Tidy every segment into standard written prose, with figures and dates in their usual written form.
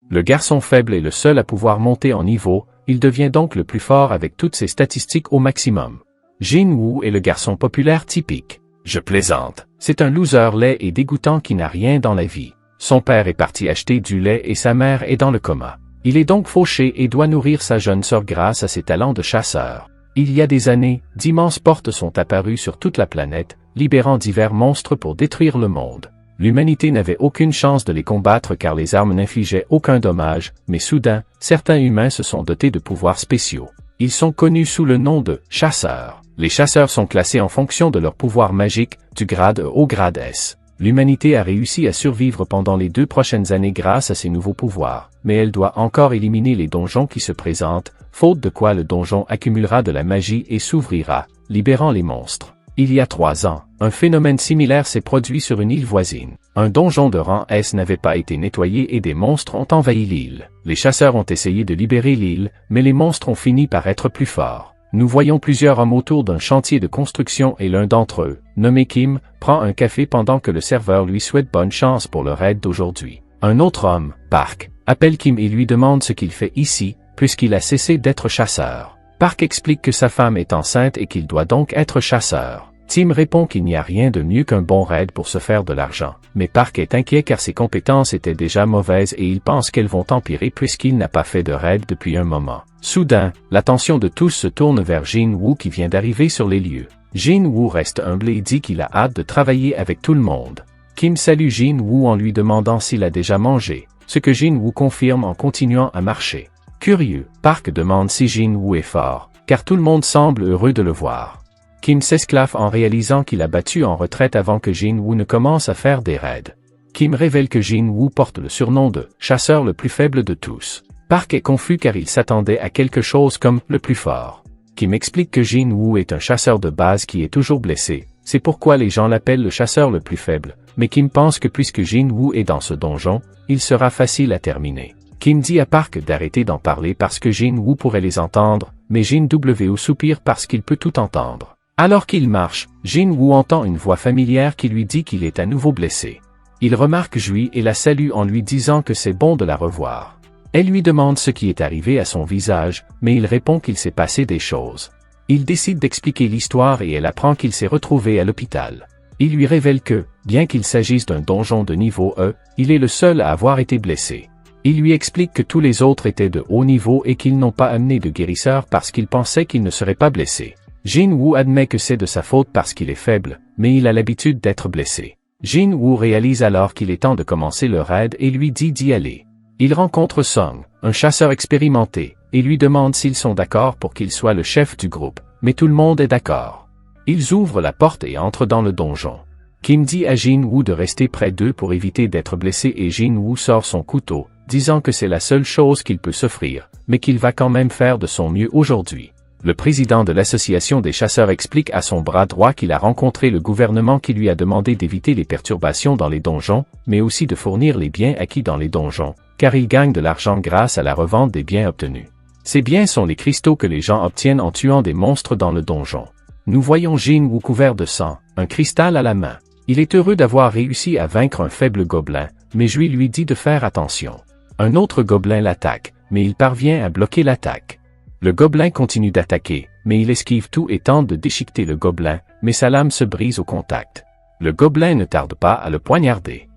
Le garçon faible est le seul à pouvoir monter en niveau, il devient donc le plus fort avec toutes ses statistiques au maximum. Jin-Woo est le garçon populaire typique. Je plaisante. C'est un loser laid et dégoûtant qui n'a rien dans la vie. Son père est parti acheter du lait et sa mère est dans le coma. Il est donc fauché et doit nourrir sa jeune sœur grâce à ses talents de chasseur. Il y a des années, d'immenses portes sont apparues sur toute la planète, libérant divers monstres pour détruire le monde. L'humanité n'avait aucune chance de les combattre car les armes n'infligeaient aucun dommage, mais soudain, certains humains se sont dotés de pouvoirs spéciaux. Ils sont connus sous le nom de chasseurs. Les chasseurs sont classés en fonction de leur pouvoir magique, du grade E au grade S. L'humanité a réussi à survivre pendant les 2 prochaines années grâce à ces nouveaux pouvoirs, mais elle doit encore éliminer les donjons qui se présentent, faute de quoi le donjon accumulera de la magie et s'ouvrira, libérant les monstres. Il y a 3 ans, un phénomène similaire s'est produit sur une île voisine. Un donjon de rang S n'avait pas été nettoyé et des monstres ont envahi l'île. Les chasseurs ont essayé de libérer l'île, mais les monstres ont fini par être plus forts. Nous voyons plusieurs hommes autour d'un chantier de construction et l'un d'entre eux, nommé Kim, prend un café pendant que le serveur lui souhaite bonne chance pour le raid d'aujourd'hui. Un autre homme, Park, appelle Kim et lui demande ce qu'il fait ici, puisqu'il a cessé d'être chasseur. Park explique que sa femme est enceinte et qu'il doit donc être chasseur. Tim répond qu'il n'y a rien de mieux qu'un bon raid pour se faire de l'argent, mais Park est inquiet car ses compétences étaient déjà mauvaises et il pense qu'elles vont empirer puisqu'il n'a pas fait de raid depuis un moment. Soudain, l'attention de tous se tourne vers Jin-Woo qui vient d'arriver sur les lieux. Jin-Woo reste humble et dit qu'il a hâte de travailler avec tout le monde. Kim salue Jin-Woo en lui demandant s'il a déjà mangé, ce que Jin-Woo confirme en continuant à marcher. Curieux, Park demande si Jin-Woo est fort, car tout le monde semble heureux de le voir. Kim s'esclaffe en réalisant qu'il a battu en retraite avant que Jin-Woo ne commence à faire des raids. Kim révèle que Jin-Woo porte le surnom de « chasseur le plus faible de tous ». Park est confus car il s'attendait à quelque chose comme « le plus fort ». Kim explique que Jin-Woo est un chasseur de base qui est toujours blessé, c'est pourquoi les gens l'appellent le chasseur le plus faible, mais Kim pense que puisque Jin-Woo est dans ce donjon, il sera facile à terminer. Kim dit à Park d'arrêter d'en parler parce que Jin-Woo pourrait les entendre, mais Jin-Woo soupire parce qu'il peut tout entendre. Alors qu'il marche, Jin-Woo entend une voix familière qui lui dit qu'il est à nouveau blessé. Il remarque Jui et la salue en lui disant que c'est bon de la revoir. Elle lui demande ce qui est arrivé à son visage, mais il répond qu'il s'est passé des choses. Il décide d'expliquer l'histoire et elle apprend qu'il s'est retrouvé à l'hôpital. Il lui révèle que, bien qu'il s'agisse d'un donjon de niveau E, il est le seul à avoir été blessé. Il lui explique que tous les autres étaient de haut niveau et qu'ils n'ont pas amené de guérisseur parce qu'ils pensaient qu'ils ne seraient pas blessés. Jin-Woo admet que c'est de sa faute parce qu'il est faible, mais il a l'habitude d'être blessé. Jin-Woo réalise alors qu'il est temps de commencer le raid et lui dit d'y aller. Il rencontre Song, un chasseur expérimenté, et lui demande s'ils sont d'accord pour qu'il soit le chef du groupe, mais tout le monde est d'accord. Ils ouvrent la porte et entrent dans le donjon. Kim dit à Jin-Woo de rester près d'eux pour éviter d'être blessé et Jin-Woo sort son couteau, disant que c'est la seule chose qu'il peut s'offrir, mais qu'il va quand même faire de son mieux aujourd'hui. Le président de l'association des chasseurs explique à son bras droit qu'il a rencontré le gouvernement qui lui a demandé d'éviter les perturbations dans les donjons, mais aussi de fournir les biens acquis dans les donjons, car il gagne de l'argent grâce à la revente des biens obtenus. Ces biens sont les cristaux que les gens obtiennent en tuant des monstres dans le donjon. Nous voyons Jin-Woo couvert de sang, un cristal à la main. Il est heureux d'avoir réussi à vaincre un faible gobelin, mais Jui lui dit de faire attention. Un autre gobelin l'attaque, mais il parvient à bloquer l'attaque. Le gobelin continue d'attaquer, mais il esquive tout et tente de déchiqueter le gobelin, mais sa lame se brise au contact. Le gobelin ne tarde pas à le poignarder.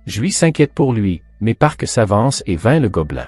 Jui s'inquiète pour lui, mais Park s'avance et vainc le gobelin.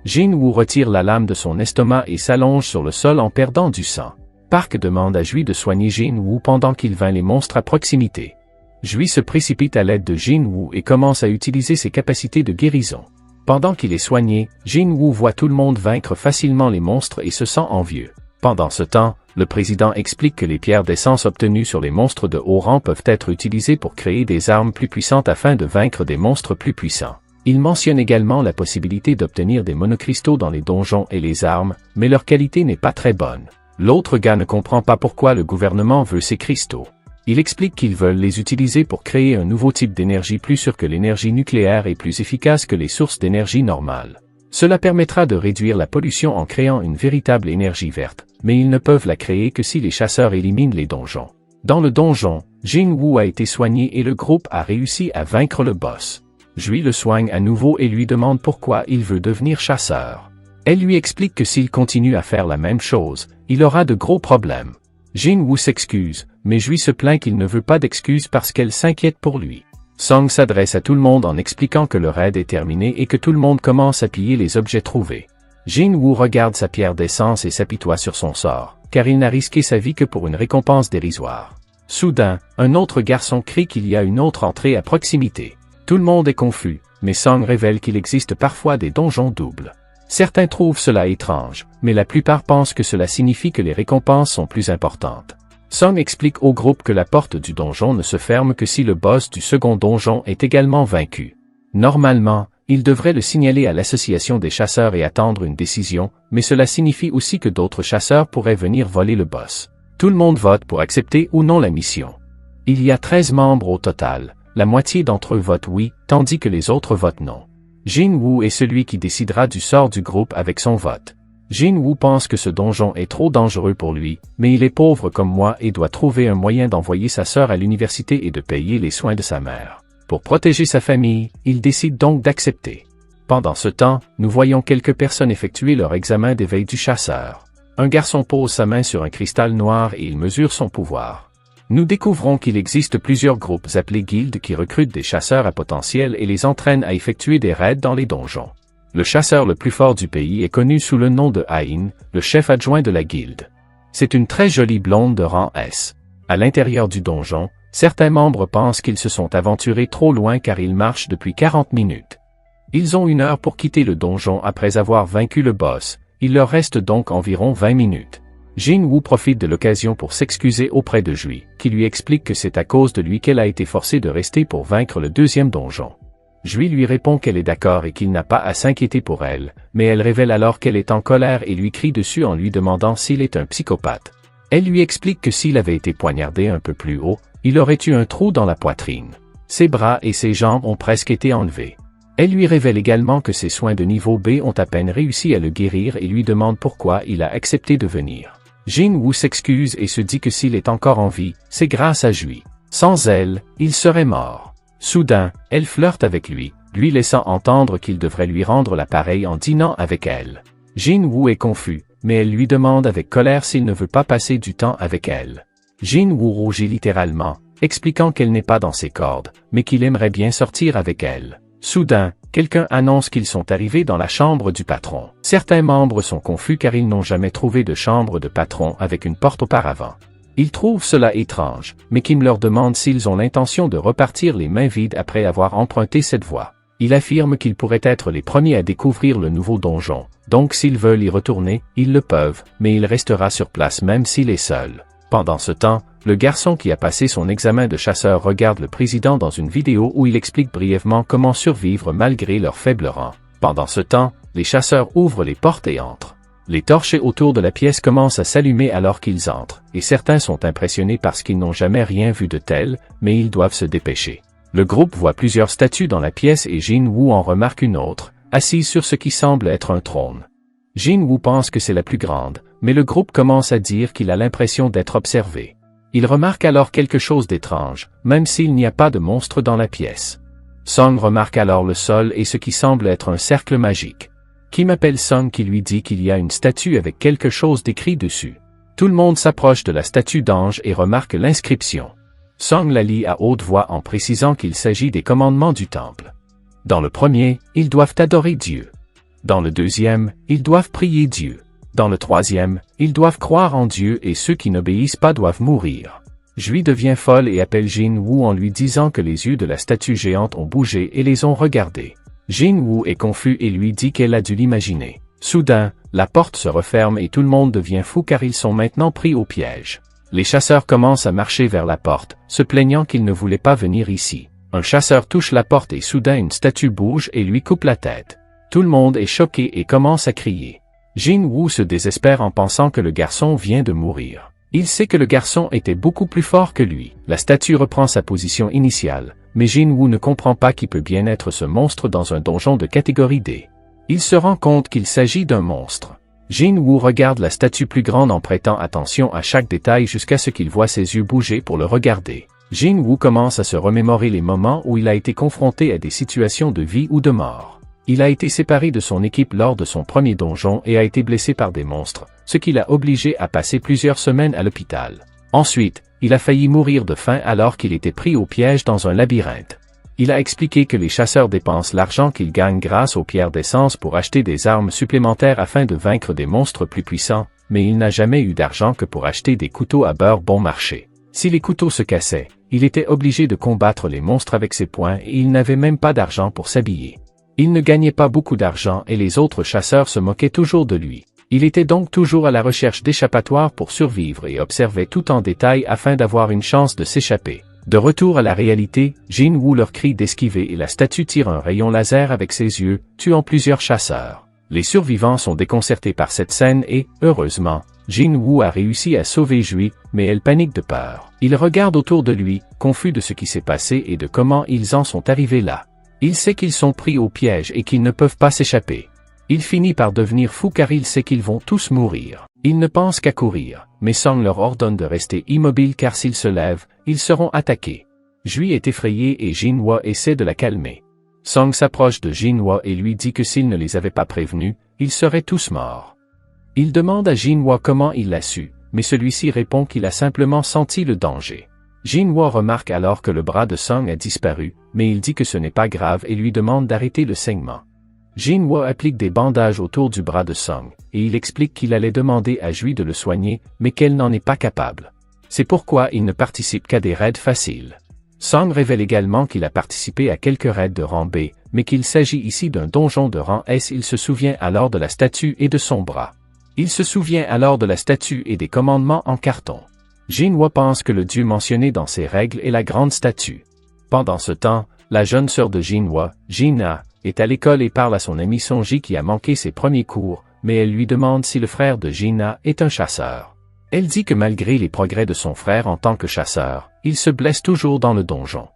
Jin-Woo retire la lame de son estomac et s'allonge sur le sol en perdant du sang. Park demande à Jui de soigner Jin-Woo pendant qu'il vainc les monstres à proximité. Jui se précipite à l'aide de Jin-Woo et commence à utiliser ses capacités de guérison. Pendant qu'il est soigné, Jin-Woo voit tout le monde vaincre facilement les monstres et se sent envieux. Pendant ce temps, le président explique que les pierres d'essence obtenues sur les monstres de haut rang peuvent être utilisées pour créer des armes plus puissantes afin de vaincre des monstres plus puissants. Il mentionne également la possibilité d'obtenir des monocristaux dans les donjons et les armes, mais leur qualité n'est pas très bonne. L'autre gars ne comprend pas pourquoi le gouvernement veut ces cristaux. Il explique qu'ils veulent les utiliser pour créer un nouveau type d'énergie plus sûr que l'énergie nucléaire et plus efficace que les sources d'énergie normales. Cela permettra de réduire la pollution en créant une véritable énergie verte, mais ils ne peuvent la créer que si les chasseurs éliminent les donjons. Dans le donjon, Jin-Woo a été soigné et le groupe a réussi à vaincre le boss. Jui le soigne à nouveau et lui demande pourquoi il veut devenir chasseur. Elle lui explique que s'il continue à faire la même chose, il aura de gros problèmes. Jin-woo s'excuse, mais Jui se plaint qu'il ne veut pas d'excuses parce qu'elle s'inquiète pour lui. Song s'adresse à tout le monde en expliquant que le raid est terminé et que tout le monde commence à piller les objets trouvés. Jin-woo regarde sa pierre d'essence et s'apitoie sur son sort, car il n'a risqué sa vie que pour une récompense dérisoire. Soudain, un autre garçon crie qu'il y a une autre entrée à proximité. Tout le monde est confus, mais Song révèle qu'il existe parfois des donjons doubles. Certains trouvent cela étrange, mais la plupart pensent que cela signifie que les récompenses sont plus importantes. Song explique au groupe que la porte du donjon ne se ferme que si le boss du second donjon est également vaincu. Normalement, il devrait le signaler à l'association des chasseurs et attendre une décision, mais cela signifie aussi que d'autres chasseurs pourraient venir voler le boss. Tout le monde vote pour accepter ou non la mission. Il y a 13 membres au total, la moitié d'entre eux votent oui, tandis que les autres votent non. Jin-woo est celui qui décidera du sort du groupe avec son vote. Jin-woo pense que ce donjon est trop dangereux pour lui, mais il est pauvre comme moi et doit trouver un moyen d'envoyer sa sœur à l'université et de payer les soins de sa mère. Pour protéger sa famille, il décide donc d'accepter. Pendant ce temps, nous voyons quelques personnes effectuer leur examen d'éveil du chasseur. Un garçon pose sa main sur un cristal noir et il mesure son pouvoir. Nous découvrons qu'il existe plusieurs groupes appelés guildes qui recrutent des chasseurs à potentiel et les entraînent à effectuer des raids dans les donjons. Le chasseur le plus fort du pays est connu sous le nom de Ain, le chef adjoint de la guilde. C'est une très jolie blonde de rang S. À l'intérieur du donjon, certains membres pensent qu'ils se sont aventurés trop loin car ils marchent depuis 40 minutes. Ils ont 1 heure pour quitter le donjon après avoir vaincu le boss, il leur reste donc environ 20 minutes. Jin-woo profite de l'occasion pour s'excuser auprès de Jui, qui lui explique que c'est à cause de lui qu'elle a été forcée de rester pour vaincre le deuxième donjon. Jui lui répond qu'elle est d'accord et qu'il n'a pas à s'inquiéter pour elle, mais elle révèle alors qu'elle est en colère et lui crie dessus en lui demandant s'il est un psychopathe. Elle lui explique que s'il avait été poignardé un peu plus haut, il aurait eu un trou dans la poitrine. Ses bras et ses jambes ont presque été enlevés. Elle lui révèle également que ses soins de niveau B ont à peine réussi à le guérir et lui demande pourquoi il a accepté de venir. Jin-woo s'excuse et se dit que s'il est encore en vie, c'est grâce à Jui. Sans elle, il serait mort. Soudain, elle flirte avec lui laissant entendre qu'il devrait lui rendre l'appareil en dînant avec elle. Jin-woo est confus, mais elle lui demande avec colère s'il ne veut pas passer du temps avec elle. Jin-woo rougit littéralement, expliquant qu'elle n'est pas dans ses cordes, mais qu'il aimerait bien sortir avec elle. Soudain, quelqu'un annonce qu'ils sont arrivés dans la chambre du patron. Certains membres sont confus car ils n'ont jamais trouvé de chambre de patron avec une porte auparavant. Ils trouvent cela étrange, mais Kim leur demande s'ils ont l'intention de repartir les mains vides après avoir emprunté cette voie. Il affirme qu'ils pourraient être les premiers à découvrir le nouveau donjon, donc s'ils veulent y retourner, ils le peuvent, mais il restera sur place même s'il est seul. Pendant ce temps, le garçon qui a passé son examen de chasseur regarde le président dans une vidéo où il explique brièvement comment survivre malgré leur faible rang. Pendant ce temps, les chasseurs ouvrent les portes et entrent. Les torches autour de la pièce commencent à s'allumer alors qu'ils entrent, et certains sont impressionnés parce qu'ils n'ont jamais rien vu de tel, mais ils doivent se dépêcher. Le groupe voit plusieurs statues dans la pièce et Jin-woo en remarque une autre, assise sur ce qui semble être un trône. Jin-woo pense que c'est la plus grande, mais le groupe commence à dire qu'il a l'impression d'être observé. Il remarque alors quelque chose d'étrange, même s'il n'y a pas de monstre dans la pièce. Song remarque alors le sol et ce qui semble être un cercle magique. Kim appelle Song qui lui dit qu'il y a une statue avec quelque chose d'écrit dessus. Tout le monde s'approche de la statue d'ange et remarque l'inscription. Song la lit à haute voix en précisant qu'il s'agit des commandements du temple. Dans le premier, ils doivent adorer Dieu. Dans le deuxième, ils doivent prier Dieu. Dans le troisième, ils doivent croire en Dieu et ceux qui n'obéissent pas doivent mourir. Jui devient folle et appelle Jin-woo en lui disant que les yeux de la statue géante ont bougé et les ont regardés. Jin-woo est confus et lui dit qu'elle a dû l'imaginer. Soudain, la porte se referme et tout le monde devient fou car ils sont maintenant pris au piège. Les chasseurs commencent à marcher vers la porte, se plaignant qu'ils ne voulaient pas venir ici. Un chasseur touche la porte et soudain une statue bouge et lui coupe la tête. Tout le monde est choqué et commence à crier. Jin-woo se désespère en pensant que le garçon vient de mourir. Il sait que le garçon était beaucoup plus fort que lui. La statue reprend sa position initiale, mais Jin-woo ne comprend pas qui peut bien être ce monstre dans un donjon de catégorie D. Il se rend compte qu'il s'agit d'un monstre. Jin-woo regarde la statue plus grande en prêtant attention à chaque détail jusqu'à ce qu'il voit ses yeux bouger pour le regarder. Jin-Woo commence à se remémorer les moments où il a été confronté à des situations de vie ou de mort. Il a été séparé de son équipe lors de son premier donjon et a été blessé par des monstres, ce qui l'a obligé à passer plusieurs semaines à l'hôpital. Ensuite, il a failli mourir de faim alors qu'il était pris au piège dans un labyrinthe. Il a expliqué que les chasseurs dépensent l'argent qu'ils gagnent grâce aux pierres d'essence pour acheter des armes supplémentaires afin de vaincre des monstres plus puissants, mais il n'a jamais eu d'argent que pour acheter des couteaux à beurre bon marché. Si les couteaux se cassaient, il était obligé de combattre les monstres avec ses poings et il n'avait même pas d'argent pour s'habiller. Il ne gagnait pas beaucoup d'argent et les autres chasseurs se moquaient toujours de lui. Il était donc toujours à la recherche d'échappatoires pour survivre et observait tout en détail afin d'avoir une chance de s'échapper. De retour à la réalité, Jin-Woo leur crie d'esquiver et la statue tire un rayon laser avec ses yeux, tuant plusieurs chasseurs. Les survivants sont déconcertés par cette scène et, heureusement, Jin-Woo a réussi à sauver Jui, mais elle panique de peur. Il regarde autour de lui, confus de ce qui s'est passé et de comment ils en sont arrivés là. Il sait qu'ils sont pris au piège et qu'ils ne peuvent pas s'échapper. Il finit par devenir fou car il sait qu'ils vont tous mourir. Il ne pense qu'à courir, mais Song leur ordonne de rester immobiles car s'ils se lèvent, ils seront attaqués. Jui est effrayé et Jin-Woo essaie de la calmer. Song s'approche de Jin-Woo et lui dit que s'il ne les avait pas prévenus, ils seraient tous morts. Il demande à Jin-Woo comment il l'a su, mais celui-ci répond qu'il a simplement senti le danger. Jin-Woo remarque alors que le bras de Song a disparu, mais il dit que ce n'est pas grave et lui demande d'arrêter le saignement. Jin-Woo applique des bandages autour du bras de Song, et il explique qu'il allait demander à Jui de le soigner, mais qu'elle n'en est pas capable. C'est pourquoi il ne participe qu'à des raids faciles. Song révèle également qu'il a participé à quelques raids de rang B, mais qu'il s'agit ici d'un donjon de rang S. Il se souvient alors de la statue et de son bras. Il se souvient alors de la statue et des commandements en carton. Jin-Woo pense que le dieu mentionné dans ses règles est la grande statue. Pendant ce temps, la jeune sœur de Jin-Woo, Jin-Ah, est à l'école et parle à son ami Sonji qui a manqué ses premiers cours, mais elle lui demande si le frère de Jin-Ah est un chasseur. Elle dit que malgré les progrès de son frère en tant que chasseur, il se blesse toujours dans le donjon.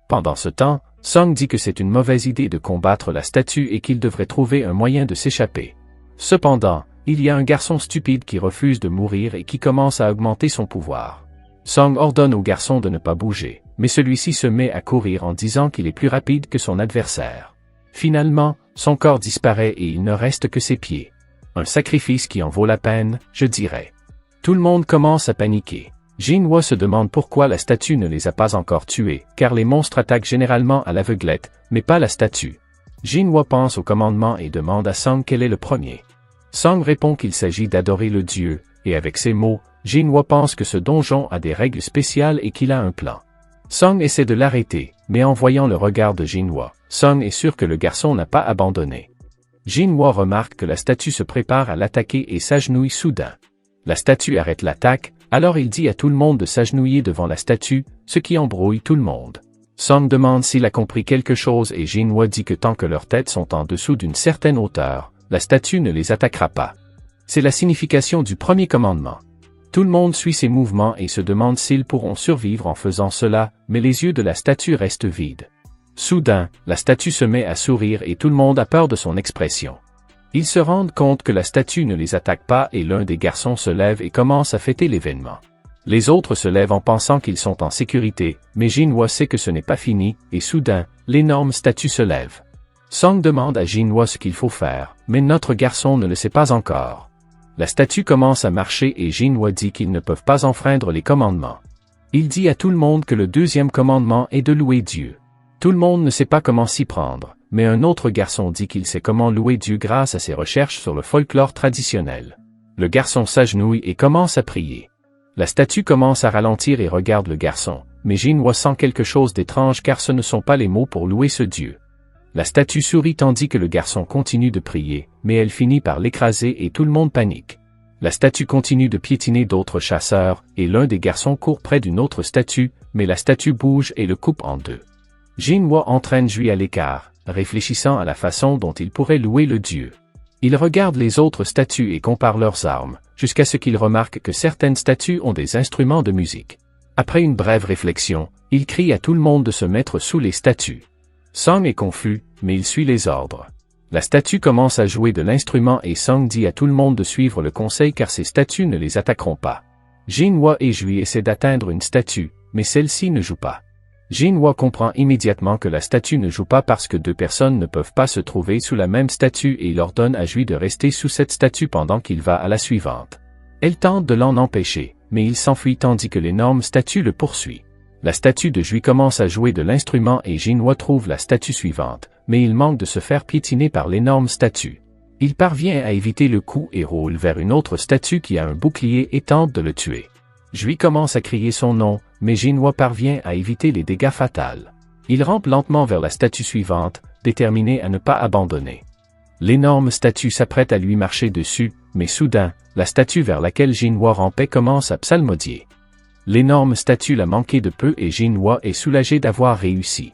Pendant ce temps, Song dit que c'est une mauvaise idée de combattre la statue et qu'il devrait trouver un moyen de s'échapper. Cependant, il y a un garçon stupide qui refuse de mourir et qui commence à augmenter son pouvoir. Song ordonne au garçon de ne pas bouger, mais celui-ci se met à courir en disant qu'il est plus rapide que son adversaire. Finalement, son corps disparaît et il ne reste que ses pieds. Un sacrifice qui en vaut la peine, je dirais. Tout le monde commence à paniquer. Jin-Woo se demande pourquoi la statue ne les a pas encore tués, car les monstres attaquent généralement à l'aveuglette, mais pas la statue. Jin-Woo pense au commandement et demande à Song quel est le premier. Song répond qu'il s'agit d'adorer le dieu, et avec ces mots, Jin-Woo pense que ce donjon a des règles spéciales et qu'il a un plan. Song essaie de l'arrêter, mais en voyant le regard de Jin-Woo, Song est sûr que le garçon n'a pas abandonné. Jin-Woo remarque que la statue se prépare à l'attaquer et s'agenouille soudain. La statue arrête l'attaque, alors il dit à tout le monde de s'agenouiller devant la statue, ce qui embrouille tout le monde. Song demande s'il a compris quelque chose et Jin-Woo dit que tant que leurs têtes sont en dessous d'une certaine hauteur, la statue ne les attaquera pas. C'est la signification du premier commandement. Tout le monde suit ses mouvements et se demande s'ils pourront survivre en faisant cela, mais les yeux de la statue restent vides. Soudain, la statue se met à sourire et tout le monde a peur de son expression. Ils se rendent compte que la statue ne les attaque pas et l'un des garçons se lève et commence à fêter l'événement. Les autres se lèvent en pensant qu'ils sont en sécurité, mais Jin-Woo sait que ce n'est pas fini, et soudain, l'énorme statue se lève. Song demande à Jin-Woo ce qu'il faut faire, mais notre garçon ne le sait pas encore. La statue commence à marcher et Jin-Woo dit qu'ils ne peuvent pas enfreindre les commandements. Il dit à tout le monde que le deuxième commandement est de louer Dieu. Tout le monde ne sait pas comment s'y prendre, mais un autre garçon dit qu'il sait comment louer Dieu grâce à ses recherches sur le folklore traditionnel. Le garçon s'agenouille et commence à prier. La statue commence à ralentir et regarde le garçon, mais Jin-Woo sent quelque chose d'étrange car ce ne sont pas les mots pour louer ce Dieu. La statue sourit tandis que le garçon continue de prier, mais elle finit par l'écraser et tout le monde panique. La statue continue de piétiner d'autres chasseurs, et l'un des garçons court près d'une autre statue, mais la statue bouge et le coupe en deux. Jin-Woo entraîne Jui à l'écart, réfléchissant à la façon dont il pourrait louer le dieu. Il regarde les autres statues et compare leurs armes, jusqu'à ce qu'il remarque que certaines statues ont des instruments de musique. Après une brève réflexion, il crie à tout le monde de se mettre sous les statues. Song est confus, mais il suit les ordres. La statue commence à jouer de l'instrument et Song dit à tout le monde de suivre le conseil car ces statues ne les attaqueront pas. Jin-Woo et Jui essaient d'atteindre une statue, mais celle-ci ne joue pas. Jinhua comprend immédiatement que la statue ne joue pas parce que deux personnes ne peuvent pas se trouver sous la même statue et il ordonne à Jui de rester sous cette statue pendant qu'il va à la suivante. Elle tente de l'en empêcher, mais il s'enfuit tandis que l'énorme statue le poursuit. La statue de Jui commence à jouer de l'instrument et Jinhua trouve la statue suivante, mais il manque de se faire piétiner par l'énorme statue. Il parvient à éviter le coup et roule vers une autre statue qui a un bouclier et tente de le tuer. Jui commence à crier son nom, mais Jinhua parvient à éviter les dégâts fatals. Il rampe lentement vers la statue suivante, déterminé à ne pas abandonner. L'énorme statue s'apprête à lui marcher dessus, mais soudain, la statue vers laquelle Jinhua rampait commence à psalmodier. L'énorme statue l'a manqué de peu et Jinhua est soulagé d'avoir réussi.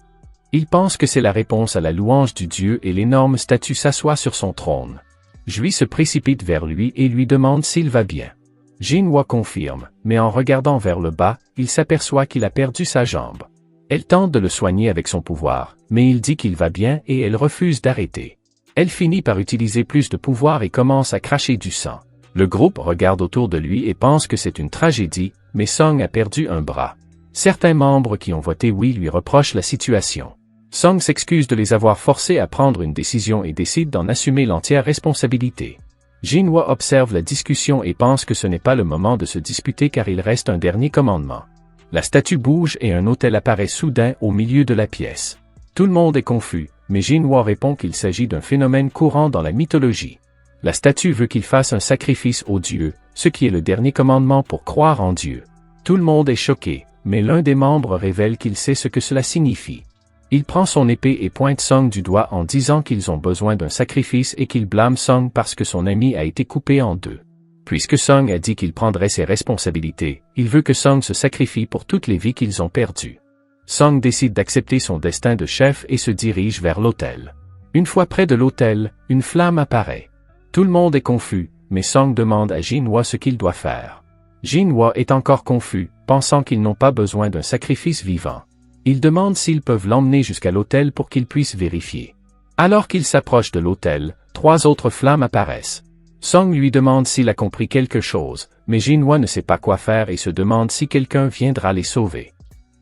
Il pense que c'est la réponse à la louange du dieu et l'énorme statue s'assoit sur son trône. Jui se précipite vers lui et lui demande s'il va bien. Jinhua confirme, mais en regardant vers le bas, il s'aperçoit qu'il a perdu sa jambe. Elle tente de le soigner avec son pouvoir, mais il dit qu'il va bien et elle refuse d'arrêter. Elle finit par utiliser plus de pouvoir et commence à cracher du sang. Le groupe regarde autour de lui et pense que c'est une tragédie, mais Song a perdu un bras. Certains membres qui ont voté oui lui reprochent la situation. Song s'excuse de les avoir forcés à prendre une décision et décide d'en assumer l'entière responsabilité. Jinhua observe la discussion et pense que ce n'est pas le moment de se disputer car il reste un dernier commandement. La statue bouge et un autel apparaît soudain au milieu de la pièce. Tout le monde est confus, mais Jinhua répond qu'il s'agit d'un phénomène courant dans la mythologie. La statue veut qu'il fasse un sacrifice au dieu, ce qui est le dernier commandement pour croire en Dieu. Tout le monde est choqué, mais l'un des membres révèle qu'il sait ce que cela signifie. Il prend son épée et pointe Song du doigt en disant qu'ils ont besoin d'un sacrifice et qu'il blâme Song parce que son ami a été coupé en deux. Puisque Song a dit qu'il prendrait ses responsabilités, il veut que Song se sacrifie pour toutes les vies qu'ils ont perdues. Song décide d'accepter son destin de chef et se dirige vers l'autel. Une fois près de l'autel, une flamme apparaît. Tout le monde est confus, mais Song demande à Jinhua ce qu'il doit faire. Jinhua est encore confus, pensant qu'ils n'ont pas besoin d'un sacrifice vivant. Il demande s'ils peuvent l'emmener jusqu'à l'autel pour qu'il puisse vérifier. Alors qu'il s'approche de l'autel, 3 autres flammes apparaissent. Song lui demande s'il a compris quelque chose, mais Jinhua ne sait pas quoi faire et se demande si quelqu'un viendra les sauver.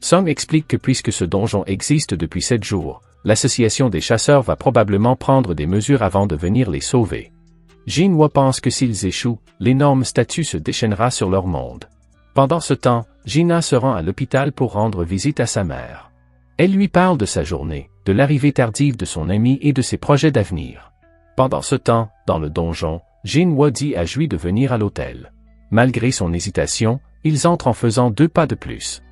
Song explique que puisque ce donjon existe depuis 7 jours, l'association des chasseurs va probablement prendre des mesures avant de venir les sauver. Jinhua pense que s'ils échouent, l'énorme statue se déchaînera sur leur monde. Pendant ce temps, Gina se rend à l'hôpital pour rendre visite à sa mère. Elle lui parle de sa journée, de l'arrivée tardive de son ami et de ses projets d'avenir. Pendant ce temps, dans le donjon, Jinhua dit à Jui de venir à l'hôtel. Malgré son hésitation, ils entrent en faisant 2 pas de plus.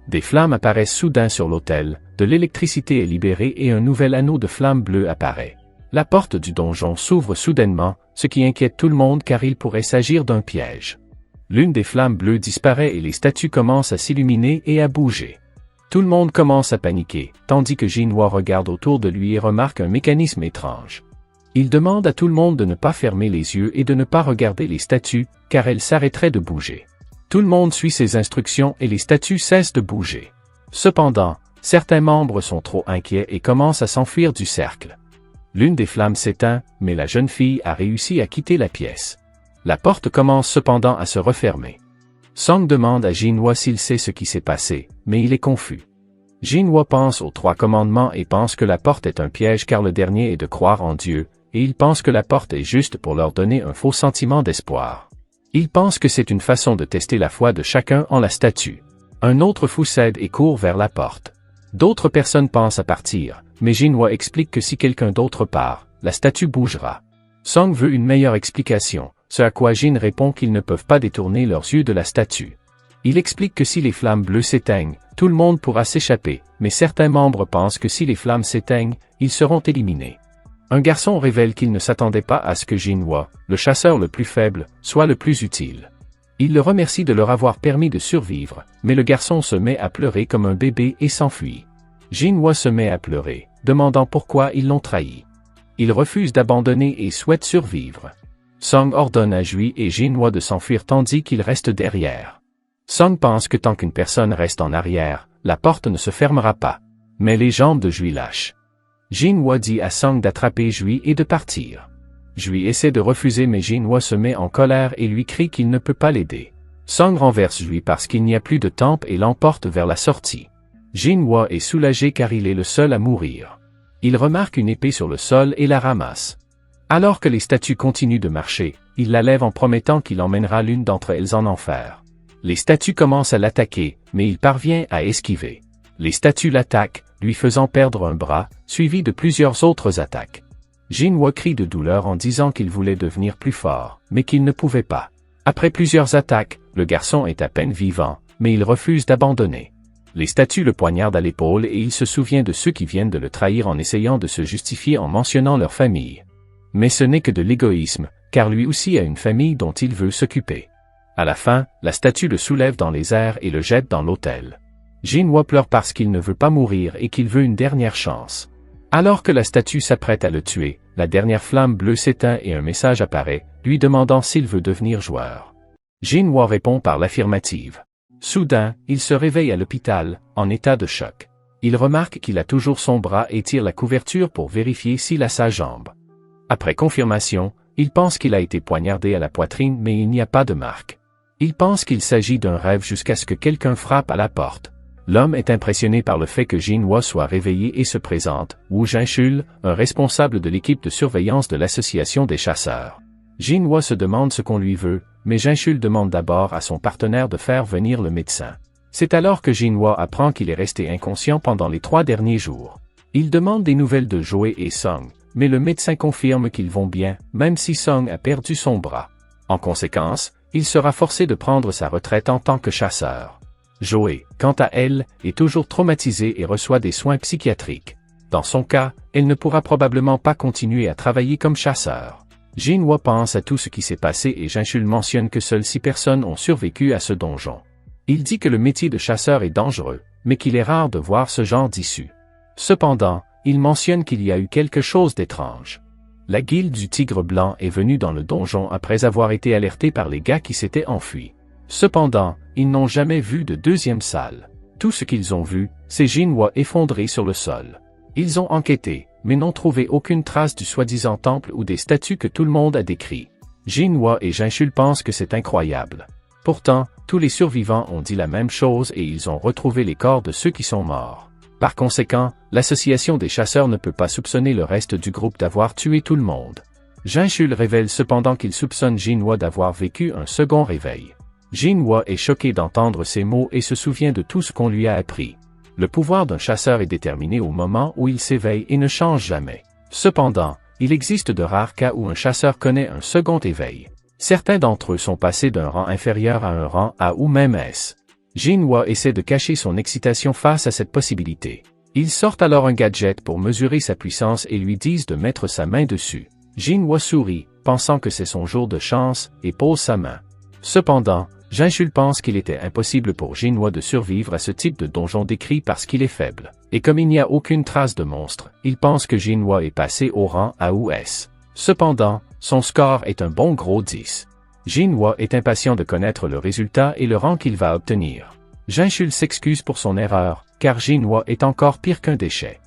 Des flammes apparaissent soudain sur l'autel, de l'électricité est libérée et un nouvel anneau de flammes bleues apparaît. La porte du donjon s'ouvre soudainement, ce qui inquiète tout le monde car il pourrait s'agir d'un piège. L'une des flammes bleues disparaît et les statues commencent à s'illuminer et à bouger. Tout le monde commence à paniquer, tandis que Jinhua regarde autour de lui et remarque un mécanisme étrange. Il demande à tout le monde de ne pas fermer les yeux et de ne pas regarder les statues, car elles s'arrêteraient de bouger. Tout le monde suit ses instructions et les statues cessent de bouger. Cependant, certains membres sont trop inquiets et commencent à s'enfuir du cercle. L'une des flammes s'éteint, mais la jeune fille a réussi à quitter la pièce. La porte commence cependant à se refermer. Song demande à Jinhua s'il sait ce qui s'est passé, mais il est confus. Jinhua pense aux 3 commandements et pense que la porte est un piège car le dernier est de croire en Dieu, et il pense que la porte est juste pour leur donner un faux sentiment d'espoir. Il pense que c'est une façon de tester la foi de chacun en la statue. Un autre fou cède et court vers la porte. D'autres personnes pensent à partir, mais Jinhua explique que si quelqu'un d'autre part, la statue bougera. Song veut une meilleure explication, ce à quoi Jin répond qu'ils ne peuvent pas détourner leurs yeux de la statue. Il explique que si les flammes bleues s'éteignent, tout le monde pourra s'échapper, mais certains membres pensent que si les flammes s'éteignent, ils seront éliminés. Un garçon révèle qu'il ne s'attendait pas à ce que Jinhua, le chasseur le plus faible, soit le plus utile. Il le remercie de leur avoir permis de survivre, mais le garçon se met à pleurer comme un bébé et s'enfuit. Jinhua se met à pleurer, demandant pourquoi ils l'ont trahi. Il refuse d'abandonner et souhaite survivre. Song ordonne à Jui et Jinhua de s'enfuir tandis qu'il reste derrière. Song pense que tant qu'une personne reste en arrière, la porte ne se fermera pas. Mais les jambes de Jui lâchent. Jinhua dit à Song d'attraper Jui et de partir. Jui essaie de refuser mais Jinhua se met en colère et lui crie qu'il ne peut pas l'aider. Song renverse Jui parce qu'il n'y a plus de temple et l'emporte vers la sortie. Jinhua est soulagé car il est le seul à mourir. Il remarque une épée sur le sol et la ramasse. Alors que les statues continuent de marcher, il la lève en promettant qu'il emmènera l'une d'entre elles en enfer. Les statues commencent à l'attaquer, mais il parvient à esquiver. Les statues l'attaquent, lui faisant perdre un bras, suivi de plusieurs autres attaques. Jinhua crie de douleur en disant qu'il voulait devenir plus fort, mais qu'il ne pouvait pas. Après plusieurs attaques, le garçon est à peine vivant, mais il refuse d'abandonner. Les statues le poignardent à l'épaule et il se souvient de ceux qui viennent de le trahir en essayant de se justifier en mentionnant leur famille. Mais ce n'est que de l'égoïsme, car lui aussi a une famille dont il veut s'occuper. À la fin, la statue le soulève dans les airs et le jette dans l'autel. Jinhua pleure parce qu'il ne veut pas mourir et qu'il veut une dernière chance. Alors que la statue s'apprête à le tuer, la dernière flamme bleue s'éteint et un message apparaît, lui demandant s'il veut devenir joueur. Jinhua répond par l'affirmative. Soudain, il se réveille à l'hôpital, en état de choc. Il remarque qu'il a toujours son bras et tire la couverture pour vérifier s'il a sa jambe. Après confirmation, il pense qu'il a été poignardé à la poitrine mais il n'y a pas de marque. Il pense qu'il s'agit d'un rêve jusqu'à ce que quelqu'un frappe à la porte. L'homme est impressionné par le fait que Jinhua soit réveillé et se présente, Wu Zhenshul, un responsable de l'équipe de surveillance de l'association des chasseurs. Jinhua se demande ce qu'on lui veut, mais Zhenshul demande d'abord à son partenaire de faire venir le médecin. C'est alors que Jinhua apprend qu'il est resté inconscient pendant les 3 derniers jours. Il demande des nouvelles de Joe et Song, mais le médecin confirme qu'ils vont bien, même si Song a perdu son bras. En conséquence, il sera forcé de prendre sa retraite en tant que chasseur. Joe, quant à elle, est toujours traumatisée et reçoit des soins psychiatriques. Dans son cas, elle ne pourra probablement pas continuer à travailler comme chasseur. Jinhua pense à tout ce qui s'est passé et Zhenshul mentionne que seules 6 personnes ont survécu à ce donjon. Il dit que le métier de chasseur est dangereux, mais qu'il est rare de voir ce genre d'issue. Cependant, il mentionne qu'il y a eu quelque chose d'étrange. La guilde du Tigre Blanc est venue dans le donjon après avoir été alertée par les gars qui s'étaient enfuis. Cependant, ils n'ont jamais vu de deuxième salle. Tout ce qu'ils ont vu, c'est Jinhua effondré sur le sol. Ils ont enquêté, mais n'ont trouvé aucune trace du soi-disant temple ou des statues que tout le monde a décrit. Jinhua et Zhenshul pensent que c'est incroyable. Pourtant, tous les survivants ont dit la même chose et ils ont retrouvé les corps de ceux qui sont morts. Par conséquent, l'association des chasseurs ne peut pas soupçonner le reste du groupe d'avoir tué tout le monde. Zhenshul révèle cependant qu'il soupçonne Jinhua d'avoir vécu un second réveil. Jinhua est choqué d'entendre ces mots et se souvient de tout ce qu'on lui a appris. Le pouvoir d'un chasseur est déterminé au moment où il s'éveille et ne change jamais. Cependant, il existe de rares cas où un chasseur connaît un second éveil. Certains d'entre eux sont passés d'un rang inférieur à un rang A ou même S. Jinhua essaie de cacher son excitation face à cette possibilité. Ils sortent alors un gadget pour mesurer sa puissance et lui disent de mettre sa main dessus. Jinhua sourit, pensant que c'est son jour de chance, et pose sa main. Cependant, Zhenshul pense qu'il était impossible pour Jinhua de survivre à ce type de donjon décrit parce qu'il est faible. Et comme il n'y a aucune trace de monstre, il pense que Jinhua est passé au rang A ou S. Cependant, son score est un bon gros 10. Jinhua est impatient de connaître le résultat et le rang qu'il va obtenir. Zhenshul s'excuse pour son erreur, car Jinhua est encore pire qu'un déchet.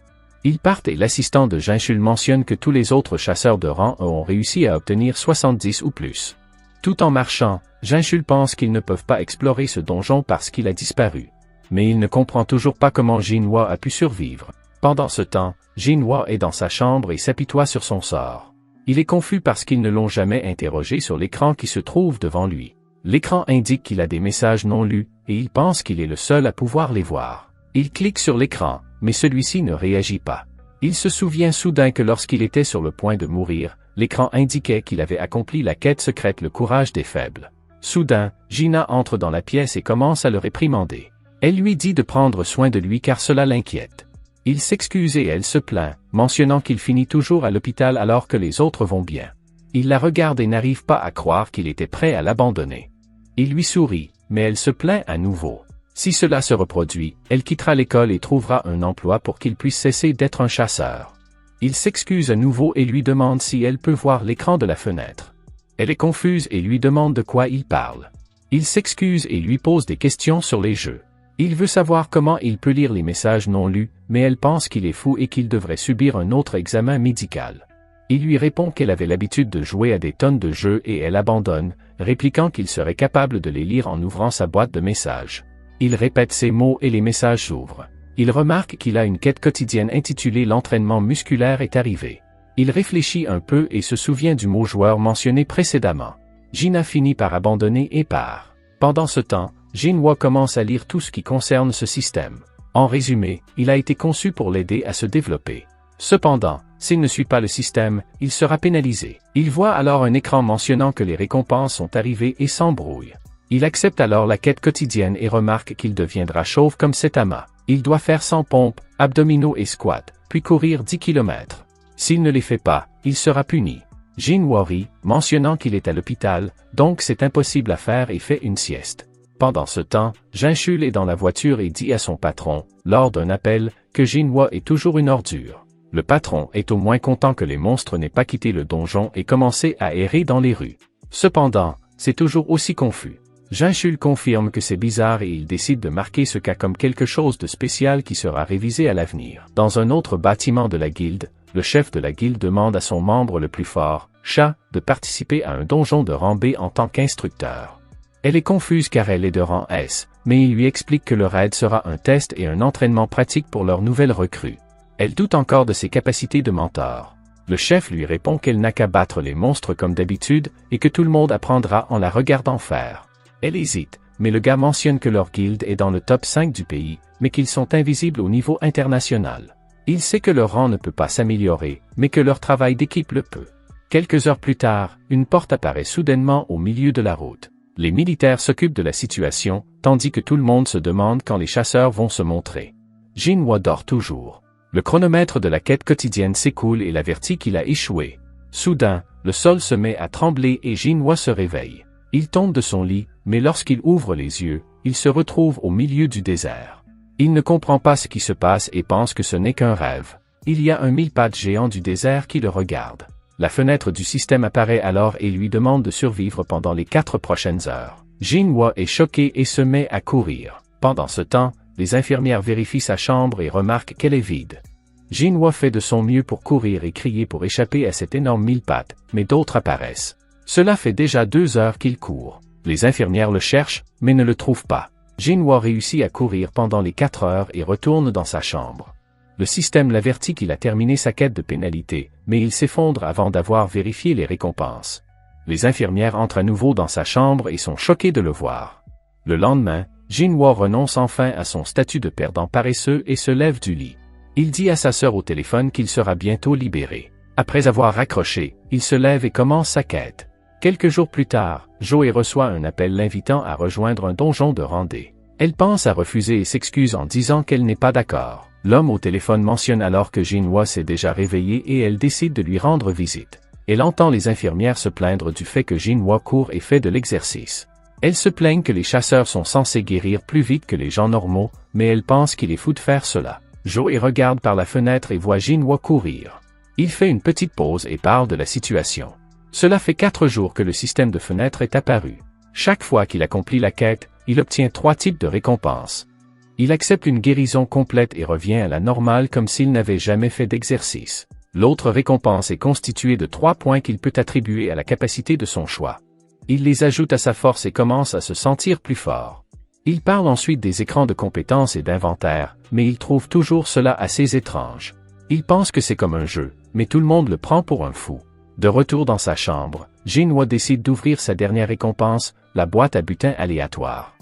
Ils partent et l'assistant de Zhenshul mentionne que tous les autres chasseurs de rang A ont réussi à obtenir 70 ou plus. Tout en marchant, Zhenshul pense qu'ils ne peuvent pas explorer ce donjon parce qu'il a disparu. Mais il ne comprend toujours pas comment Jinhua a pu survivre. Pendant ce temps, Jinhua est dans sa chambre et s'apitoie sur son sort. Il est confus parce qu'ils ne l'ont jamais interrogé sur l'écran qui se trouve devant lui. L'écran indique qu'il a des messages non lus, et il pense qu'il est le seul à pouvoir les voir. Il clique sur l'écran, mais celui-ci ne réagit pas. Il se souvient soudain que lorsqu'il était sur le point de mourir, l'écran indiquait qu'il avait accompli la quête secrète Le Courage des Faibles. Soudain, Gina entre dans la pièce et commence à le réprimander. Elle lui dit de prendre soin de lui car cela l'inquiète. Il s'excuse et elle se plaint, mentionnant qu'il finit toujours à l'hôpital alors que les autres vont bien. Il la regarde et n'arrive pas à croire qu'il était prêt à l'abandonner. Il lui sourit, mais elle se plaint à nouveau. Si cela se reproduit, elle quittera l'école et trouvera un emploi pour qu'il puisse cesser d'être un chasseur. Il s'excuse à nouveau et lui demande si elle peut voir l'écran de la fenêtre. Elle est confuse et lui demande de quoi il parle. Il s'excuse et lui pose des questions sur les jeux. Il veut savoir comment il peut lire les messages non lus, mais elle pense qu'il est fou et qu'il devrait subir un autre examen médical. Il lui répond qu'elle avait l'habitude de jouer à des tonnes de jeux et elle abandonne, répliquant qu'il serait capable de les lire en ouvrant sa boîte de messages. Il répète ces mots et les messages s'ouvrent. Il remarque qu'il a une quête quotidienne intitulée L'entraînement musculaire est arrivé. Il réfléchit un peu et se souvient du mot joueur mentionné précédemment. Gina finit par abandonner et part. Pendant ce temps, Jinhua commence à lire tout ce qui concerne ce système. En résumé, il a été conçu pour l'aider à se développer. Cependant, s'il ne suit pas le système, il sera pénalisé. Il voit alors un écran mentionnant que les récompenses sont arrivées et s'embrouille. Il accepte alors la quête quotidienne et remarque qu'il deviendra chauve comme Saitama. Il doit faire 100 pompes, abdominaux et squats, puis courir 10 km. S'il ne les fait pas, il sera puni. Jinhua rit, mentionnant qu'il est à l'hôpital, donc c'est impossible à faire et fait une sieste. Pendant ce temps, Jinchul est dans la voiture et dit à son patron, lors d'un appel, que Jinhua est toujours une ordure. Le patron est au moins content que les monstres n'aient pas quitté le donjon et commencé à errer dans les rues. Cependant, c'est toujours aussi confus. Jinchul confirme que c'est bizarre et il décide de marquer ce cas comme quelque chose de spécial qui sera révisé à l'avenir. Dans un autre bâtiment de la guilde, le chef de la guilde demande à son membre le plus fort, Cha, de participer à un donjon de rang B en tant qu'instructeur. Elle est confuse car elle est de rang S, mais il lui explique que le raid sera un test et un entraînement pratique pour leur nouvelle recrue. Elle doute encore de ses capacités de mentor. Le chef lui répond qu'elle n'a qu'à battre les monstres comme d'habitude et que tout le monde apprendra en la regardant faire. Elle hésite, mais le gars mentionne que leur guilde est dans le top 5 du pays, mais qu'ils sont invisibles au niveau international. Il sait que leur rang ne peut pas s'améliorer, mais que leur travail d'équipe le peut. Quelques heures plus tard, une porte apparaît soudainement au milieu de la route. Les militaires s'occupent de la situation, tandis que tout le monde se demande quand les chasseurs vont se montrer. Jinhua dort toujours. Le chronomètre de la quête quotidienne s'écoule et l'avertit qu'il a échoué. Soudain, le sol se met à trembler et Jinhua se réveille. Il tombe de son lit, mais lorsqu'il ouvre les yeux, il se retrouve au milieu du désert. Il ne comprend pas ce qui se passe et pense que ce n'est qu'un rêve. Il y a un mille-pattes géant du désert qui le regarde. La fenêtre du système apparaît alors et lui demande de survivre pendant les 4 prochaines heures. Jinhua est choqué et se met à courir. Pendant ce temps, les infirmières vérifient sa chambre et remarquent qu'elle est vide. Jinhua fait de son mieux pour courir et crier pour échapper à cet énorme mille-pattes, mais d'autres apparaissent. Cela fait déjà 2 heures qu'il court. Les infirmières le cherchent, mais ne le trouvent pas. Jinhua réussit à courir pendant les 4 heures et retourne dans sa chambre. Le système l'avertit qu'il a terminé sa quête de pénalité, mais il s'effondre avant d'avoir vérifié les récompenses. Les infirmières entrent à nouveau dans sa chambre et sont choquées de le voir. Le lendemain, Jinhua renonce enfin à son statut de perdant paresseux et se lève du lit. Il dit à sa sœur au téléphone qu'il sera bientôt libéré. Après avoir raccroché, il se lève et commence sa quête. Quelques jours plus tard, Joe reçoit un appel l'invitant à rejoindre un donjon de rang D. Elle pense à refuser et s'excuse en disant qu'elle n'est pas d'accord. L'homme au téléphone mentionne alors que Jinhua s'est déjà réveillé et elle décide de lui rendre visite. Elle entend les infirmières se plaindre du fait que Jinhua court et fait de l'exercice. Elle se plaignent que les chasseurs sont censés guérir plus vite que les gens normaux, mais elle pense qu'il est fou de faire cela. Joe regarde par la fenêtre et voit Jinhua courir. Il fait une petite pause et parle de la situation. Cela fait 4 jours que le système de fenêtre est apparu. Chaque fois qu'il accomplit la quête, il obtient 3 types de récompenses. Il accepte une guérison complète et revient à la normale comme s'il n'avait jamais fait d'exercice. L'autre récompense est constituée de 3 points qu'il peut attribuer à la capacité de son choix. Il les ajoute à sa force et commence à se sentir plus fort. Il parle ensuite des écrans de compétences et d'inventaire, mais il trouve toujours cela assez étrange. Il pense que c'est comme un jeu, mais tout le monde le prend pour un fou. De retour dans sa chambre, Jinhua décide d'ouvrir sa dernière récompense, la boîte à butin aléatoire.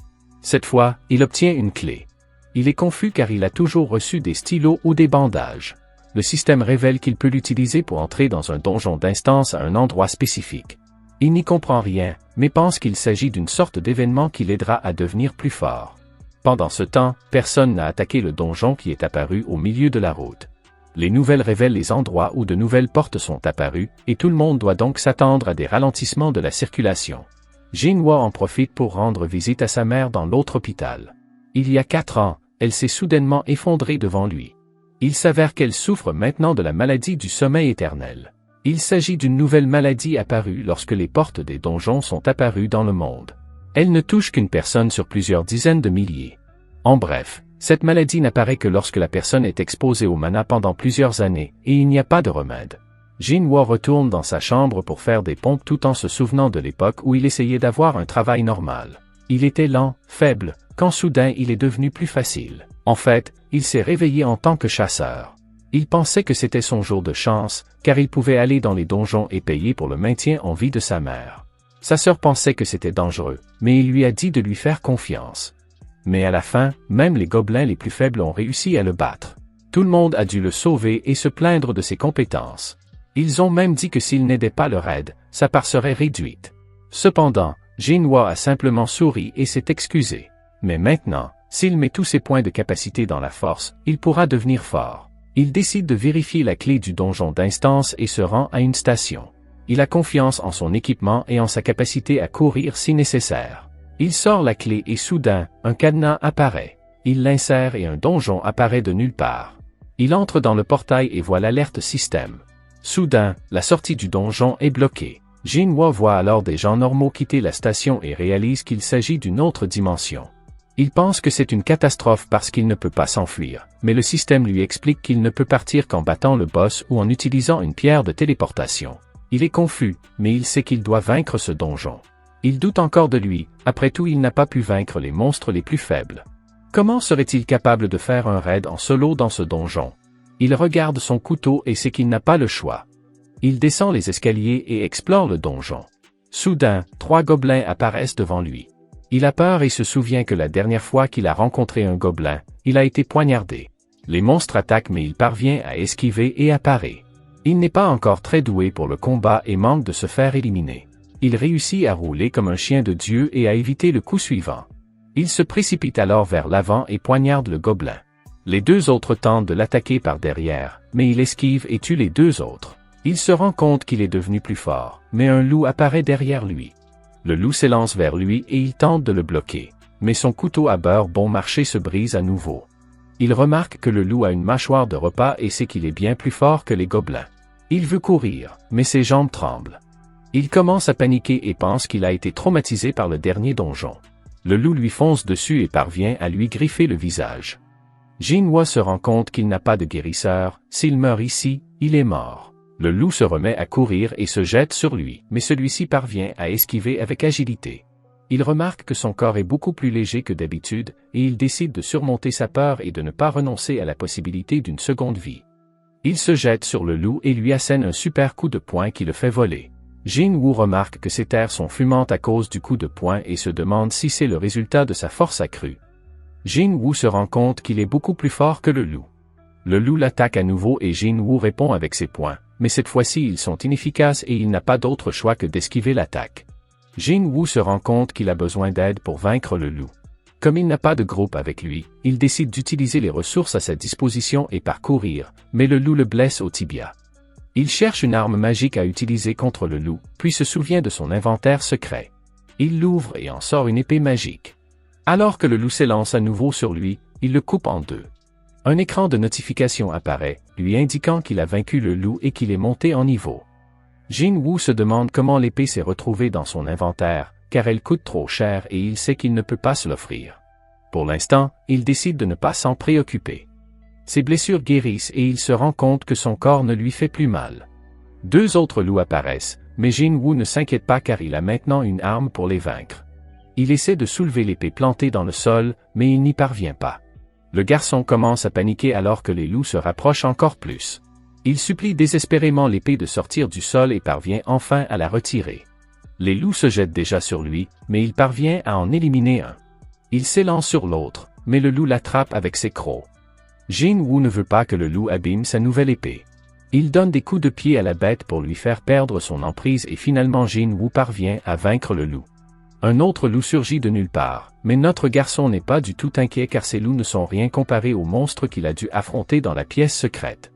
Cette fois, il obtient une clé. Il est confus car il a toujours reçu des stylos ou des bandages. Le système révèle qu'il peut l'utiliser pour entrer dans un donjon d'instance à un endroit spécifique. Il n'y comprend rien, mais pense qu'il s'agit d'une sorte d'événement qui l'aidera à devenir plus fort. Pendant ce temps, personne n'a attaqué le donjon qui est apparu au milieu de la route. Les nouvelles révèlent les endroits où de nouvelles portes sont apparues, et tout le monde doit donc s'attendre à des ralentissements de la circulation. Jinhua en profite pour rendre visite à sa mère dans l'autre hôpital. Il y a 4 ans, elle s'est soudainement effondrée devant lui. Il s'avère qu'elle souffre maintenant de la maladie du sommeil éternel. Il s'agit d'une nouvelle maladie apparue lorsque les portes des donjons sont apparues dans le monde. Elle ne touche qu'une personne sur plusieurs dizaines de milliers. En bref, cette maladie n'apparaît que lorsque la personne est exposée au mana pendant plusieurs années, et il n'y a pas de remède. Jinhua retourne dans sa chambre pour faire des pompes tout en se souvenant de l'époque où il essayait d'avoir un travail normal. Il était lent, faible, quand soudain il est devenu plus facile. En fait, il s'est réveillé en tant que chasseur. Il pensait que c'était son jour de chance, car il pouvait aller dans les donjons et payer pour le maintien en vie de sa mère. Sa sœur pensait que c'était dangereux, mais il lui a dit de lui faire confiance. Mais à la fin, même les gobelins les plus faibles ont réussi à le battre. Tout le monde a dû le sauver et se plaindre de ses compétences. Ils ont même dit que s'il n'aidait pas le raid, sa part serait réduite. Cependant, Jinhua a simplement souri et s'est excusé. Mais maintenant, s'il met tous ses points de capacité dans la force, il pourra devenir fort. Il décide de vérifier la clé du donjon d'instance et se rend à une station. Il a confiance en son équipement et en sa capacité à courir si nécessaire. Il sort la clé et soudain, un cadenas apparaît. Il l'insère et un donjon apparaît de nulle part. Il entre dans le portail et voit l'alerte système. Soudain, la sortie du donjon est bloquée. Jinhua voit alors des gens normaux quitter la station et réalise qu'il s'agit d'une autre dimension. Il pense que c'est une catastrophe parce qu'il ne peut pas s'enfuir, mais le système lui explique qu'il ne peut partir qu'en battant le boss ou en utilisant une pierre de téléportation. Il est confus, mais il sait qu'il doit vaincre ce donjon. Il doute encore de lui, après tout il n'a pas pu vaincre les monstres les plus faibles. Comment serait-il capable de faire un raid en solo dans ce donjon? Il regarde son couteau et sait qu'il n'a pas le choix. Il descend les escaliers et explore le donjon. Soudain, 3 gobelins apparaissent devant lui. Il a peur et se souvient que la dernière fois qu'il a rencontré un gobelin, il a été poignardé. Les monstres attaquent mais il parvient à esquiver et à parer. Il n'est pas encore très doué pour le combat et manque de se faire éliminer. Il réussit à rouler comme un chien de Dieu et à éviter le coup suivant. Il se précipite alors vers l'avant et poignarde le gobelin. Les 2 autres tentent de l'attaquer par derrière, mais il esquive et tue les 2 autres. Il se rend compte qu'il est devenu plus fort, mais un loup apparaît derrière lui. Le loup s'élance vers lui et il tente de le bloquer, mais son couteau à beurre bon marché se brise à nouveau. Il remarque que le loup a une mâchoire de repas et sait qu'il est bien plus fort que les gobelins. Il veut courir, mais ses jambes tremblent. Il commence à paniquer et pense qu'il a été traumatisé par le dernier donjon. Le loup lui fonce dessus et parvient à lui griffer le visage. Jinhua se rend compte qu'il n'a pas de guérisseur, s'il meurt ici, il est mort. Le loup se remet à courir et se jette sur lui, mais celui-ci parvient à esquiver avec agilité. Il remarque que son corps est beaucoup plus léger que d'habitude, et il décide de surmonter sa peur et de ne pas renoncer à la possibilité d'une seconde vie. Il se jette sur le loup et lui assène un super coup de poing qui le fait voler. Jinhua remarque que ses terres sont fumantes à cause du coup de poing et se demande si c'est le résultat de sa force accrue. Jinhua se rend compte qu'il est beaucoup plus fort que le loup. Le loup l'attaque à nouveau et Jinhua répond avec ses poings, mais cette fois-ci ils sont inefficaces et il n'a pas d'autre choix que d'esquiver l'attaque. Jinhua se rend compte qu'il a besoin d'aide pour vaincre le loup. Comme il n'a pas de groupe avec lui, il décide d'utiliser les ressources à sa disposition et parcourir, mais le loup le blesse au tibia. Il cherche une arme magique à utiliser contre le loup, puis se souvient de son inventaire secret. Il l'ouvre et en sort une épée magique. Alors que le loup s'élance à nouveau sur lui, il le coupe en 2. Un écran de notification apparaît, lui indiquant qu'il a vaincu le loup et qu'il est monté en niveau. Jinhua se demande comment l'épée s'est retrouvée dans son inventaire, car elle coûte trop cher et il sait qu'il ne peut pas se l'offrir. Pour l'instant, il décide de ne pas s'en préoccuper. Ses blessures guérissent et il se rend compte que son corps ne lui fait plus mal. 2 autres loups apparaissent, mais Jinhua ne s'inquiète pas car il a maintenant une arme pour les vaincre. Il essaie de soulever l'épée plantée dans le sol, mais il n'y parvient pas. Le garçon commence à paniquer alors que les loups se rapprochent encore plus. Il supplie désespérément l'épée de sortir du sol et parvient enfin à la retirer. Les loups se jettent déjà sur lui, mais il parvient à en éliminer un. Il s'élance sur l'autre, mais le loup l'attrape avec ses crocs. Jinhua ne veut pas que le loup abîme sa nouvelle épée. Il donne des coups de pied à la bête pour lui faire perdre son emprise et finalement Jinhua parvient à vaincre le loup. Un autre loup surgit de nulle part, mais notre garçon n'est pas du tout inquiet car ces loups ne sont rien comparés aux monstres qu'il a dû affronter dans la pièce secrète.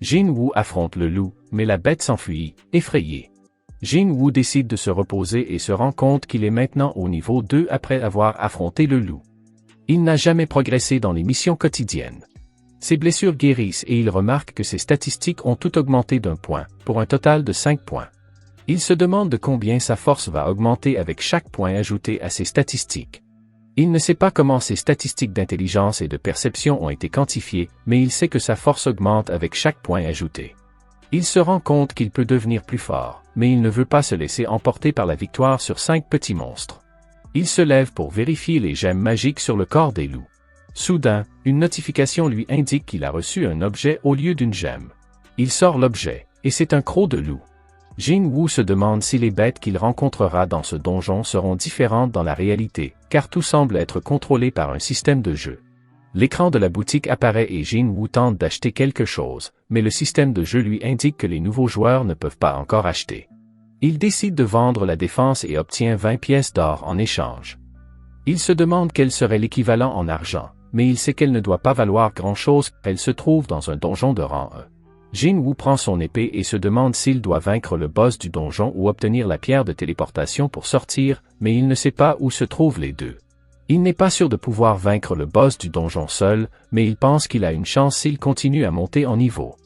Jinhua affronte le loup, mais la bête s'enfuit, effrayée. Jinhua décide de se reposer et se rend compte qu'il est maintenant au niveau 2 après avoir affronté le loup. Il n'a jamais progressé dans les missions quotidiennes. Ses blessures guérissent et il remarque que ses statistiques ont toutes augmenté d'1 point, pour un total de 5 points. Il se demande de combien sa force va augmenter avec chaque point ajouté à ses statistiques. Il ne sait pas comment ses statistiques d'intelligence et de perception ont été quantifiées, mais il sait que sa force augmente avec chaque point ajouté. Il se rend compte qu'il peut devenir plus fort, mais il ne veut pas se laisser emporter par la victoire sur 5 petits monstres. Il se lève pour vérifier les gemmes magiques sur le corps des loups. Soudain, une notification lui indique qu'il a reçu un objet au lieu d'une gemme. Il sort l'objet, et c'est un croc de loup. Jin-Woo se demande si les bêtes qu'il rencontrera dans ce donjon seront différentes dans la réalité, car tout semble être contrôlé par un système de jeu. L'écran de la boutique apparaît et Jin-Woo tente d'acheter quelque chose, mais le système de jeu lui indique que les nouveaux joueurs ne peuvent pas encore acheter. Il décide de vendre la défense et obtient 20 pièces d'or en échange. Il se demande quel serait l'équivalent en argent, mais il sait qu'elle ne doit pas valoir grand-chose, elle se trouve dans un donjon de rang 1. Jin-Woo prend son épée et se demande s'il doit vaincre le boss du donjon ou obtenir la pierre de téléportation pour sortir, mais il ne sait pas où se trouvent les deux. Il n'est pas sûr de pouvoir vaincre le boss du donjon seul, mais il pense qu'il a une chance s'il continue à monter en niveau.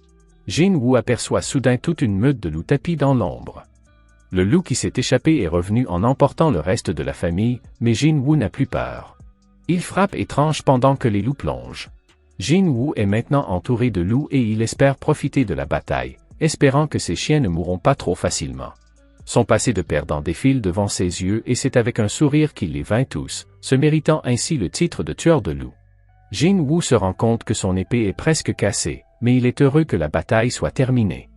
Jin-Woo aperçoit soudain toute une meute de loups tapis dans l'ombre. Le loup qui s'est échappé est revenu en emportant le reste de la famille, mais Jin-Woo n'a plus peur. Il frappe et tranche pendant que les loups plongent. Jin-Woo est maintenant entouré de loups et il espère profiter de la bataille, espérant que ses chiens ne mourront pas trop facilement. Son passé de perdant défile devant ses yeux et c'est avec un sourire qu'il les vainc tous, se méritant ainsi le titre de tueur de loups. Jin-Woo se rend compte que son épée est presque cassée, mais il est heureux que la bataille soit terminée.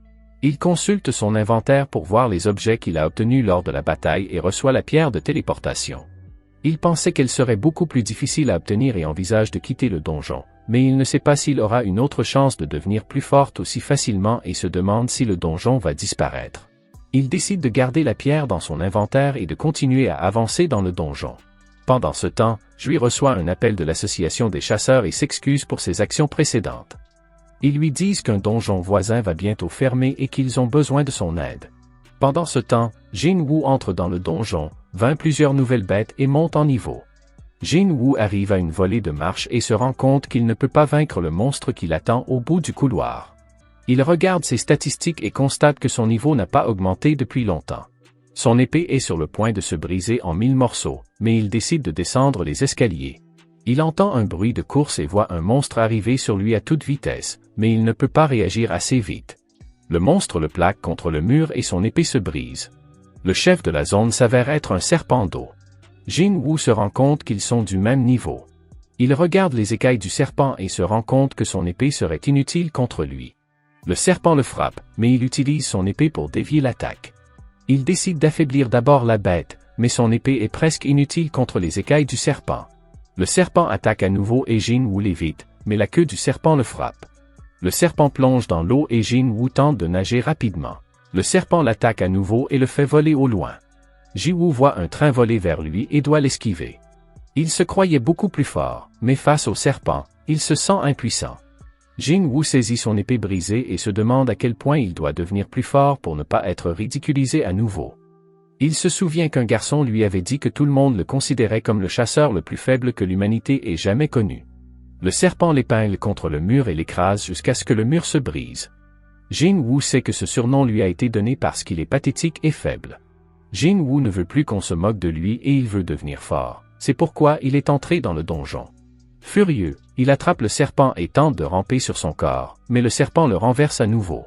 Il consulte son inventaire pour voir les objets qu'il a obtenus lors de la bataille et reçoit la pierre de téléportation. Il pensait qu'elle serait beaucoup plus difficile à obtenir et envisage de quitter le donjon, mais il ne sait pas s'il aura une autre chance de devenir plus forte aussi facilement et se demande si le donjon va disparaître. Il décide de garder la pierre dans son inventaire et de continuer à avancer dans le donjon. Pendant ce temps, Jui reçoit un appel de l'association des chasseurs et s'excuse pour ses actions précédentes. Ils lui disent qu'un donjon voisin va bientôt fermer et qu'ils ont besoin de son aide. Pendant ce temps, Jin-Woo entre dans le donjon, vainc plusieurs nouvelles bêtes et monte en niveau. Jin-Woo arrive à une volée de marche et se rend compte qu'il ne peut pas vaincre le monstre qui l'attend au bout du couloir. Il regarde ses statistiques et constate que son niveau n'a pas augmenté depuis longtemps. Son épée est sur le point de se briser en 1000 morceaux, mais il décide de descendre les escaliers. Il entend un bruit de course et voit un monstre arriver sur lui à toute vitesse, mais il ne peut pas réagir assez vite. Le monstre le plaque contre le mur et son épée se brise. Le chef de la zone s'avère être un serpent d'eau. Jin-Woo se rend compte qu'ils sont du même niveau. Il regarde les écailles du serpent et se rend compte que son épée serait inutile contre lui. Le serpent le frappe, mais il utilise son épée pour dévier l'attaque. Il décide d'affaiblir d'abord la bête, mais son épée est presque inutile contre les écailles du serpent. Le serpent attaque à nouveau et Jin-Woo l'évite, mais la queue du serpent le frappe. Le serpent plonge dans l'eau et Jin-Woo tente de nager rapidement. Le serpent l'attaque à nouveau et le fait voler au loin. Ji-Woo voit un train voler vers lui et doit l'esquiver. Il se croyait beaucoup plus fort, mais face au serpent, il se sent impuissant. Jin-Woo saisit son épée brisée et se demande à quel point il doit devenir plus fort pour ne pas être ridiculisé à nouveau. Il se souvient qu'un garçon lui avait dit que tout le monde le considérait comme le chasseur le plus faible que l'humanité ait jamais connu. Le serpent l'épingle contre le mur et l'écrase jusqu'à ce que le mur se brise. Jin-Woo sait que ce surnom lui a été donné parce qu'il est pathétique et faible. Jin-Woo ne veut plus qu'on se moque de lui et il veut devenir fort. C'est pourquoi il est entré dans le donjon. Furieux, il attrape le serpent et tente de ramper sur son corps, mais le serpent le renverse à nouveau.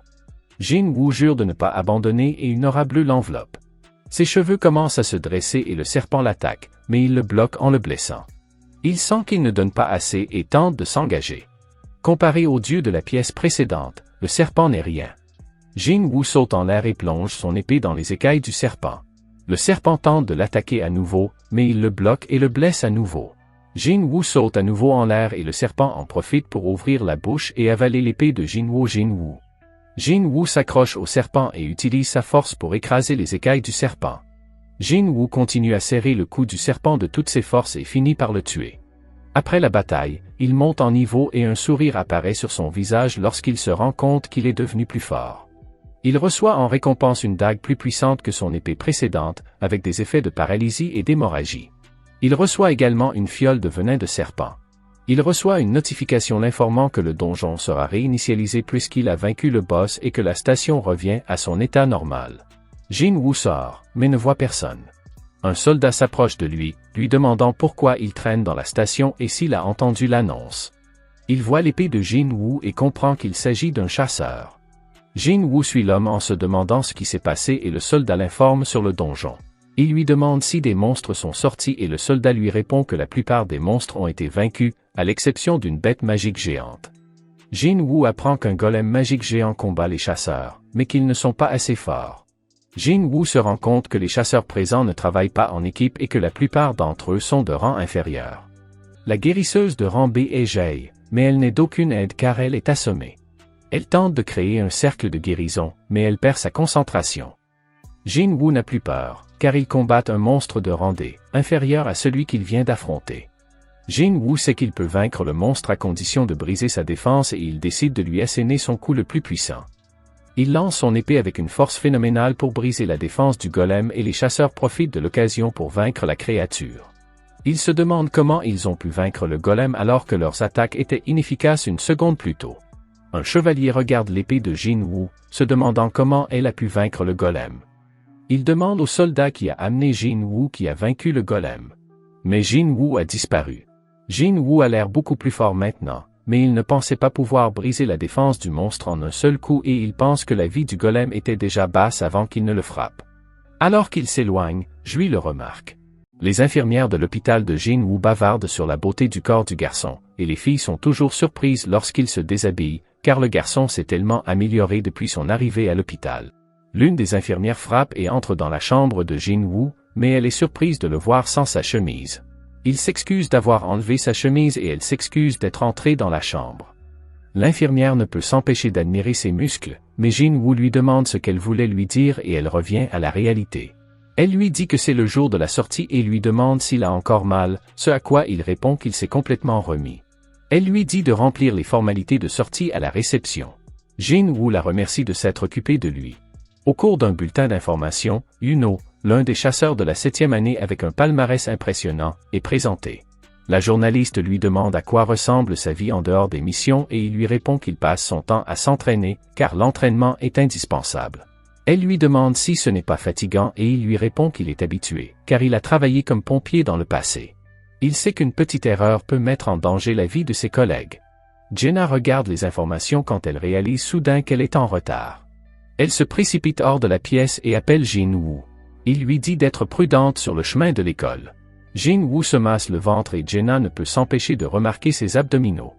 Jin-Woo jure de ne pas abandonner et une aura bleue l'enveloppe. Ses cheveux commencent à se dresser et le serpent l'attaque, mais il le bloque en le blessant. Il sent qu'il ne donne pas assez et tente de s'engager. Comparé au dieu de la pièce précédente, le serpent n'est rien. Jin-Woo saute en l'air et plonge son épée dans les écailles du serpent. Le serpent tente de l'attaquer à nouveau, mais il le bloque et le blesse à nouveau. Jin-Woo saute à nouveau en l'air et le serpent en profite pour ouvrir la bouche et avaler l'épée de Jin-Woo. Jin-Woo s'accroche au serpent et utilise sa force pour écraser les écailles du serpent. Jin-Woo continue à serrer le cou du serpent de toutes ses forces et finit par le tuer. Après la bataille, il monte en niveau et un sourire apparaît sur son visage lorsqu'il se rend compte qu'il est devenu plus fort. Il reçoit en récompense une dague plus puissante que son épée précédente, avec des effets de paralysie et d'hémorragie. Il reçoit également une fiole de venin de serpent. Il reçoit une notification l'informant que le donjon sera réinitialisé puisqu'il a vaincu le boss et que la station revient à son état normal. Jin-Woo sort, mais ne voit personne. Un soldat s'approche de lui, lui demandant pourquoi il traîne dans la station et s'il a entendu l'annonce. Il voit l'épée de Jin-Woo et comprend qu'il s'agit d'un chasseur. Jin Woo suit l'homme en se demandant ce qui s'est passé et le soldat l'informe sur le donjon. Il lui demande si des monstres sont sortis et le soldat lui répond que la plupart des monstres ont été vaincus, à l'exception d'une bête magique géante. Jin Woo apprend qu'un golem magique géant combat les chasseurs, mais qu'ils ne sont pas assez forts. Jin Woo se rend compte que les chasseurs présents ne travaillent pas en équipe et que la plupart d'entre eux sont de rang inférieur. La guérisseuse de rang B est Jae, mais elle n'est d'aucune aide car elle est assommée. Elle tente de créer un cercle de guérison, mais elle perd sa concentration. Jin Woo n'a plus peur, car il combat un monstre de rang D, inférieur à celui qu'il vient d'affronter. Jin Woo sait qu'il peut vaincre le monstre à condition de briser sa défense et il décide de lui asséner son coup le plus puissant. Il lance son épée avec une force phénoménale pour briser la défense du golem et les chasseurs profitent de l'occasion pour vaincre la créature. Ils se demandent comment ils ont pu vaincre le golem alors que leurs attaques étaient inefficaces une seconde plus tôt. Un chevalier regarde l'épée de Jin Woo, se demandant comment elle a pu vaincre le golem. Il demande au soldat qui a amené Jin Woo qui a vaincu le golem. Mais Jin Woo a disparu. Jin Woo a l'air beaucoup plus fort maintenant, mais il ne pensait pas pouvoir briser la défense du monstre en un seul coup et il pense que la vie du golem était déjà basse avant qu'il ne le frappe. Alors qu'il s'éloigne, Jui le remarque. Les infirmières de l'hôpital de Jin Woo bavardent sur la beauté du corps du garçon, et les filles sont toujours surprises lorsqu'il se déshabille, car le garçon s'est tellement amélioré depuis son arrivée à l'hôpital. L'une des infirmières frappe et entre dans la chambre de Jin Woo, mais elle est surprise de le voir sans sa chemise. Il s'excuse d'avoir enlevé sa chemise et elle s'excuse d'être entrée dans la chambre. L'infirmière ne peut s'empêcher d'admirer ses muscles, mais Jin Woo lui demande ce qu'elle voulait lui dire et elle revient à la réalité. Elle lui dit que c'est le jour de la sortie et lui demande s'il a encore mal, ce à quoi il répond qu'il s'est complètement remis. Elle lui dit de remplir les formalités de sortie à la réception. Jin Woo la remercie de s'être occupée de lui. Au cours d'un bulletin d'information, Yuno, l'un des chasseurs de la 7e année avec un palmarès impressionnant, est présenté. La journaliste lui demande à quoi ressemble sa vie en dehors des missions et il lui répond qu'il passe son temps à s'entraîner, car l'entraînement est indispensable. Elle lui demande si ce n'est pas fatigant et il lui répond qu'il est habitué, car il a travaillé comme pompier dans le passé. Il sait qu'une petite erreur peut mettre en danger la vie de ses collègues. Jenna regarde les informations quand elle réalise soudain qu'elle est en retard. Elle se précipite hors de la pièce et appelle Jin Woo. Il lui dit d'être prudente sur le chemin de l'école. Jin Woo se masse le ventre et Jenna ne peut s'empêcher de remarquer ses abdominaux.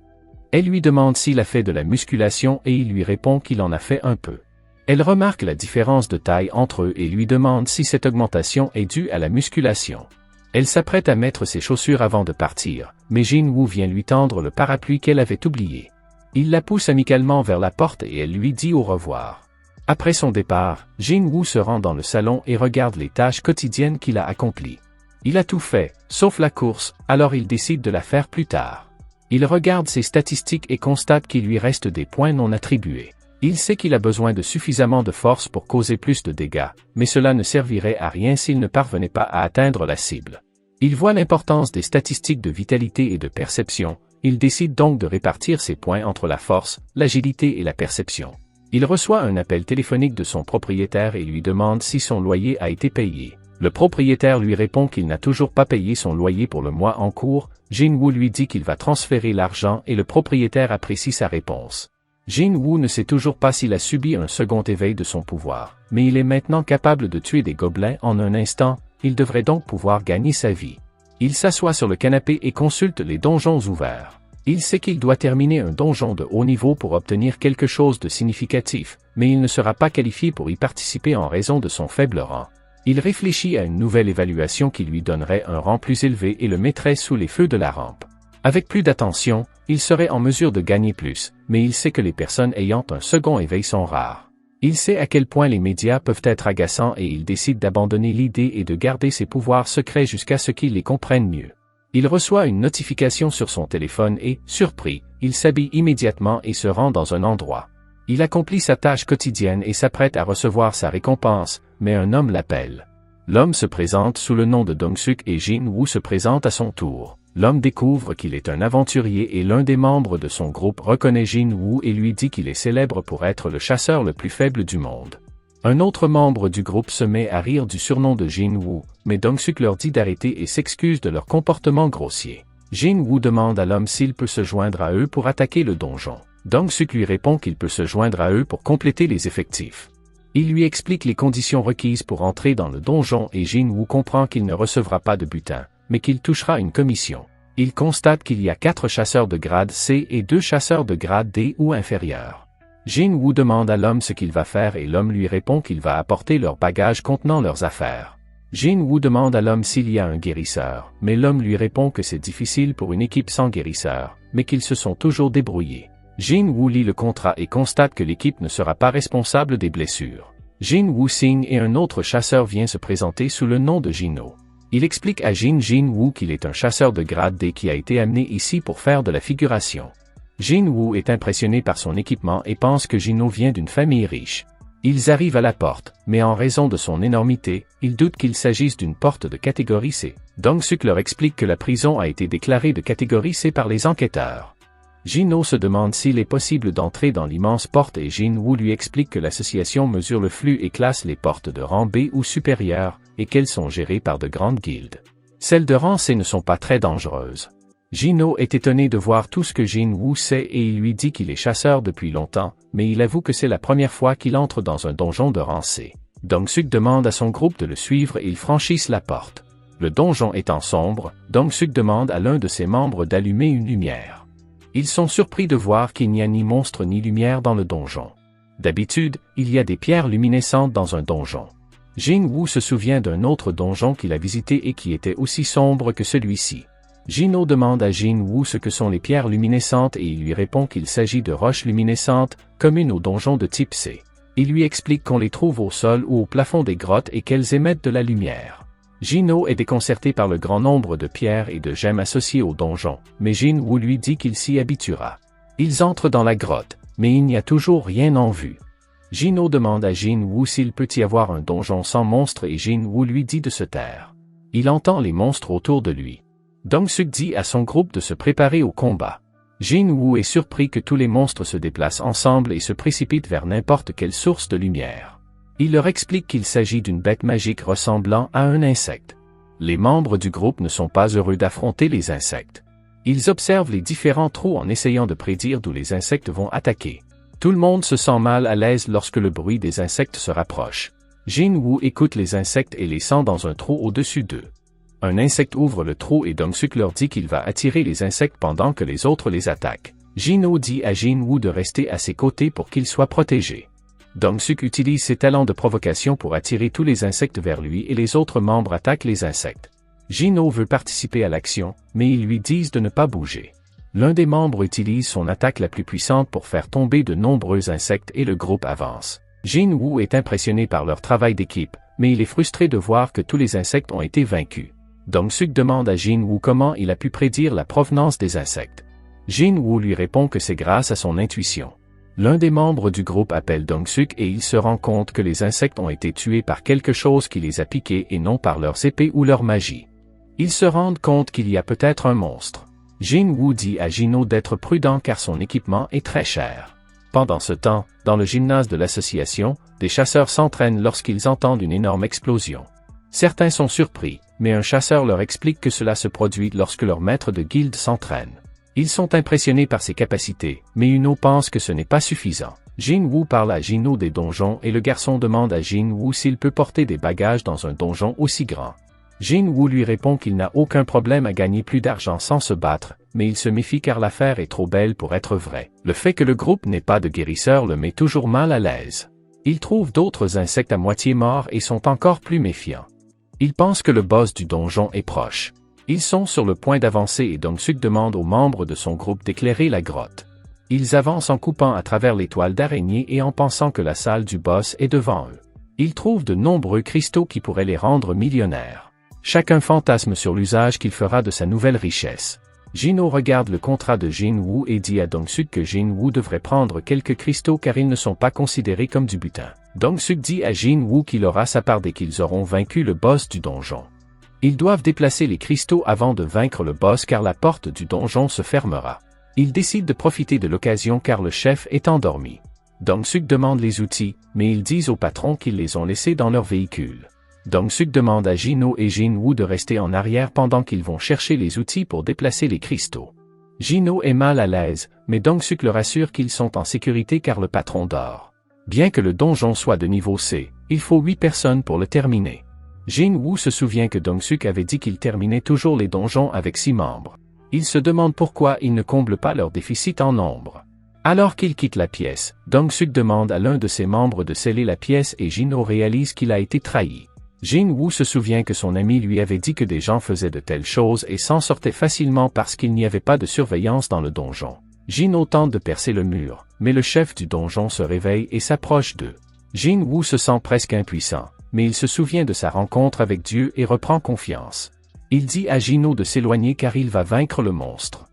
Elle lui demande s'il a fait de la musculation et il lui répond qu'il en a fait un peu. Elle remarque la différence de taille entre eux et lui demande si cette augmentation est due à la musculation. Elle s'apprête à mettre ses chaussures avant de partir, mais Jin Woo vient lui tendre le parapluie qu'elle avait oublié. Il la pousse amicalement vers la porte et elle lui dit au revoir. Après son départ, Jin Woo se rend dans le salon et regarde les tâches quotidiennes qu'il a accomplies. Il a tout fait, sauf la course, alors il décide de la faire plus tard. Il regarde ses statistiques et constate qu'il lui reste des points non attribués. Il sait qu'il a besoin de suffisamment de force pour causer plus de dégâts, mais cela ne servirait à rien s'il ne parvenait pas à atteindre la cible. Il voit l'importance des statistiques de vitalité et de perception, il décide donc de répartir ses points entre la force, l'agilité et la perception. Il reçoit un appel téléphonique de son propriétaire et lui demande si son loyer a été payé. Le propriétaire lui répond qu'il n'a toujours pas payé son loyer pour le mois en cours. Jin Woo lui dit qu'il va transférer l'argent et le propriétaire apprécie sa réponse. Jin Woo ne sait toujours pas s'il a subi un second éveil de son pouvoir, mais il est maintenant capable de tuer des gobelins en un instant, il devrait donc pouvoir gagner sa vie. Il s'assoit sur le canapé et consulte les donjons ouverts. Il sait qu'il doit terminer un donjon de haut niveau pour obtenir quelque chose de significatif, mais il ne sera pas qualifié pour y participer en raison de son faible rang. Il réfléchit à une nouvelle évaluation qui lui donnerait un rang plus élevé et le mettrait sous les feux de la rampe. Avec plus d'attention, il serait en mesure de gagner plus, mais il sait que les personnes ayant un second éveil sont rares. Il sait à quel point les médias peuvent être agaçants et il décide d'abandonner l'idée et de garder ses pouvoirs secrets jusqu'à ce qu'il les comprenne mieux. Il reçoit une notification sur son téléphone et, surpris, il s'habille immédiatement et se rend dans un endroit. Il accomplit sa tâche quotidienne et s'apprête à recevoir sa récompense, mais un homme l'appelle. L'homme se présente sous le nom de Dong-suk et Jin Woo se présente à son tour. L'homme découvre qu'il est un aventurier et l'un des membres de son groupe reconnaît Jin Woo et lui dit qu'il est célèbre pour être le chasseur le plus faible du monde. Un autre membre du groupe se met à rire du surnom de Jin Woo, mais Dong-suk leur dit d'arrêter et s'excuse de leur comportement grossier. Jin Woo demande à l'homme s'il peut se joindre à eux pour attaquer le donjon. Dong-suk lui répond qu'il peut se joindre à eux pour compléter les effectifs. Il lui explique les conditions requises pour entrer dans le donjon et Jin-woo comprend qu'il ne recevra pas de butin, mais qu'il touchera une commission. Il constate qu'il y a 4 chasseurs de grade C et 2 chasseurs de grade D ou inférieur. Jin-woo demande à l'homme ce qu'il va faire et l'homme lui répond qu'il va apporter leurs bagages contenant leurs affaires. Jin-woo demande à l'homme s'il y a un guérisseur, mais l'homme lui répond que c'est difficile pour une équipe sans guérisseur, mais qu'ils se sont toujours débrouillés. Jin-woo lit le contrat et constate que l'équipe ne sera pas responsable des blessures. Jin-woo signe et un autre chasseur vient se présenter sous le nom de Jin-oh. Il explique à Jin-woo qu'il est un chasseur de grade D qui a été amené ici pour faire de la figuration. Jin-woo est impressionné par son équipement et pense que Jin-oh vient d'une famille riche. Ils arrivent à la porte, mais en raison de son énormité, il doute qu'il s'agisse d'une porte de catégorie C. Dong-suk leur explique que la prison a été déclarée de catégorie C par les enquêteurs. Jin-oh se demande s'il est possible d'entrer dans l'immense porte et Jin-woo lui explique que l'association mesure le flux et classe les portes de rang B ou supérieur, et qu'elles sont gérées par de grandes guildes. Celles de rang C ne sont pas très dangereuses. Jin-oh est étonné de voir tout ce que Jin-woo sait et il lui dit qu'il est chasseur depuis longtemps, mais il avoue que c'est la première fois qu'il entre dans un donjon de rang C. Dong-suk demande à son groupe de le suivre et ils franchissent la porte. Le donjon étant sombre, Dong-suk demande à l'un de ses membres d'allumer une lumière. Ils sont surpris de voir qu'il n'y a ni monstre ni lumière dans le donjon. D'habitude, il y a des pierres luminescentes dans un donjon. Jin-woo se souvient d'un autre donjon qu'il a visité et qui était aussi sombre que celui-ci. Jin-oh demande à Jin-woo ce que sont les pierres luminescentes et il lui répond qu'il s'agit de roches luminescentes, communes aux donjons de type C. Il lui explique qu'on les trouve au sol ou au plafond des grottes et qu'elles émettent de la lumière. Jin-oh est déconcerté par le grand nombre de pierres et de gemmes associées au donjon, mais Jin-woo lui dit qu'il s'y habituera. Ils entrent dans la grotte, mais il n'y a toujours rien en vue. Jin-oh demande à Jin-woo s'il peut y avoir un donjon sans monstres et Jin-woo lui dit de se taire. Il entend les monstres autour de lui. Dong-suk dit à son groupe de se préparer au combat. Jin-woo est surpris que tous les monstres se déplacent ensemble et se précipitent vers n'importe quelle source de lumière. Il leur explique qu'il s'agit d'une bête magique ressemblant à un insecte. Les membres du groupe ne sont pas heureux d'affronter les insectes. Ils observent les différents trous en essayant de prédire d'où les insectes vont attaquer. Tout le monde se sent mal à l'aise lorsque le bruit des insectes se rapproche. Jin-woo écoute les insectes et les sent dans un trou au-dessus d'eux. Un insecte ouvre le trou et Dong-suk leur dit qu'il va attirer les insectes pendant que les autres les attaquent. Jin-oh dit à Jin-woo de rester à ses côtés pour qu'il soit protégé. Dong-suk utilise ses talents de provocation pour attirer tous les insectes vers lui et les autres membres attaquent les insectes. Jin-oh veut participer à l'action, mais ils lui disent de ne pas bouger. L'un des membres utilise son attaque la plus puissante pour faire tomber de nombreux insectes et le groupe avance. Jin-woo est impressionné par leur travail d'équipe, mais il est frustré de voir que tous les insectes ont été vaincus. Dong-suk demande à Jin-woo comment il a pu prédire la provenance des insectes. Jin-woo lui répond que c'est grâce à son intuition. L'un des membres du groupe appelle Dong-suk et il se rend compte que les insectes ont été tués par quelque chose qui les a piqués et non par leurs épées ou leur magie. Ils se rendent compte qu'il y a peut-être un monstre. Jin-woo dit à Jin-oh d'être prudent car son équipement est très cher. Pendant ce temps, dans le gymnase de l'association, des chasseurs s'entraînent lorsqu'ils entendent une énorme explosion. Certains sont surpris, mais un chasseur leur explique que cela se produit lorsque leur maître de guilde s'entraîne. Ils sont impressionnés par ses capacités, mais Uno pense que ce n'est pas suffisant. Jin-woo parle à Jin-oh des donjons et le garçon demande à Jin-woo s'il peut porter des bagages dans un donjon aussi grand. Jin-woo lui répond qu'il n'a aucun problème à gagner plus d'argent sans se battre, mais il se méfie car l'affaire est trop belle pour être vraie. Le fait que le groupe n'ait pas de guérisseur le met toujours mal à l'aise. Ils trouvent d'autres insectes à moitié morts et sont encore plus méfiants. Ils pensent que le boss du donjon est proche. Ils sont sur le point d'avancer et Dong-suk demande aux membres de son groupe d'éclairer la grotte. Ils avancent en coupant à travers les toiles d'araignée et en pensant que la salle du boss est devant eux. Ils trouvent de nombreux cristaux qui pourraient les rendre millionnaires. Chacun fantasme sur l'usage qu'il fera de sa nouvelle richesse. Jin-oh regarde le contrat de Jin-woo et dit à Dong-suk que Jin-woo devrait prendre quelques cristaux car ils ne sont pas considérés comme du butin. Dong-suk dit à Jin-woo qu'il aura sa part dès qu'ils auront vaincu le boss du donjon. Ils doivent déplacer les cristaux avant de vaincre le boss car la porte du donjon se fermera. Ils décident de profiter de l'occasion car le chef est endormi. Dong-suk demande les outils, mais ils disent au patron qu'ils les ont laissés dans leur véhicule. Dong-suk demande à Jin-oh et Jin-woo de rester en arrière pendant qu'ils vont chercher les outils pour déplacer les cristaux. Jin-Oh est mal à l'aise, mais Dong-Suk le rassure qu'ils sont en sécurité car le patron dort. Bien que le donjon soit de niveau C, il faut 8 personnes pour le terminer. Jin-Woo se souvient que Dong-Suk avait dit qu'il terminait toujours les donjons avec 6 membres. Il se demande pourquoi ils ne comblent pas leur déficit en nombre. Alors qu'il quitte la pièce, Dong-Suk demande à l'un de ses membres de sceller la pièce et Jin-Oh réalise qu'il a été trahi. Jin-Woo se souvient que son ami lui avait dit que des gens faisaient de telles choses et s'en sortaient facilement parce qu'il n'y avait pas de surveillance dans le donjon. Jin-Oh tente de percer le mur, mais le chef du donjon se réveille et s'approche d'eux. Jin-Woo se sent presque impuissant, mais il se souvient de sa rencontre avec Dieu et reprend confiance. Il dit à Jin-Oh de s'éloigner car il va vaincre le monstre.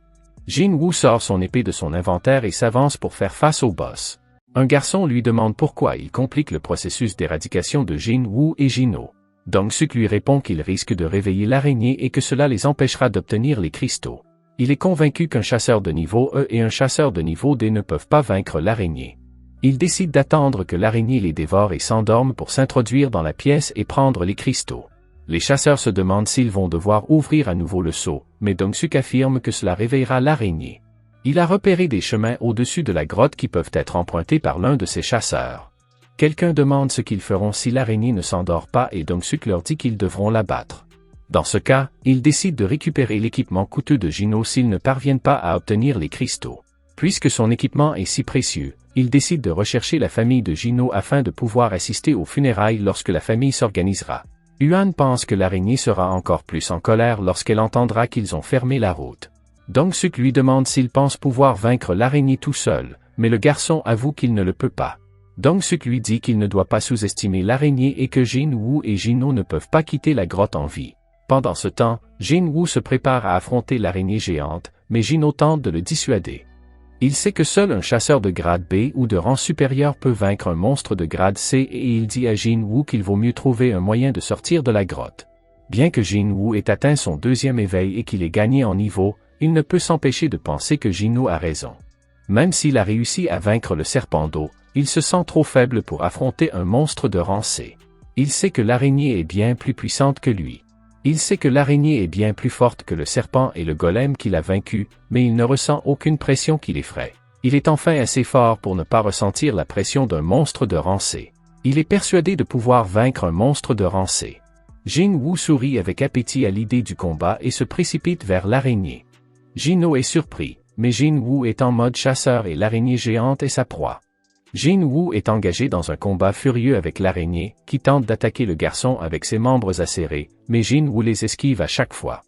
Jin-Woo sort son épée de son inventaire et s'avance pour faire face au boss. Un garçon lui demande pourquoi il complique le processus d'éradication de Jin-Woo et Jin-Oh. Dong-Suk lui répond qu'il risque de réveiller l'araignée et que cela les empêchera d'obtenir les cristaux. Il est convaincu qu'un chasseur de niveau E et un chasseur de niveau D ne peuvent pas vaincre l'araignée. Il décide d'attendre que l'araignée les dévore et s'endorme pour s'introduire dans la pièce et prendre les cristaux. Les chasseurs se demandent s'ils vont devoir ouvrir à nouveau le seau, mais Dong-Suk affirme que cela réveillera l'araignée. Il a repéré des chemins au-dessus de la grotte qui peuvent être empruntés par l'un de ses chasseurs. Quelqu'un demande ce qu'ils feront si l'araignée ne s'endort pas et Dong-Suk leur dit qu'ils devront l'abattre. Dans ce cas, ils décident de récupérer l'équipement coûteux de Jin-Oh s'ils ne parviennent pas à obtenir les cristaux. Puisque son équipement est si précieux, ils décident de rechercher la famille de Jin-Oh afin de pouvoir assister aux funérailles lorsque la famille s'organisera. Yuan pense que l'araignée sera encore plus en colère lorsqu'elle entendra qu'ils ont fermé la route. Dong-Suk lui demande s'il pense pouvoir vaincre l'araignée tout seul, mais le garçon avoue qu'il ne le peut pas. Dong-Suk lui dit qu'il ne doit pas sous-estimer l'araignée et que Jin-Woo et Jin-Oh ne peuvent pas quitter la grotte en vie. Pendant ce temps, Jin-Woo se prépare à affronter l'araignée géante, mais Jin-Oh tente de le dissuader. Il sait que seul un chasseur de grade B ou de rang supérieur peut vaincre un monstre de grade C et il dit à Jin-Woo qu'il vaut mieux trouver un moyen de sortir de la grotte. Bien que Jin-Woo ait atteint son 2e éveil et qu'il ait gagné en niveau, il ne peut s'empêcher de penser que Jin-Oh a raison. Même s'il a réussi à vaincre le serpent d'eau, il se sent trop faible pour affronter un monstre de rang C. Il sait que l'araignée est bien plus puissante que lui. Il sait que l'araignée est bien plus forte que le serpent et le golem qu'il a vaincu, mais il ne ressent aucune pression qui l'effraie. Il est enfin assez fort pour ne pas ressentir la pression d'un monstre de rang C. Il est persuadé de pouvoir vaincre un monstre de rang C. Jin-Woo sourit avec appétit à l'idée du combat et se précipite vers l'araignée. Jin-Oh est surpris, mais Jin-Woo est en mode chasseur et l'araignée géante est sa proie. Jin-Woo est engagé dans un combat furieux avec l'araignée, qui tente d'attaquer le garçon avec ses membres acérés, mais Jin-Woo les esquive à chaque fois.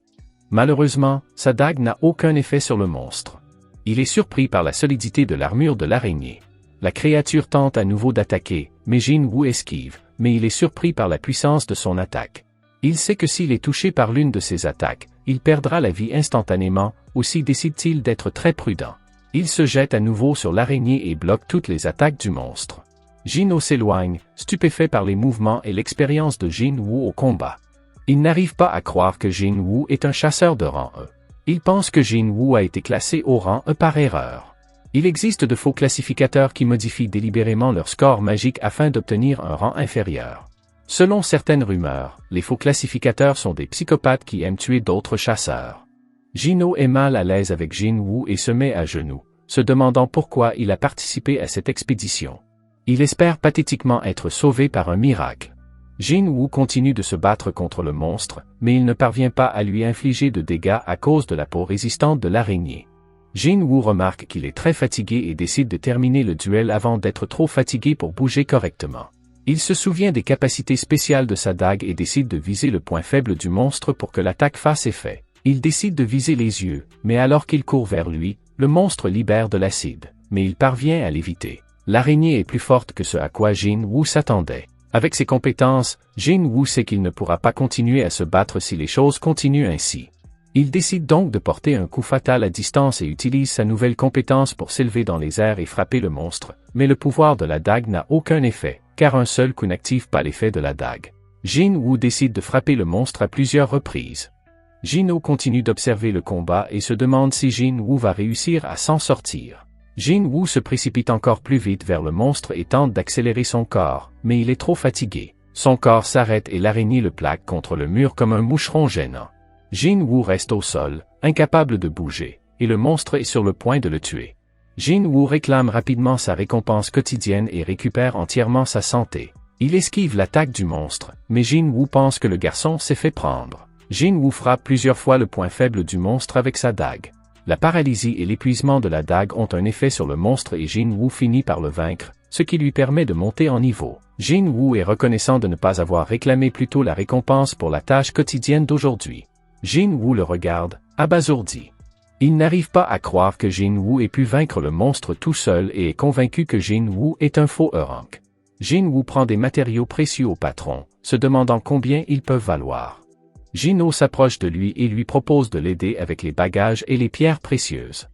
Malheureusement, sa dague n'a aucun effet sur le monstre. Il est surpris par la solidité de l'armure de l'araignée. La créature tente à nouveau d'attaquer, mais Jin-Woo esquive, mais il est surpris par la puissance de son attaque. Il sait que s'il est touché par l'une de ses attaques, il perdra la vie instantanément, aussi décide-t-il d'être très prudent. Il se jette à nouveau sur l'araignée et bloque toutes les attaques du monstre. Jin-Oh s'éloigne, stupéfait par les mouvements et l'expérience de Jin-Woo au combat. Il n'arrive pas à croire que Jin-Woo est un chasseur de rang E. Il pense que Jin-Woo a été classé au rang E par erreur. Il existe de faux classificateurs qui modifient délibérément leur score magique afin d'obtenir un rang inférieur. Selon certaines rumeurs, les faux classificateurs sont des psychopathes qui aiment tuer d'autres chasseurs. Jin-Oh est mal à l'aise avec Jin-Woo et se met à genoux, se demandant pourquoi il a participé à cette expédition. Il espère pathétiquement être sauvé par un miracle. Jin-Woo continue de se battre contre le monstre, mais il ne parvient pas à lui infliger de dégâts à cause de la peau résistante de l'araignée. Jin-Woo remarque qu'il est très fatigué et décide de terminer le duel avant d'être trop fatigué pour bouger correctement. Il se souvient des capacités spéciales de sa dague et décide de viser le point faible du monstre pour que l'attaque fasse effet. Il décide de viser les yeux, mais alors qu'il court vers lui, le monstre libère de l'acide, mais il parvient à l'éviter. L'araignée est plus forte que ce à quoi Jin-Woo s'attendait. Avec ses compétences, Jin-Woo sait qu'il ne pourra pas continuer à se battre si les choses continuent ainsi. Il décide donc de porter un coup fatal à distance et utilise sa nouvelle compétence pour s'élever dans les airs et frapper le monstre, mais le pouvoir de la dague n'a aucun effet, car un seul coup n'active pas l'effet de la dague. Jin-Woo décide de frapper le monstre à plusieurs reprises. Jin-Oh continue d'observer le combat et se demande si Jin-Woo va réussir à s'en sortir. Jin-Woo se précipite encore plus vite vers le monstre et tente d'accélérer son corps, mais il est trop fatigué. Son corps s'arrête et l'araignée le plaque contre le mur comme un moucheron gênant. Jin-Woo reste au sol, incapable de bouger. et le monstre est sur le point de le tuer. Jin-Woo réclame rapidement sa récompense quotidienne et récupère entièrement sa santé. Il esquive l'attaque du monstre, mais Jin-Woo pense que le garçon s'est fait prendre. Jin-Woo frappe plusieurs fois le point faible du monstre avec sa dague. La paralysie et l'épuisement de la dague ont un effet sur le monstre et Jin-Woo finit par le vaincre, ce qui lui permet de monter en niveau. Jin-Woo est reconnaissant de ne pas avoir réclamé plus tôt la récompense pour la tâche quotidienne d'aujourd'hui. Jin-Woo le regarde, abasourdi. Il n'arrive pas à croire que Jin-Woo ait pu vaincre le monstre tout seul et est convaincu que Jin-Woo est un faux Eurank. Jin-Woo prend des matériaux précieux au patron, se demandant combien ils peuvent valoir. Jin-Oh s'approche de lui et lui propose de l'aider avec les bagages et les pierres précieuses.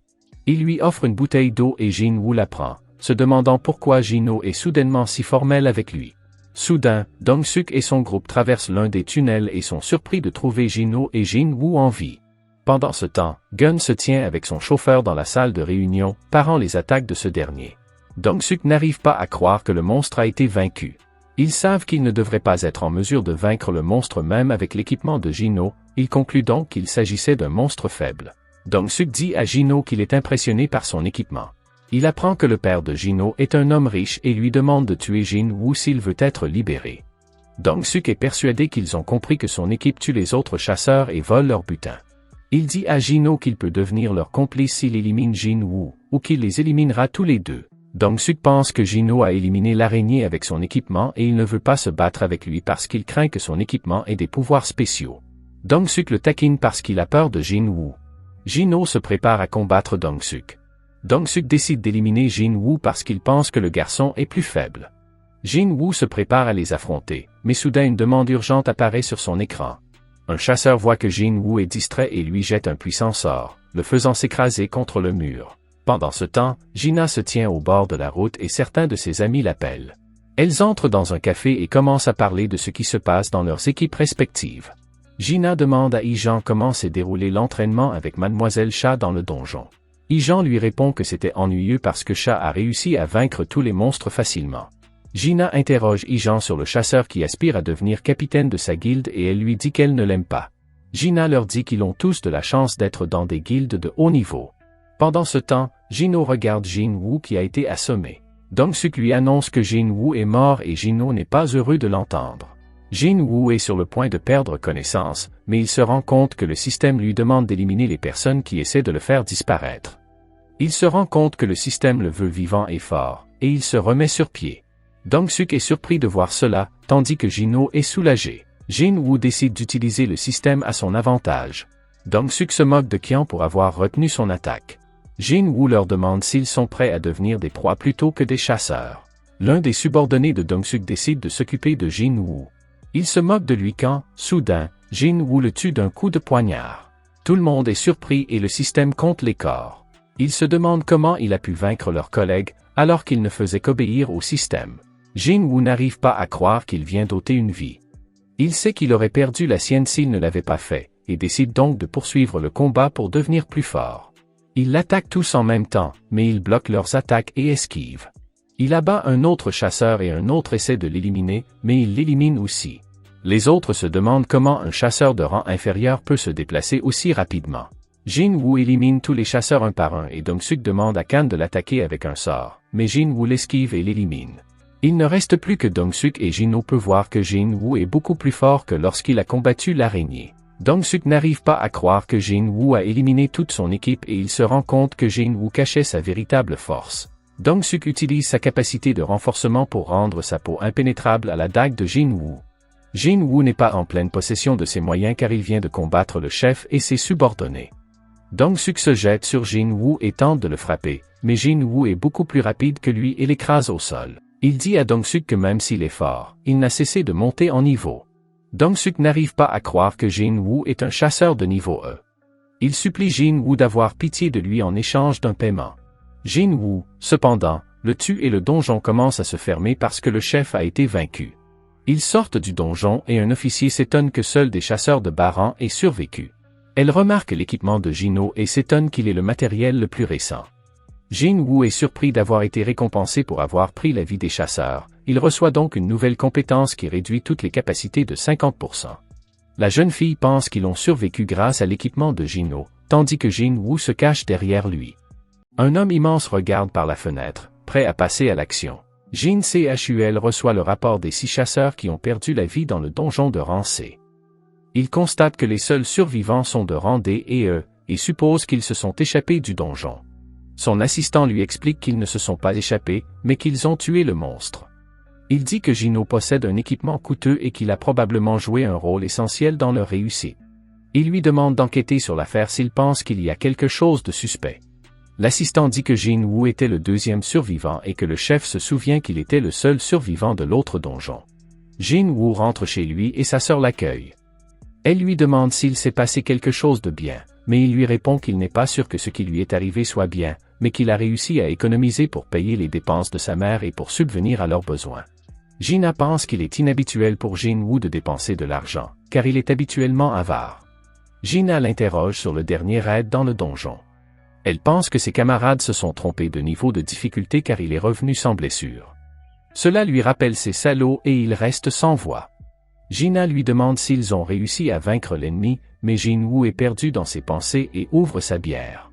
Il lui offre une bouteille d'eau et Jin-Woo la prend, se demandant pourquoi Jin-Oh est soudainement si formel avec lui. Soudain, Dong-suk et son groupe traversent l'un des tunnels et sont surpris de trouver Jin-Oh et Jin-Woo en vie. Pendant ce temps, Gun se tient avec son chauffeur dans la salle de réunion, parant les attaques de ce dernier. Dong-suk n'arrive pas à croire que le monstre a été vaincu. Ils savent qu'ils ne devraient pas être en mesure de vaincre le monstre même avec l'équipement de Jin-Oh, il conclut donc qu'il s'agissait d'un monstre faible. Dong-suk dit à Jin-Oh qu'il est impressionné par son équipement. Il apprend que le père de Jin-Oh est un homme riche et lui demande de tuer Jin-Woo s'il veut être libéré. Dong-suk est persuadé qu'ils ont compris que son équipe tue les autres chasseurs et vole leur butin. Il dit à Jin-Oh qu'il peut devenir leur complice s'il élimine Jin-Woo, ou qu'il les éliminera tous les deux. Dong-suk pense que Jin-Oh a éliminé l'araignée avec son équipement et il ne veut pas se battre avec lui parce qu'il craint que son équipement ait des pouvoirs spéciaux. Dong-suk le taquine parce qu'il a peur de Jin-Woo. Jin-Oh se prépare à combattre Dong-suk. Dong-suk décide d'éliminer Jin-Woo parce qu'il pense que le garçon est plus faible. Jin-Woo se prépare à les affronter, mais soudain une demande urgente apparaît sur son écran. Un chasseur voit que Jin-Woo est distrait et lui jette un puissant sort, le faisant s'écraser contre le mur. Pendant ce temps, Gina se tient au bord de la route et certains de ses amis l'appellent. Elles entrent dans un café et commencent à parler de ce qui se passe dans leurs équipes respectives. Gina demande à Ijan comment s'est déroulé l'entraînement avec Mademoiselle Cha dans le donjon. Ijan lui répond que c'était ennuyeux parce que Cha a réussi à vaincre tous les monstres facilement. Gina interroge Ijan sur le chasseur qui aspire à devenir capitaine de sa guilde et elle lui dit qu'elle ne l'aime pas. Gina leur dit qu'ils ont tous de la chance d'être dans des guildes de haut niveau. Pendant ce temps, Jin-Oh regarde Jin-Woo qui a été assommé. Dong-suk lui annonce que Jin-Woo est mort et Jin-Oh n'est pas heureux de l'entendre. Jin-Woo est sur le point de perdre connaissance, mais il se rend compte que le système lui demande d'éliminer les personnes qui essaient de le faire disparaître. Il se rend compte que le système le veut vivant et fort, et il se remet sur pied. Dong-suk est surpris de voir cela, tandis que Jin-Oh est soulagé. Jin-Woo décide d'utiliser le système à son avantage. Dong-suk se moque de Qian pour avoir retenu son attaque. Jin-Woo leur demande s'ils sont prêts à devenir des proies plutôt que des chasseurs. L'un des subordonnés de Dong-suk décide de s'occuper de Jin-Woo. Il se moque de lui quand, soudain, Jin-Woo le tue d'un coup de poignard. Tout le monde est surpris et le système compte les corps. Ils se demandent comment il a pu vaincre leurs collègues, alors qu'il ne faisait qu'obéir au système. Jin-Woo n'arrive pas à croire qu'il vient d'ôter une vie. Il sait qu'il aurait perdu la sienne s'il ne l'avait pas fait, et décide donc de poursuivre le combat pour devenir plus fort. Ils l'attaquent tous en même temps, mais il bloque leurs attaques et esquive. Il abat un autre chasseur et un autre essaie de l'éliminer, mais il l'élimine aussi. Les autres se demandent comment un chasseur de rang inférieur peut se déplacer aussi rapidement. Jin-Woo élimine tous les chasseurs un par un et Dong-suk demande à Kan de l'attaquer avec un sort, mais Jin-Woo l'esquive et l'élimine. Il ne reste plus que Dong-suk et Jin-Oh peut voir que Jin-Woo est beaucoup plus fort que lorsqu'il a combattu l'araignée. Dong-suk n'arrive pas à croire que Jin-Woo a éliminé toute son équipe et il se rend compte que Jin-Woo cachait sa véritable force. Dong-suk utilise sa capacité de renforcement pour rendre sa peau impénétrable à la dague de Jin-Woo. Jin-Woo n'est pas en pleine possession de ses moyens car il vient de combattre le chef et ses subordonnés. Dong-suk se jette sur Jin-Woo et tente de le frapper, mais Jin-Woo est beaucoup plus rapide que lui et l'écrase au sol. Il dit à Dong-suk que même s'il est fort, il n'a cessé de monter en niveau. Dong-suk n'arrive pas à croire que Jin-Woo est un chasseur de niveau E. Il supplie Jin-Woo d'avoir pitié de lui en échange d'un paiement. Jin-Woo, cependant, le tue et le donjon commence à se fermer parce que le chef a été vaincu. Ils sortent du donjon et un officier s'étonne que seuls des chasseurs de bas rang aient survécu. Elle remarque l'équipement de Jin-Oh et s'étonne qu'il ait le matériel le plus récent. Jin-Woo est surpris d'avoir été récompensé pour avoir pris la vie des chasseurs. Il reçoit donc une nouvelle compétence qui réduit toutes les capacités de 50%. La jeune fille pense qu'ils ont survécu grâce à l'équipement de Jin-Oh, tandis que Jin Woo se cache derrière lui. Un homme immense regarde par la fenêtre, prêt à passer à l'action. Jin Chul reçoit le rapport des 6 chasseurs qui ont perdu la vie dans le donjon de rang C. Il constate que les seuls survivants sont de rang D et E, et suppose qu'ils se sont échappés du donjon. Son assistant lui explique qu'ils ne se sont pas échappés, mais qu'ils ont tué le monstre. Il dit que Jin-Oh possède un équipement coûteux et qu'il a probablement joué un rôle essentiel dans leur réussite. Il lui demande d'enquêter sur l'affaire s'il pense qu'il y a quelque chose de suspect. L'assistant dit que Jin Woo était le 2e survivant et que le chef se souvient qu'il était le seul survivant de l'autre donjon. Jin Woo rentre chez lui et sa sœur l'accueille. Elle lui demande s'il s'est passé quelque chose de bien, mais il lui répond qu'il n'est pas sûr que ce qui lui est arrivé soit bien, mais qu'il a réussi à économiser pour payer les dépenses de sa mère et pour subvenir à leurs besoins. Gina pense qu'il est inhabituel pour Jin Woo de dépenser de l'argent, car il est habituellement avare. Gina l'interroge sur le dernier raid dans le donjon. Elle pense que ses camarades se sont trompés de niveau de difficulté car il est revenu sans blessure. Cela lui rappelle ses salauds et il reste sans voix. Gina lui demande s'ils ont réussi à vaincre l'ennemi, mais Jin Woo est perdu dans ses pensées et ouvre sa bière.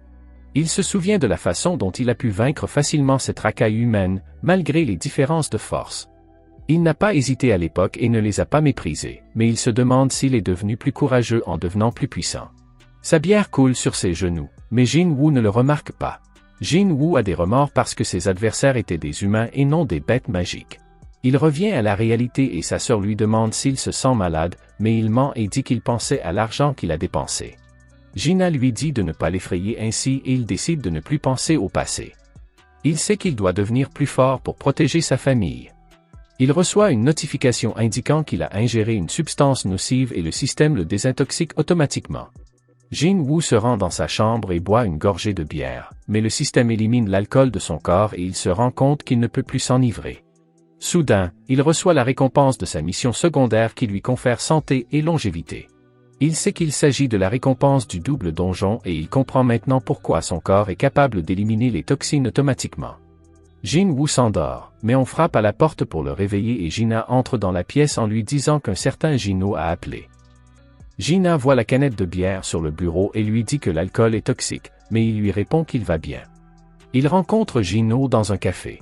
Il se souvient de la façon dont il a pu vaincre facilement cette racaille humaine, malgré les différences de force. Il n'a pas hésité à l'époque et ne les a pas méprisés, mais il se demande s'il est devenu plus courageux en devenant plus puissant. Sa bière coule sur ses genoux, mais Jin Woo ne le remarque pas. Jin Woo a des remords parce que ses adversaires étaient des humains et non des bêtes magiques. Il revient à la réalité et sa sœur lui demande s'il se sent malade, mais il ment et dit qu'il pensait à l'argent qu'il a dépensé. Gina lui dit de ne pas l'effrayer ainsi et il décide de ne plus penser au passé. Il sait qu'il doit devenir plus fort pour protéger sa famille. Il reçoit une notification indiquant qu'il a ingéré une substance nocive et le système le désintoxique automatiquement. Jin Woo se rend dans sa chambre et boit une gorgée de bière, mais le système élimine l'alcool de son corps et il se rend compte qu'il ne peut plus s'enivrer. Soudain, il reçoit la récompense de sa mission secondaire qui lui confère santé et longévité. Il sait qu'il s'agit de la récompense du double donjon et il comprend maintenant pourquoi son corps est capable d'éliminer les toxines automatiquement. Jin Woo s'endort, mais on frappe à la porte pour le réveiller et Gina entre dans la pièce en lui disant qu'un certain Jin-Oh a appelé. Gina voit la canette de bière sur le bureau et lui dit que l'alcool est toxique, mais il lui répond qu'il va bien. Il rencontre Jin-Oh dans un café.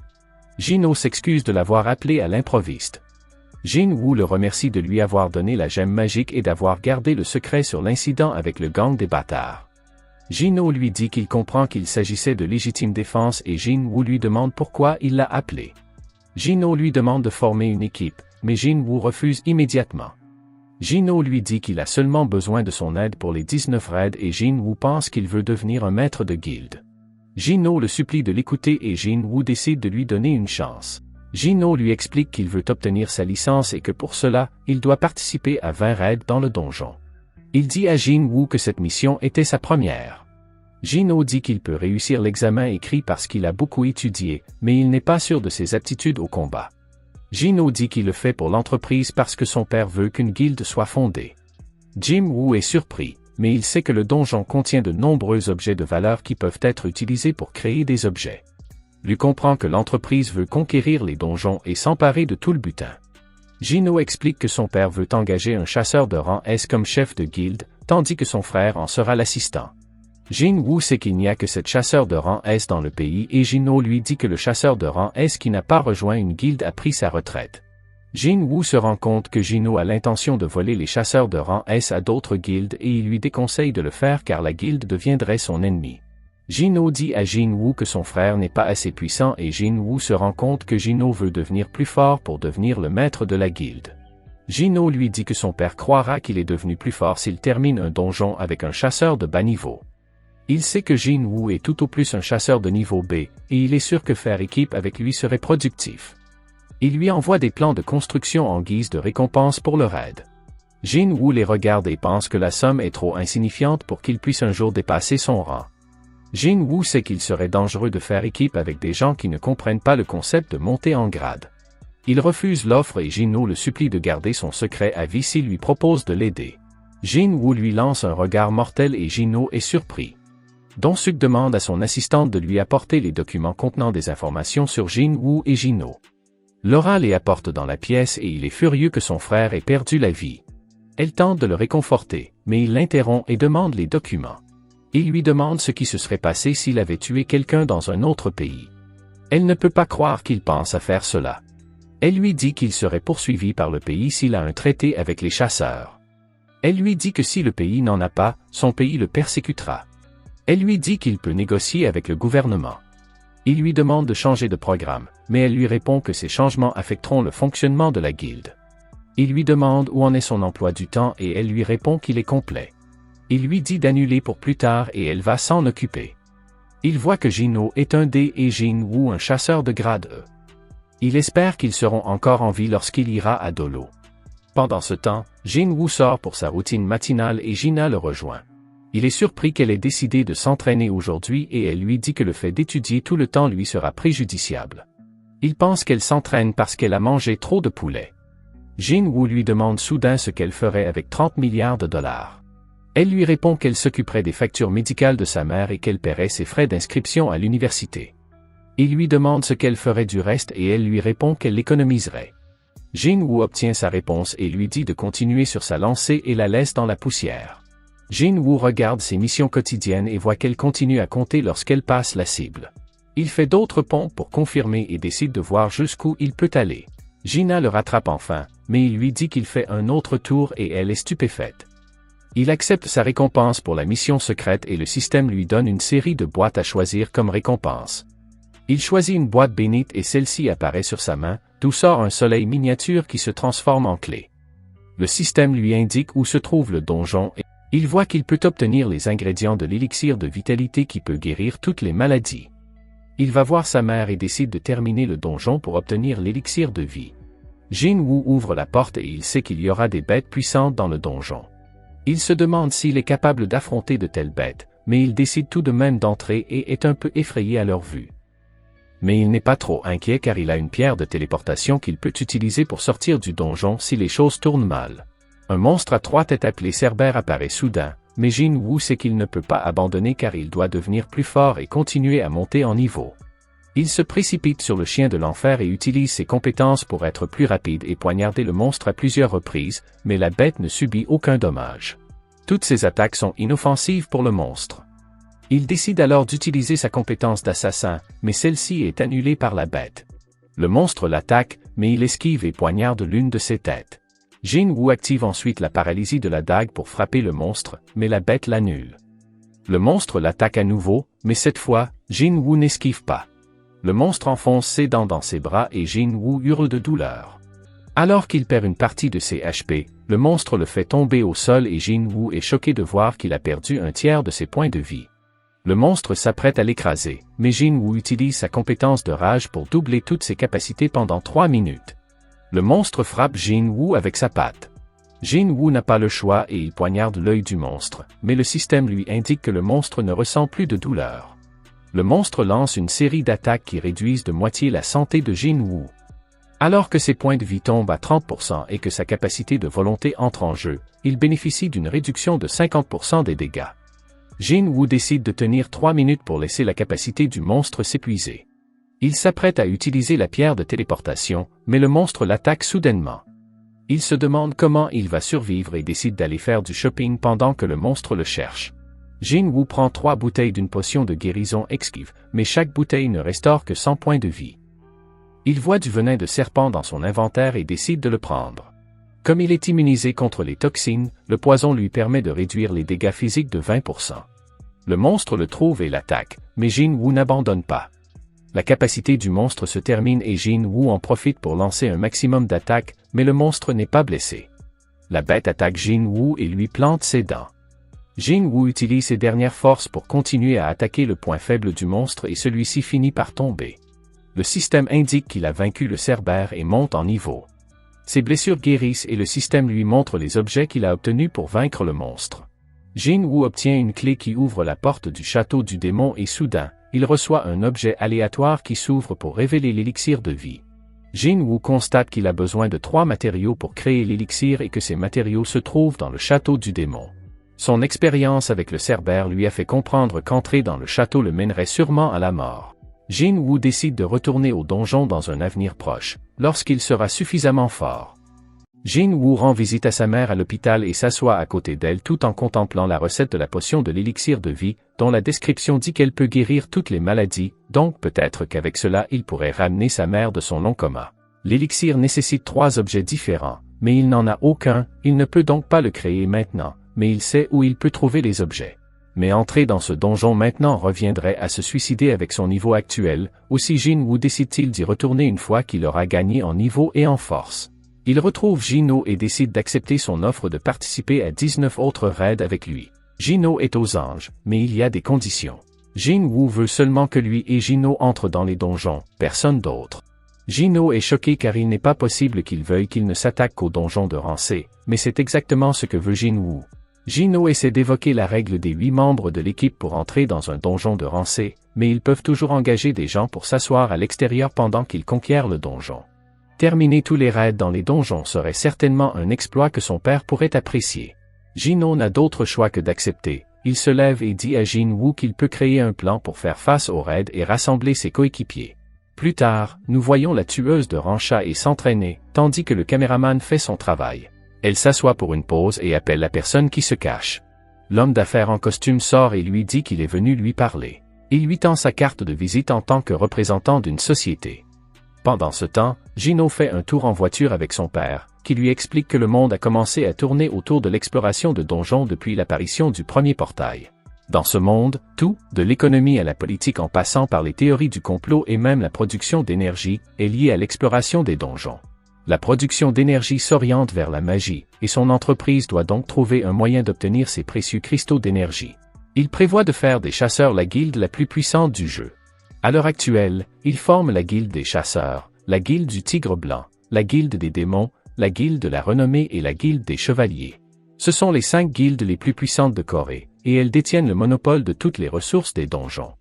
Jin-Oh s'excuse de l'avoir appelé à l'improviste. Jin Woo le remercie de lui avoir donné la gemme magique et d'avoir gardé le secret sur l'incident avec le gang des bâtards. Jin-Oh lui dit qu'il comprend qu'il s'agissait de légitime défense et Jin Woo lui demande pourquoi il l'a appelé. Jin-Oh lui demande de former une équipe, mais Jin Woo refuse immédiatement. Jin-Oh lui dit qu'il a seulement besoin de son aide pour les 19 raids et Jin Woo pense qu'il veut devenir un maître de guilde. Jin-Oh le supplie de l'écouter et Jin Woo décide de lui donner une chance. Jin-Oh lui explique qu'il veut obtenir sa licence et que pour cela, il doit participer à 20 raids dans le donjon. Il dit à Jin Woo que cette mission était sa première. Jin-Oh dit qu'il peut réussir l'examen écrit parce qu'il a beaucoup étudié, mais il n'est pas sûr de ses aptitudes au combat. Jin-Oh dit qu'il le fait pour l'entreprise parce que son père veut qu'une guilde soit fondée. Jin Woo est surpris, mais il sait que le donjon contient de nombreux objets de valeur qui peuvent être utilisés pour créer des objets. Lui comprend que l'entreprise veut conquérir les donjons et s'emparer de tout le butin. Jin-Oh explique que son père veut engager un chasseur de rang S comme chef de guilde, tandis que son frère en sera l'assistant. Jin Woo sait qu'il n'y a que 7 chasseurs de rang S dans le pays et Jin-Oh lui dit que le chasseur de rang S qui n'a pas rejoint une guilde a pris sa retraite. Jin Woo se rend compte que Jin-Oh a l'intention de voler les chasseurs de rang S à d'autres guildes et il lui déconseille de le faire car la guilde deviendrait son ennemi. Jin-Oh dit à Jin Woo que son frère n'est pas assez puissant et Jin Woo se rend compte que Jin-Oh veut devenir plus fort pour devenir le maître de la guilde. Jin-Oh lui dit que son père croira qu'il est devenu plus fort s'il termine un donjon avec un chasseur de bas niveau. Il sait que Jin Woo est tout au plus un chasseur de niveau B, et il est sûr que faire équipe avec lui serait productif. Il lui envoie des plans de construction en guise de récompense pour le raid. Jin Woo les regarde et pense que la somme est trop insignifiante pour qu'il puisse un jour dépasser son rang. Jin Woo sait qu'il serait dangereux de faire équipe avec des gens qui ne comprennent pas le concept de monter en grade. Il refuse l'offre et Jin-Oh le supplie de garder son secret à vie s'il lui propose de l'aider. Jin Woo lui lance un regard mortel et Jin-Oh est surpris. Dong-Suk demande à son assistante de lui apporter les documents contenant des informations sur Jin Woo et Jin-Oh. Laura les apporte dans la pièce et il est furieux que son frère ait perdu la vie. Elle tente de le réconforter, mais il l'interrompt et demande les documents. Il lui demande ce qui se serait passé s'il avait tué quelqu'un dans un autre pays. Elle ne peut pas croire qu'il pense à faire cela. Elle lui dit qu'il serait poursuivi par le pays s'il a un traité avec les chasseurs. Elle lui dit que si le pays n'en a pas, son pays le persécutera. Elle lui dit qu'il peut négocier avec le gouvernement. Il lui demande de changer de programme, mais elle lui répond que ces changements affecteront le fonctionnement de la guilde. Il lui demande où en est son emploi du temps et elle lui répond qu'il est complet. Il lui dit d'annuler pour plus tard et elle va s'en occuper. Il voit que Jin-Oh est un dé et Jin-Woo un chasseur de grade E. Il espère qu'ils seront encore en vie lorsqu'il ira à Dolo. Pendant ce temps, Jin-Woo sort pour sa routine matinale et Gina le rejoint. Il est surpris qu'elle ait décidé de s'entraîner aujourd'hui et elle lui dit que le fait d'étudier tout le temps lui sera préjudiciable. Il pense qu'elle s'entraîne parce qu'elle a mangé trop de poulet. Jin-Woo lui demande soudain ce qu'elle ferait avec 30 milliards de dollars. Elle lui répond qu'elle s'occuperait des factures médicales de sa mère et qu'elle paierait ses frais d'inscription à l'université. Il lui demande ce qu'elle ferait du reste et elle lui répond qu'elle l'économiserait. Jin-Woo obtient sa réponse et lui dit de continuer sur sa lancée et la laisse dans la poussière. Jin-Woo regarde ses missions quotidiennes et voit qu'elle continue à compter lorsqu'elle passe la cible. Il fait d'autres ponts pour confirmer et décide de voir jusqu'où il peut aller. Gina le rattrape enfin, mais il lui dit qu'il fait un autre tour et elle est stupéfaite. Il accepte sa récompense pour la mission secrète et le système lui donne une série de boîtes à choisir comme récompense. Il choisit une boîte bénite et celle-ci apparaît sur sa main, d'où sort un soleil miniature qui se transforme en clé. Le système lui indique où se trouve le donjon et il voit qu'il peut obtenir les ingrédients de l'élixir de vitalité qui peut guérir toutes les maladies. Il va voir sa mère et décide de terminer le donjon pour obtenir l'élixir de vie. Jin-Woo ouvre la porte et il sait qu'il y aura des bêtes puissantes dans le donjon. Il se demande s'il est capable d'affronter de telles bêtes, mais il décide tout de même d'entrer et est un peu effrayé à leur vue. Mais il n'est pas trop inquiet car il a une pierre de téléportation qu'il peut utiliser pour sortir du donjon si les choses tournent mal. Un monstre à 3 têtes appelé Cerbère apparaît soudain, mais Jin-Woo sait qu'il ne peut pas abandonner car il doit devenir plus fort et continuer à monter en niveau. Il se précipite sur le chien de l'enfer et utilise ses compétences pour être plus rapide et poignarder le monstre à plusieurs reprises, mais la bête ne subit aucun dommage. Toutes ses attaques sont inoffensives pour le monstre. Il décide alors d'utiliser sa compétence d'assassin, mais celle-ci est annulée par la bête. Le monstre l'attaque, mais il esquive et poignarde l'une de ses têtes. Jin-Woo active ensuite la paralysie de la dague pour frapper le monstre, mais la bête l'annule. Le monstre l'attaque à nouveau, mais cette fois, Jin-Woo n'esquive pas. Le monstre enfonce ses dents dans ses bras et Jin-Woo hurle de douleur. Alors qu'il perd une partie de ses HP, le monstre le fait tomber au sol et Jin-Woo est choqué de voir qu'il a perdu un tiers de ses points de vie. Le monstre s'apprête à l'écraser, mais Jin-Woo utilise sa compétence de rage pour doubler toutes ses capacités pendant 3 minutes. Le monstre frappe Jin-Woo avec sa patte. Jin-Woo n'a pas le choix et il poignarde l'œil du monstre, mais le système lui indique que le monstre ne ressent plus de douleur. Le monstre lance une série d'attaques qui réduisent de moitié la santé de Jin-Woo. Alors que ses points de vie tombent à 30% et que sa capacité de volonté entre en jeu, il bénéficie d'une réduction de 50% des dégâts. Jin-Woo décide de tenir 3 minutes pour laisser la capacité du monstre s'épuiser. Il s'apprête à utiliser la pierre de téléportation, mais le monstre l'attaque soudainement. Il se demande comment il va survivre et décide d'aller faire du shopping pendant que le monstre le cherche. Jin-Woo prend 3 bouteilles d'une potion de guérison esquive, mais chaque bouteille ne restaure que 100 points de vie. Il voit du venin de serpent dans son inventaire et décide de le prendre. Comme il est immunisé contre les toxines, le poison lui permet de réduire les dégâts physiques de 20%. Le monstre le trouve et l'attaque, mais Jin-Woo n'abandonne pas. La capacité du monstre se termine et Jin-Woo en profite pour lancer un maximum d'attaques, mais le monstre n'est pas blessé. La bête attaque Jin-Woo et lui plante ses dents. Jin-Woo utilise ses dernières forces pour continuer à attaquer le point faible du monstre et celui-ci finit par tomber. Le système indique qu'il a vaincu le Cerbère et monte en niveau. Ses blessures guérissent et le système lui montre les objets qu'il a obtenus pour vaincre le monstre. Jin-Woo obtient une clé qui ouvre la porte du château du démon et soudain, il reçoit un objet aléatoire qui s'ouvre pour révéler l'élixir de vie. Jin-Woo constate qu'il a besoin de 3 matériaux pour créer l'élixir et que ces matériaux se trouvent dans le château du démon. Son expérience avec le Cerbère lui a fait comprendre qu'entrer dans le château le mènerait sûrement à la mort. Jin-Woo décide de retourner au donjon dans un avenir proche, lorsqu'il sera suffisamment fort. Jin-Woo rend visite à sa mère à l'hôpital et s'assoit à côté d'elle tout en contemplant la recette de la potion de l'élixir de vie, dont la description dit qu'elle peut guérir toutes les maladies, donc peut-être qu'avec cela il pourrait ramener sa mère de son long coma. L'élixir nécessite 3 objets différents, mais il n'en a aucun, il ne peut donc pas le créer maintenant, mais il sait où il peut trouver les objets. Mais entrer dans ce donjon maintenant reviendrait à se suicider avec son niveau actuel, aussi Jin-Woo décide-t-il d'y retourner une fois qu'il aura gagné en niveau et en force. Il retrouve Jin-Oh et décide d'accepter son offre de participer à 19 autres raids avec lui. Jin-Oh est aux anges, mais il y a des conditions. Jin-Woo veut seulement que lui et Jin-Oh entrent dans les donjons, personne d'autre. Jin-Oh est choqué car il n'est pas possible qu'il veuille qu'il ne s'attaque qu'au donjon de Rancé, mais c'est exactement ce que veut Jin-Woo. Jin-Oh essaie d'évoquer la règle des 8 membres de l'équipe pour entrer dans un donjon de Rancé, mais ils peuvent toujours engager des gens pour s'asseoir à l'extérieur pendant qu'ils conquièrent le donjon. Terminer tous les raids dans les donjons serait certainement un exploit que son père pourrait apprécier. Jin-Oh n'a d'autre choix que d'accepter. Il se lève et dit à Jin-Woo qu'il peut créer un plan pour faire face aux raids et rassembler ses coéquipiers. Plus tard, nous voyons la tueuse de Rancha et s'entraîner, tandis que le caméraman fait son travail. Elle s'assoit pour une pause et appelle la personne qui se cache. L'homme d'affaires en costume sort et lui dit qu'il est venu lui parler. Il lui tend sa carte de visite en tant que représentant d'une société. Pendant ce temps, Jin-Oh fait un tour en voiture avec son père, qui lui explique que le monde a commencé à tourner autour de l'exploration de donjons depuis l'apparition du premier portail. Dans ce monde, tout, de l'économie à la politique en passant par les théories du complot et même la production d'énergie, est lié à l'exploration des donjons. La production d'énergie s'oriente vers la magie, et son entreprise doit donc trouver un moyen d'obtenir ces précieux cristaux d'énergie. Il prévoit de faire des chasseurs la guilde la plus puissante du jeu. À l'heure actuelle, il forme la guilde des chasseurs, la guilde du tigre blanc, la guilde des démons, la guilde de la renommée et la guilde des chevaliers. Ce sont les 5 guildes les plus puissantes de Corée, et elles détiennent le monopole de toutes les ressources des donjons.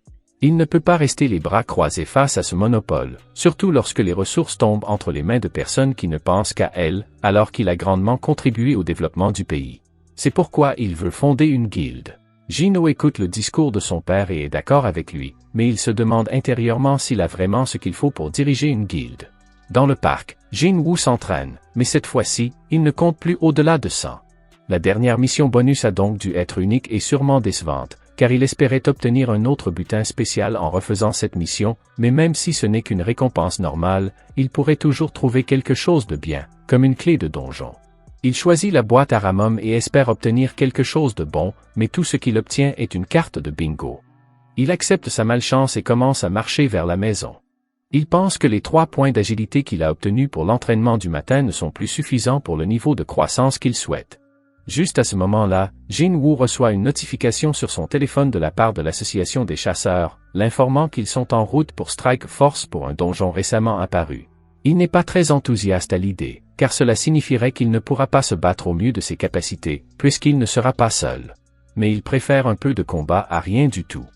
Il ne peut pas rester les bras croisés face à ce monopole, surtout lorsque les ressources tombent entre les mains de personnes qui ne pensent qu'à elles, alors qu'il a grandement contribué au développement du pays. C'est pourquoi il veut fonder une guilde. Jin-Oh écoute le discours de son père et est d'accord avec lui, mais il se demande intérieurement s'il a vraiment ce qu'il faut pour diriger une guilde. Dans le parc, Jin-Woo s'entraîne, mais cette fois-ci, il ne compte plus au-delà de 100. La dernière mission bonus a donc dû être unique et sûrement décevante, car il espérait obtenir un autre butin spécial en refaisant cette mission, mais même si ce n'est qu'une récompense normale, il pourrait toujours trouver quelque chose de bien, comme une clé de donjon. Il choisit la boîte à Ramum et espère obtenir quelque chose de bon, mais tout ce qu'il obtient est une carte de bingo. Il accepte sa malchance et commence à marcher vers la maison. Il pense que les 3 points d'agilité qu'il a obtenus pour l'entraînement du matin ne sont plus suffisants pour le niveau de croissance qu'il souhaite. Juste à ce moment-là, Jin-Woo reçoit une notification sur son téléphone de la part de l'association des chasseurs, l'informant qu'ils sont en route pour Strike Force pour un donjon récemment apparu. Il n'est pas très enthousiaste à l'idée, car cela signifierait qu'il ne pourra pas se battre au mieux de ses capacités, puisqu'il ne sera pas seul. Mais il préfère un peu de combat à rien du tout.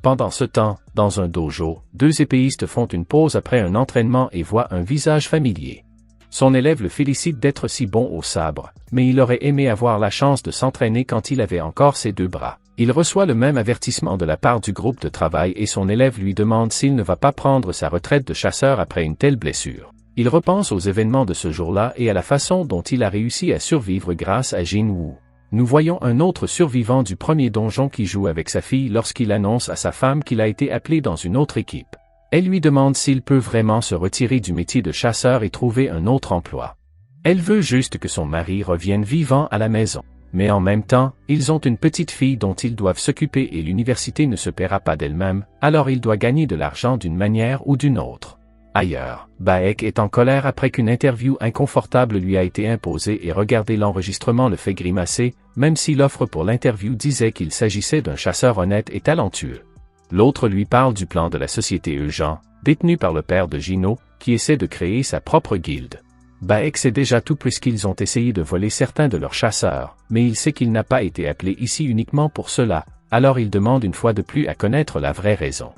Pendant ce temps, dans un dojo, 2 épéistes font une pause après un entraînement et voient un visage familier. Son élève le félicite d'être si bon au sabre, mais il aurait aimé avoir la chance de s'entraîner quand il avait encore ses 2 bras. Il reçoit le même avertissement de la part du groupe de travail et son élève lui demande s'il ne va pas prendre sa retraite de chasseur après une telle blessure. Il repense aux événements de ce jour-là et à la façon dont il a réussi à survivre grâce à Jin-Woo. Nous voyons un autre survivant du premier donjon qui joue avec sa fille lorsqu'il annonce à sa femme qu'il a été appelé dans une autre équipe. Elle lui demande s'il peut vraiment se retirer du métier de chasseur et trouver un autre emploi. Elle veut juste que son mari revienne vivant à la maison. Mais en même temps, ils ont une petite fille dont ils doivent s'occuper et l'université ne se paiera pas d'elle-même, alors il doit gagner de l'argent d'une manière ou d'une autre. Ailleurs, Baek est en colère après qu'une interview inconfortable lui a été imposée et regarder l'enregistrement le fait grimacer, même si l'offre pour l'interview disait qu'il s'agissait d'un chasseur honnête et talentueux. L'autre lui parle du plan de la société Eugen, détenue par le père de Jin-Oh, qui essaie de créer sa propre guilde. Baek sait déjà tout puisqu'ils ont essayé de voler certains de leurs chasseurs, mais il sait qu'il n'a pas été appelé ici uniquement pour cela, alors il demande une fois de plus à connaître la vraie raison.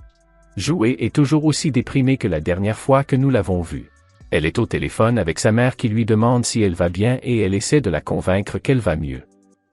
Joué est toujours aussi déprimée que la dernière fois que nous l'avons vue. Elle est au téléphone avec sa mère qui lui demande si elle va bien et elle essaie de la convaincre qu'elle va mieux.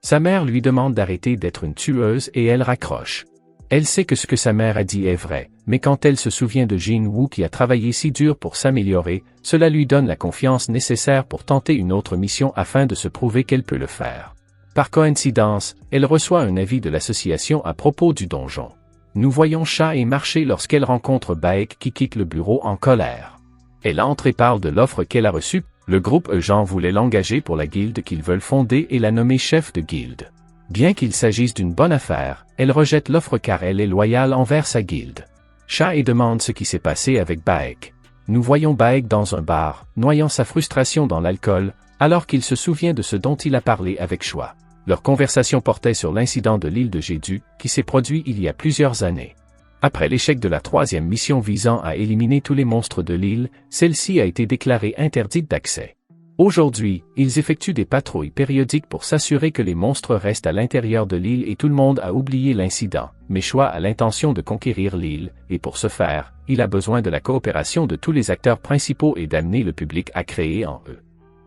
Sa mère lui demande d'arrêter d'être une tueuse et elle raccroche. Elle sait que ce que sa mère a dit est vrai, mais quand elle se souvient de Jin Woo qui a travaillé si dur pour s'améliorer, cela lui donne la confiance nécessaire pour tenter une autre mission afin de se prouver qu'elle peut le faire. Par coïncidence, elle reçoit un avis de l'association à propos du donjon. Nous voyons Cha marcher lorsqu'elle rencontre Baek qui quitte le bureau en colère. Elle entre et parle de l'offre qu'elle a reçue. Le groupe Jean voulait l'engager pour la guilde qu'ils veulent fonder et la nommer chef de guilde. Bien qu'il s'agisse d'une bonne affaire, elle rejette l'offre car elle est loyale envers sa guilde. Cha demande ce qui s'est passé avec Baek. Nous voyons Baek dans un bar, noyant sa frustration dans l'alcool, alors qu'il se souvient de ce dont il a parlé avec Choi. Leur conversation portait sur l'incident de l'île de Jeju, qui s'est produit il y a plusieurs années. Après l'échec de la 3e mission visant à éliminer tous les monstres de l'île, celle-ci a été déclarée interdite d'accès. Aujourd'hui, ils effectuent des patrouilles périodiques pour s'assurer que les monstres restent à l'intérieur de l'île et tout le monde a oublié l'incident, mais Choi a l'intention de conquérir l'île, et pour ce faire, il a besoin de la coopération de tous les acteurs principaux et d'amener le public à créer en eux.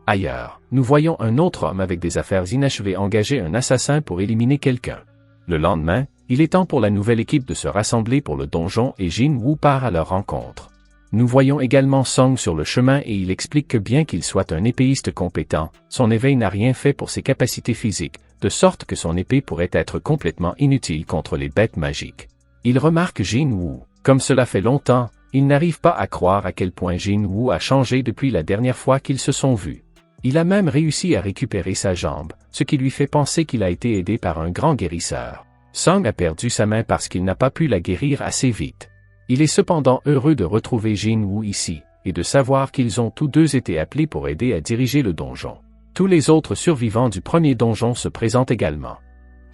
Ailleurs, nous voyons un autre homme avec des affaires inachevées engager un assassin pour éliminer quelqu'un. Le lendemain, il est temps pour la nouvelle équipe de se rassembler pour le donjon et Jin Woo part à leur rencontre. Nous voyons également Song sur le chemin et il explique que bien qu'il soit un épéiste compétent, son éveil n'a rien fait pour ses capacités physiques, de sorte que son épée pourrait être complètement inutile contre les bêtes magiques. Il remarque Jin Woo. Comme cela fait longtemps, il n'arrive pas à croire à quel point Jin Woo a changé depuis la dernière fois qu'ils se sont vus. Il a même réussi à récupérer sa jambe, ce qui lui fait penser qu'il a été aidé par un grand guérisseur. Song a perdu sa main parce qu'il n'a pas pu la guérir assez vite. Il est cependant heureux de retrouver Jin Woo ici, et de savoir qu'ils ont tous deux été appelés pour aider à diriger le donjon. Tous les autres survivants du premier donjon se présentent également.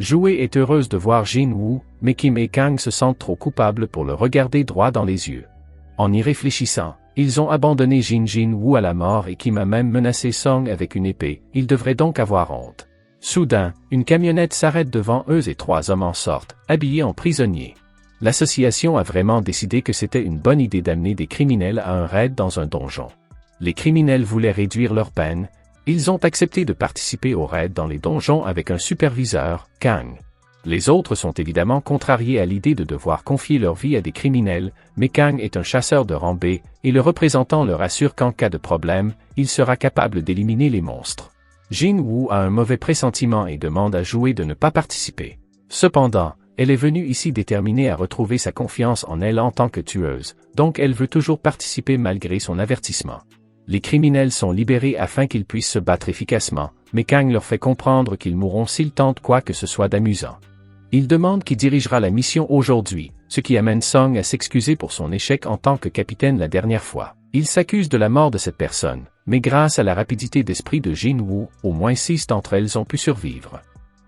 Joué est heureuse de voir Jin Woo, mais Kim et Kang se sentent trop coupables pour le regarder droit dans les yeux. En y réfléchissant, ils ont abandonné Jin Woo à la mort et Kim a même menacé Song avec une épée, ils devraient donc avoir honte. Soudain, une camionnette s'arrête devant eux et 3 hommes en sortent, habillés en prisonniers. L'association a vraiment décidé que c'était une bonne idée d'amener des criminels à un raid dans un donjon. Les criminels voulaient réduire leur peine, ils ont accepté de participer au raid dans les donjons avec un superviseur, Kang. Les autres sont évidemment contrariés à l'idée de devoir confier leur vie à des criminels, mais Kang est un chasseur de rang B, et le représentant leur assure qu'en cas de problème, il sera capable d'éliminer les monstres. Jin Woo a un mauvais pressentiment et demande à Jouer de ne pas participer. Cependant, elle est venue ici déterminée à retrouver sa confiance en elle en tant que tueuse, donc elle veut toujours participer malgré son avertissement. Les criminels sont libérés afin qu'ils puissent se battre efficacement, mais Kang leur fait comprendre qu'ils mourront s'ils tentent quoi que ce soit d'amusant. Il demande qui dirigera la mission aujourd'hui, ce qui amène Song à s'excuser pour son échec en tant que capitaine la dernière fois. Il s'accuse de la mort de cette personne, mais grâce à la rapidité d'esprit de Jin Woo, au moins 6 d'entre elles ont pu survivre.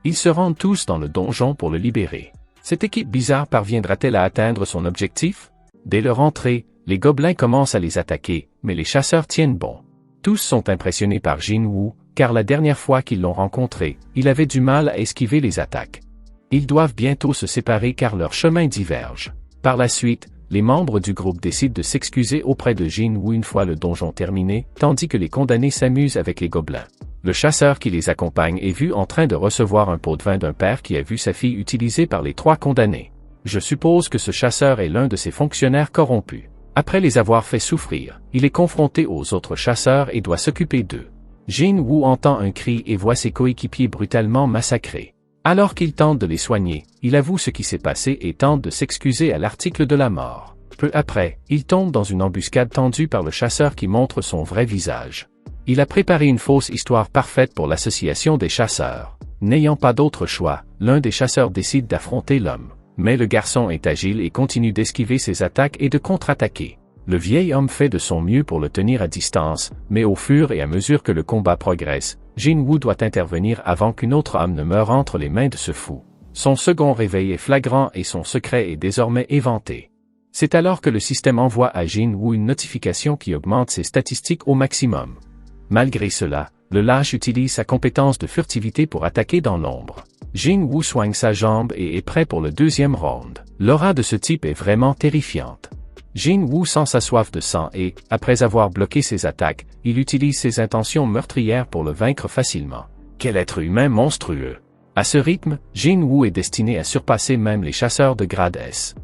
Ils se rendent tous dans le donjon pour le libérer. Cette équipe bizarre parviendra-t-elle à atteindre son objectif? Dès leur entrée, les gobelins commencent à les attaquer, mais les chasseurs tiennent bon. Tous sont impressionnés par Jin Woo, car la dernière fois qu'ils l'ont rencontré, il avait du mal à esquiver les attaques. Ils doivent bientôt se séparer car leurs chemins divergent. Par la suite, les membres du groupe décident de s'excuser auprès de Jin Woo une fois le donjon terminé, tandis que les condamnés s'amusent avec les gobelins. Le chasseur qui les accompagne est vu en train de recevoir un pot de vin d'un père qui a vu sa fille utilisée par les 3 condamnés. Je suppose que ce chasseur est l'un de ses fonctionnaires corrompus. Après les avoir fait souffrir, il est confronté aux autres chasseurs et doit s'occuper d'eux. Jin Woo entend un cri et voit ses coéquipiers brutalement massacrés. Alors qu'il tente de les soigner, il avoue ce qui s'est passé et tente de s'excuser à l'article de la mort. Peu après, il tombe dans une embuscade tendue par le chasseur qui montre son vrai visage. Il a préparé une fausse histoire parfaite pour l'association des chasseurs. N'ayant pas d'autre choix, l'un des chasseurs décide d'affronter l'homme. Mais le garçon est agile et continue d'esquiver ses attaques et de contre-attaquer. Le vieil homme fait de son mieux pour le tenir à distance, mais au fur et à mesure que le combat progresse, Jin Woo doit intervenir avant qu'une autre âme ne meure entre les mains de ce fou. Son second réveil est flagrant et son secret est désormais éventé. C'est alors que le système envoie à Jin Woo une notification qui augmente ses statistiques au maximum. Malgré cela, le lâche utilise sa compétence de furtivité pour attaquer dans l'ombre. Jin Woo soigne sa jambe et est prêt pour le 2e round. L'aura de ce type est vraiment terrifiante. Jin Woo sent sa soif de sang et, après avoir bloqué ses attaques, il utilise ses intentions meurtrières pour le vaincre facilement. Quel être humain monstrueux! À ce rythme, Jin Woo est destiné à surpasser même les chasseurs de grade S.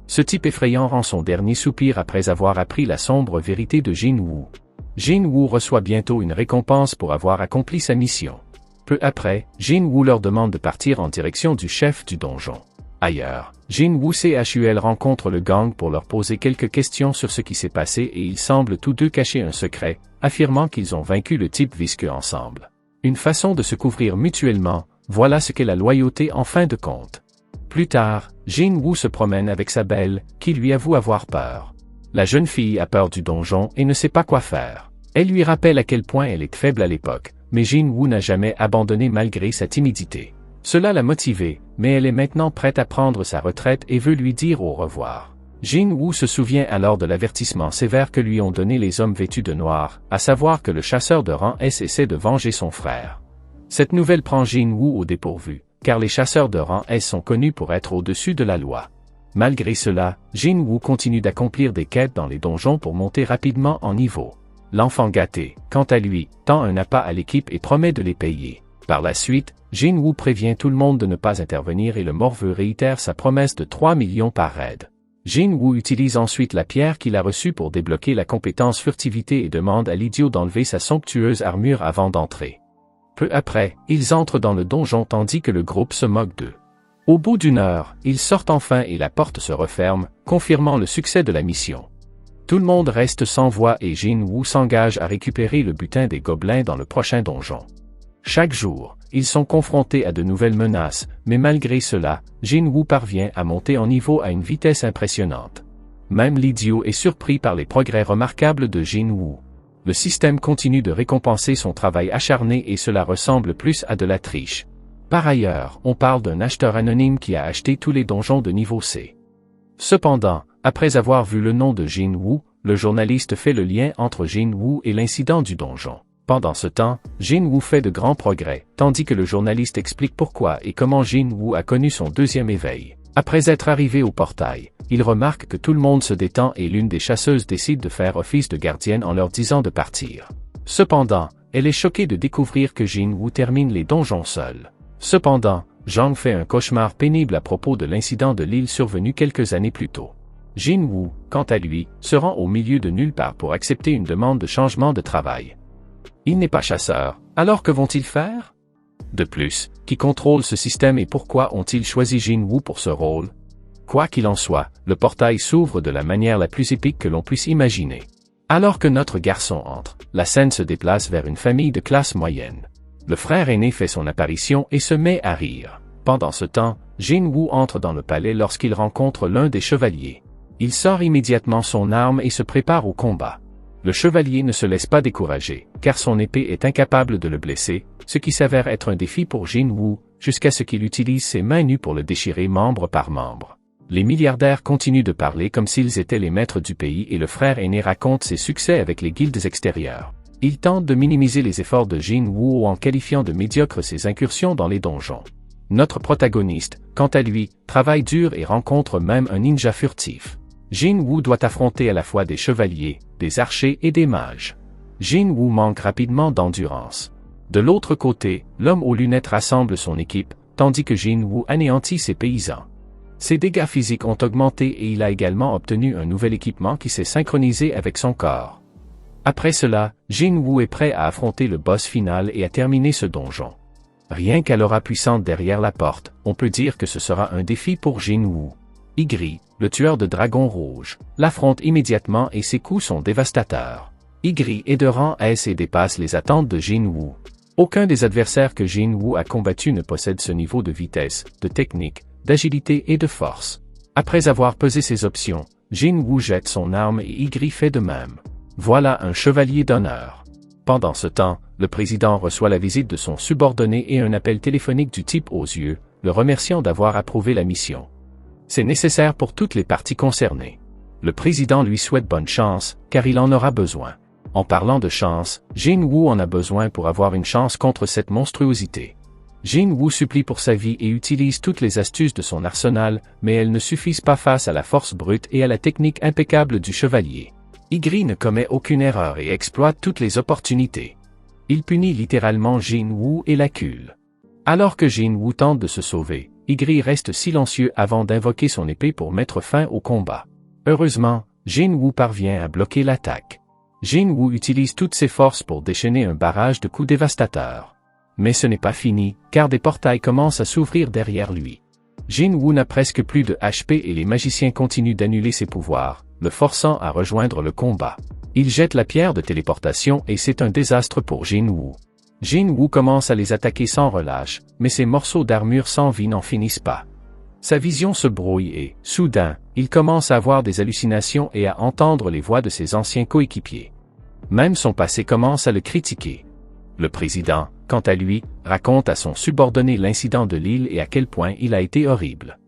Ce type effrayant rend son dernier soupir après avoir appris la sombre vérité de Jin Woo. Jin Woo reçoit bientôt une récompense pour avoir accompli sa mission. Peu après, Jin Woo leur demande de partir en direction du chef du donjon. Ailleurs, Jin Woo CHUL rencontre le gang pour leur poser quelques questions sur ce qui s'est passé et ils semblent tous deux cacher un secret, affirmant qu'ils ont vaincu le type visqueux ensemble. Une façon de se couvrir mutuellement, voilà ce qu'est la loyauté en fin de compte. Plus tard, Jin Woo se promène avec sa belle, qui lui avoue avoir peur. La jeune fille a peur du donjon et ne sait pas quoi faire. Elle lui rappelle à quel point elle est faible à l'époque, mais Jin Woo n'a jamais abandonné malgré sa timidité. Cela l'a motivée, mais elle est maintenant prête à prendre sa retraite et veut lui dire au revoir. Jin Woo se souvient alors de l'avertissement sévère que lui ont donné les hommes vêtus de noir, à savoir que le chasseur de rang S essaie de venger son frère. Cette nouvelle prend Jin Woo au dépourvu, car les chasseurs de rang S sont connus pour être au-dessus de la loi. Malgré cela, Jin Woo continue d'accomplir des quêtes dans les donjons pour monter rapidement en niveau. L'enfant gâté, quant à lui, tend un appât à l'équipe et promet de les payer. Par la suite, Jin Woo prévient tout le monde de ne pas intervenir et le morveux réitère sa promesse de 3 millions par raid. Jin Woo utilise ensuite la pierre qu'il a reçue pour débloquer la compétence furtivité et demande à l'idiot d'enlever sa somptueuse armure avant d'entrer. Peu après, ils entrent dans le donjon tandis que le groupe se moque d'eux. Au bout d'une heure, ils sortent enfin et la porte se referme, confirmant le succès de la mission. Tout le monde reste sans voix et Jin Woo s'engage à récupérer le butin des gobelins dans le prochain donjon. Chaque jour, ils sont confrontés à de nouvelles menaces, mais malgré cela, Jin Woo parvient à monter en niveau à une vitesse impressionnante. Même l'idiot est surpris par les progrès remarquables de Jin Woo. Le système continue de récompenser son travail acharné et cela ressemble plus à de la triche. Par ailleurs, on parle d'un acheteur anonyme qui a acheté tous les donjons de niveau C. Cependant, après avoir vu le nom de Jin Woo, le journaliste fait le lien entre Jin Woo et l'incident du donjon. Pendant ce temps, Jin Woo fait de grands progrès, tandis que le journaliste explique pourquoi et comment Jin Woo a connu son deuxième éveil. Après être arrivé au portail, il remarque que tout le monde se détend et l'une des chasseuses décide de faire office de gardienne en leur disant de partir. Cependant, elle est choquée de découvrir que Jin Woo termine les donjons seul. Cependant, Zhang fait un cauchemar pénible à propos de l'incident de l'île survenu quelques années plus tôt. Jin Woo, quant à lui, se rend au milieu de nulle part pour accepter une demande de changement de travail. Il n'est pas chasseur, alors que vont-ils faire? De plus, qui contrôle ce système et pourquoi ont-ils choisi Jin Woo pour ce rôle? Quoi qu'il en soit, le portail s'ouvre de la manière la plus épique que l'on puisse imaginer. Alors que notre garçon entre, la scène se déplace vers une famille de classe moyenne. Le frère aîné fait son apparition et se met à rire. Pendant ce temps, Jin Woo entre dans le palais lorsqu'il rencontre l'un des chevaliers. Il sort immédiatement son arme et se prépare au combat. Le chevalier ne se laisse pas décourager, car son épée est incapable de le blesser, ce qui s'avère être un défi pour Jin Woo, jusqu'à ce qu'il utilise ses mains nues pour le déchirer membre par membre. Les milliardaires continuent de parler comme s'ils étaient les maîtres du pays et le frère aîné raconte ses succès avec les guildes extérieures. Il tente de minimiser les efforts de Jin Woo en qualifiant de médiocres ses incursions dans les donjons. Notre protagoniste, quant à lui, travaille dur et rencontre même un ninja furtif. Jin Woo doit affronter à la fois des chevaliers, des archers et des mages. Jin Woo manque rapidement d'endurance. De l'autre côté, l'homme aux lunettes rassemble son équipe, tandis que Jin Woo anéantit ses paysans. Ses dégâts physiques ont augmenté et il a également obtenu un nouvel équipement qui s'est synchronisé avec son corps. Après cela, Jin Woo est prêt à affronter le boss final et à terminer ce donjon. Rien qu'à l'aura puissante derrière la porte, on peut dire que ce sera un défi pour Jin Woo. Igri, le tueur de dragons rouges, l'affronte immédiatement et ses coups sont dévastateurs. Igri est de rang S et dépasse les attentes de Jin Woo. Aucun des adversaires que Jin Woo a combattus ne possède ce niveau de vitesse, de technique, d'agilité et de force. Après avoir pesé ses options, Jin Woo jette son arme et Igri fait de même. Voilà un chevalier d'honneur. Pendant ce temps, le président reçoit la visite de son subordonné et un appel téléphonique du type aux yeux, le remerciant d'avoir approuvé la mission. C'est nécessaire pour toutes les parties concernées. Le président lui souhaite bonne chance, car il en aura besoin. En parlant de chance, Jin Woo en a besoin pour avoir une chance contre cette monstruosité. Jin Woo supplie pour sa vie et utilise toutes les astuces de son arsenal, mais elles ne suffisent pas face à la force brute et à la technique impeccable du chevalier. Igri ne commet aucune erreur et exploite toutes les opportunités. Il punit littéralement Jin Woo et l'accule. Alors que Jin Woo tente de se sauver, Igri reste silencieux avant d'invoquer son épée pour mettre fin au combat. Heureusement, Jin Woo parvient à bloquer l'attaque. Jin Woo utilise toutes ses forces pour déchaîner un barrage de coups dévastateurs. Mais ce n'est pas fini, car des portails commencent à s'ouvrir derrière lui. Jin Woo n'a presque plus de HP et les magiciens continuent d'annuler ses pouvoirs, le forçant à rejoindre le combat. Il jette la pierre de téléportation et c'est un désastre pour Jin Woo. Jin Woo commence à les attaquer sans relâche, mais ses morceaux d'armure sans vie n'en finissent pas. Sa vision se brouille et, soudain, il commence à avoir des hallucinations et à entendre les voix de ses anciens coéquipiers. Même son passé commence à le critiquer. Le président, quant à lui, raconte à son subordonné l'incident de l'île et à quel point il a été horrible.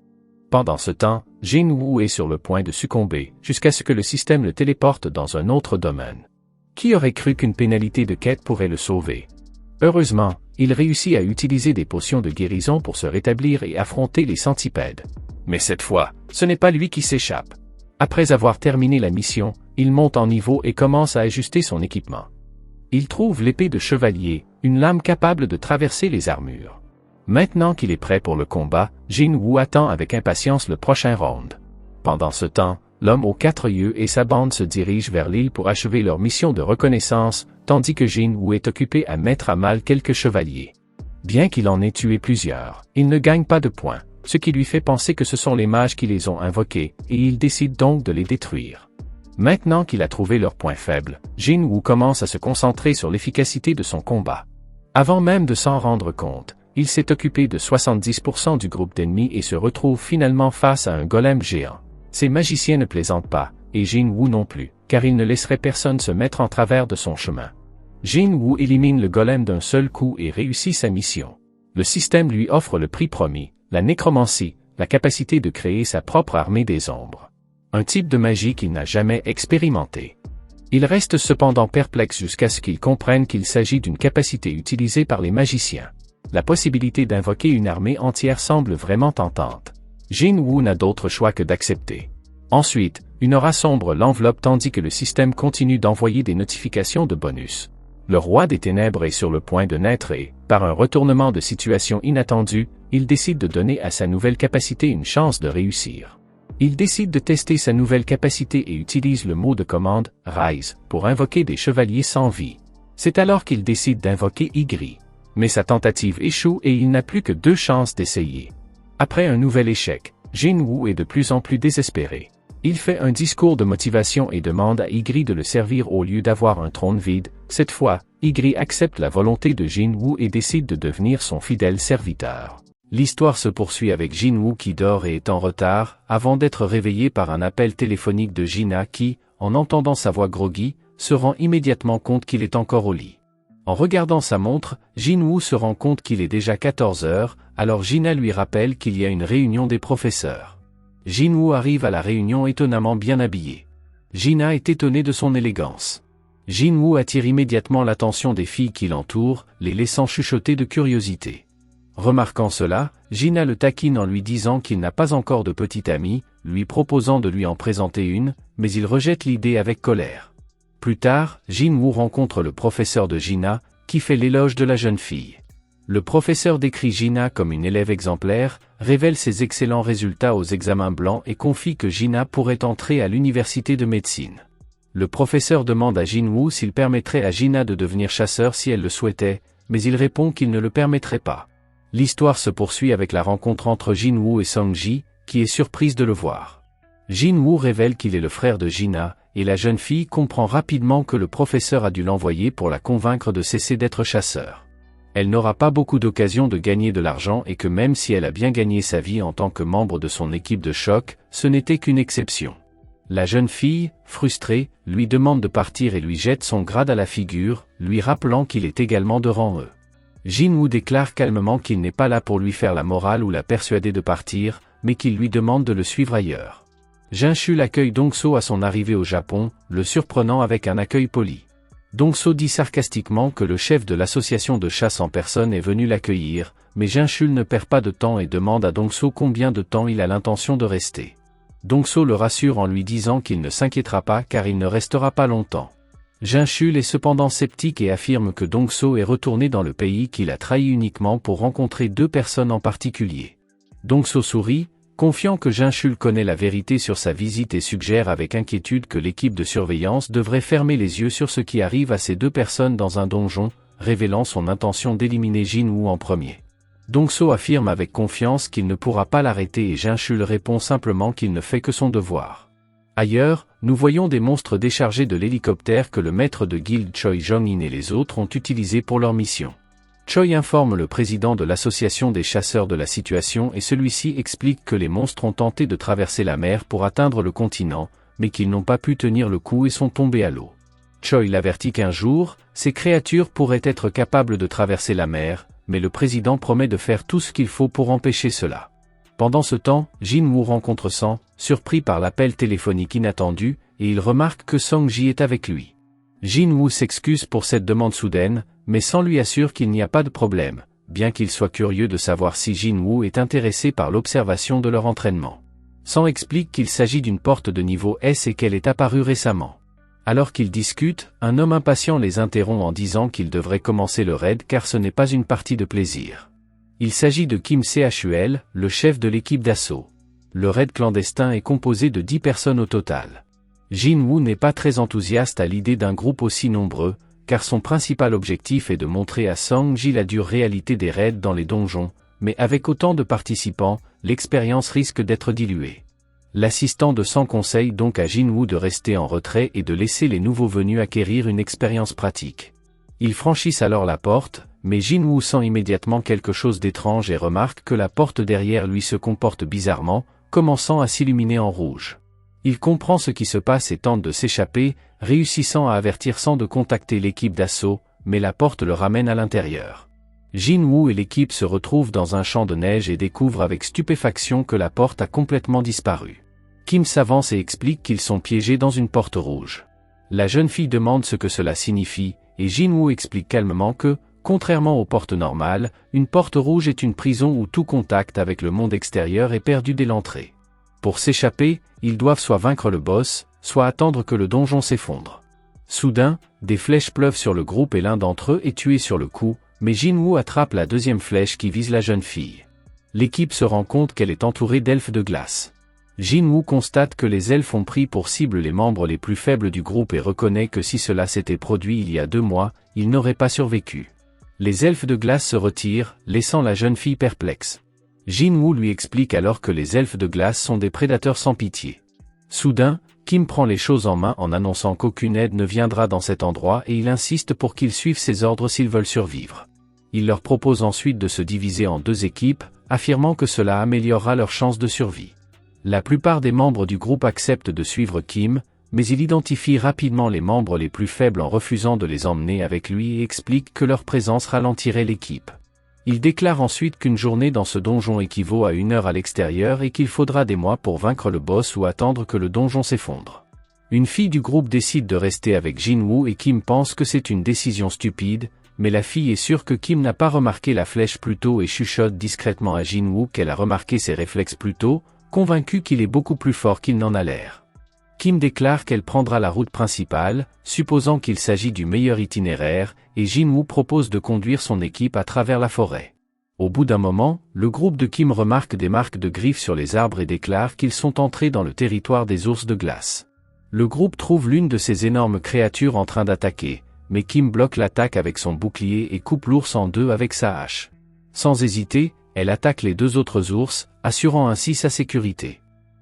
Pendant ce temps, Jin Woo est sur le point de succomber, jusqu'à ce que le système le téléporte dans un autre domaine. Qui aurait cru qu'une pénalité de quête pourrait le sauver? Heureusement, il réussit à utiliser des potions de guérison pour se rétablir et affronter les centipèdes. Mais cette fois, ce n'est pas lui qui s'échappe. Après avoir terminé la mission, il monte en niveau et commence à ajuster son équipement. Il trouve l'épée de chevalier, une lame capable de traverser les armures. Maintenant qu'il est prêt pour le combat, Jin Woo attend avec impatience le prochain round. Pendant ce temps, l'homme aux 4 yeux et sa bande se dirigent vers l'île pour achever leur mission de reconnaissance, tandis que Jin Woo est occupé à mettre à mal quelques chevaliers. Bien qu'il en ait tué plusieurs, il ne gagne pas de points, ce qui lui fait penser que ce sont les mages qui les ont invoqués, et il décide donc de les détruire. Maintenant qu'il a trouvé leurs points faibles, Jin Woo commence à se concentrer sur l'efficacité de son combat. Avant même de s'en rendre compte, il s'est occupé de 70% du groupe d'ennemis et se retrouve finalement face à un golem géant. Ces magiciens ne plaisantent pas, et Jin Woo non plus, car il ne laisserait personne se mettre en travers de son chemin. Jin Woo élimine le golem d'un seul coup et réussit sa mission. Le système lui offre le prix promis, la nécromancie, la capacité de créer sa propre armée des ombres. Un type de magie qu'il n'a jamais expérimenté. Il reste cependant perplexe jusqu'à ce qu'il comprenne qu'il s'agit d'une capacité utilisée par les magiciens. La possibilité d'invoquer une armée entière semble vraiment tentante. Jin Woo n'a d'autre choix que d'accepter. Ensuite, une aura sombre l'enveloppe tandis que le système continue d'envoyer des notifications de bonus. Le roi des ténèbres est sur le point de naître et, par un retournement de situation inattendu, il décide de donner à sa nouvelle capacité une chance de réussir. Il décide de tester sa nouvelle capacité et utilise le mot de commande « Rise » pour invoquer des chevaliers sans vie. C'est alors qu'il décide d'invoquer Igri. Mais sa tentative échoue et il n'a plus que 2 chances d'essayer. Après un nouvel échec, Jin Woo est de plus en plus désespéré. Il fait un discours de motivation et demande à Igri de le servir au lieu d'avoir un trône vide. Cette fois, Igri accepte la volonté de Jin Woo et décide de devenir son fidèle serviteur. L'histoire se poursuit avec Jin Woo qui dort et est en retard, avant d'être réveillé par un appel téléphonique de Gina qui, en entendant sa voix groggy, se rend immédiatement compte qu'il est encore au lit. En regardant sa montre, Jin Woo se rend compte qu'il est déjà 14 heures, alors Gina lui rappelle qu'il y a une réunion des professeurs. Jin Woo arrive à la réunion étonnamment bien habillé. Gina est étonnée de son élégance. Jin Woo attire immédiatement l'attention des filles qui l'entourent, les laissant chuchoter de curiosité. Remarquant cela, Gina le taquine en lui disant qu'il n'a pas encore de petite amie, lui proposant de lui en présenter une, mais il rejette l'idée avec colère. Plus tard, Jin Woo rencontre le professeur de Gina, qui fait l'éloge de la jeune fille. Le professeur décrit Gina comme une élève exemplaire, révèle ses excellents résultats aux examens blancs et confie que Gina pourrait entrer à l'université de médecine. Le professeur demande à Jin Woo s'il permettrait à Gina de devenir chasseur si elle le souhaitait, mais il répond qu'il ne le permettrait pas. L'histoire se poursuit avec la rencontre entre Jin Woo et Song-ji, qui est surprise de le voir. Jin Woo révèle qu'il est le frère de Gina, et la jeune fille comprend rapidement que le professeur a dû l'envoyer pour la convaincre de cesser d'être chasseur. Elle n'aura pas beaucoup d'occasions de gagner de l'argent et que même si elle a bien gagné sa vie en tant que membre de son équipe de choc, ce n'était qu'une exception. La jeune fille, frustrée, lui demande de partir et lui jette son grade à la figure, lui rappelant qu'il est également de rang E. Jin Woo déclare calmement qu'il n'est pas là pour lui faire la morale ou la persuader de partir, mais qu'il lui demande de le suivre ailleurs. Jin-Chul accueille Dong-So à son arrivée au Japon, le surprenant avec un accueil poli. Dong-So dit sarcastiquement que le chef de l'association de chasse en personne est venu l'accueillir, mais Jin-Chul ne perd pas de temps et demande à Dong-So combien de temps il a l'intention de rester. Dong-So le rassure en lui disant qu'il ne s'inquiétera pas car il ne restera pas longtemps. Jinchul est cependant sceptique et affirme que Dongso est retourné dans le pays qu'il a trahi uniquement pour rencontrer 2 personnes en particulier. Dongso sourit, confiant que Jinchul connaît la vérité sur sa visite et suggère avec inquiétude que l'équipe de surveillance devrait fermer les yeux sur ce qui arrive à ces 2 personnes dans un donjon, révélant son intention d'éliminer Jinwoo en premier. Dongso affirme avec confiance qu'il ne pourra pas l'arrêter et Jinchul répond simplement qu'il ne fait que son devoir. Ailleurs, nous voyons des monstres déchargés de l'hélicoptère que le maître de guilde Choi Jong-in et les autres ont utilisé pour leur mission. Choi informe le président de l'association des chasseurs de la situation et celui-ci explique que les monstres ont tenté de traverser la mer pour atteindre le continent, mais qu'ils n'ont pas pu tenir le coup et sont tombés à l'eau. Choi l'avertit qu'un jour, ces créatures pourraient être capables de traverser la mer, mais le président promet de faire tout ce qu'il faut pour empêcher cela. Pendant ce temps, Jinwoo rencontre Sang, surpris par l'appel téléphonique inattendu, et il remarque que Song-ji est avec lui. Jinwoo s'excuse pour cette demande soudaine, mais Sang lui assure qu'il n'y a pas de problème, bien qu'il soit curieux de savoir si Jinwoo est intéressé par l'observation de leur entraînement. Sang explique qu'il s'agit d'une porte de niveau S et qu'elle est apparue récemment. Alors qu'ils discutent, un homme impatient les interrompt en disant qu'ils devraient commencer le raid car ce n'est pas une partie de plaisir. Il s'agit de Kim Chul, le chef de l'équipe d'assaut. Le raid clandestin est composé de 10 personnes au total. Jinwoo n'est pas très enthousiaste à l'idée d'un groupe aussi nombreux, car son principal objectif est de montrer à Song-ji la dure réalité des raids dans les donjons, mais avec autant de participants, l'expérience risque d'être diluée. L'assistant de Sang conseille donc à Jinwoo de rester en retrait et de laisser les nouveaux venus acquérir une expérience pratique. Ils franchissent alors la porte, mais Jinwoo sent immédiatement quelque chose d'étrange et remarque que la porte derrière lui se comporte bizarrement, commençant à s'illuminer en rouge. Il comprend ce qui se passe et tente de s'échapper, réussissant à avertir Sang de contacter l'équipe d'assaut, mais la porte le ramène à l'intérieur. Jinwoo et l'équipe se retrouvent dans un champ de neige et découvrent avec stupéfaction que la porte a complètement disparu. Kim s'avance et explique qu'ils sont piégés dans une porte rouge. La jeune fille demande ce que cela signifie, et Jinwoo explique calmement que, contrairement aux portes normales, une porte rouge est une prison où tout contact avec le monde extérieur est perdu dès l'entrée. Pour s'échapper, ils doivent soit vaincre le boss, soit attendre que le donjon s'effondre. Soudain, des flèches pleuvent sur le groupe et l'un d'entre eux est tué sur le coup, mais Jinwoo attrape la deuxième flèche qui vise la jeune fille. L'équipe se rend compte qu'elle est entourée d'elfes de glace. Jinwoo constate que les elfes ont pris pour cible les membres les plus faibles du groupe et reconnaît que si cela s'était produit il y a 2 mois, ils n'auraient pas survécu. Les elfes de glace se retirent, laissant la jeune fille perplexe. Jinwoo lui explique alors que les elfes de glace sont des prédateurs sans pitié. Soudain, Kim prend les choses en main en annonçant qu'aucune aide ne viendra dans cet endroit et il insiste pour qu'ils suivent ses ordres s'ils veulent survivre. Il leur propose ensuite de se diviser en 2 équipes, affirmant que cela améliorera leurs chances de survie. La plupart des membres du groupe acceptent de suivre Kim, mais il identifie rapidement les membres les plus faibles en refusant de les emmener avec lui et explique que leur présence ralentirait l'équipe. Il déclare ensuite qu'une journée dans ce donjon équivaut à 1 heure à l'extérieur et qu'il faudra des mois pour vaincre le boss ou attendre que le donjon s'effondre. Une fille du groupe décide de rester avec Jinwoo et Kim pense que c'est une décision stupide, mais la fille est sûre que Kim n'a pas remarqué la flèche plus tôt et chuchote discrètement à Jinwoo qu'elle a remarqué ses réflexes plus tôt, convaincue qu'il est beaucoup plus fort qu'il n'en a l'air. Kim déclare qu'elle prendra la route principale, supposant qu'il s'agit du meilleur itinéraire, et Jinwoo propose de conduire son équipe à travers la forêt. Au bout d'un moment, le groupe de Kim remarque des marques de griffes sur les arbres et déclare qu'ils sont entrés dans le territoire des ours de glace. Le groupe trouve l'une de ces énormes créatures en train d'attaquer, mais Kim bloque l'attaque avec son bouclier et coupe l'ours en 2 avec sa hache. Sans hésiter, elle attaque les 2 autres ours, assurant ainsi sa sécurité.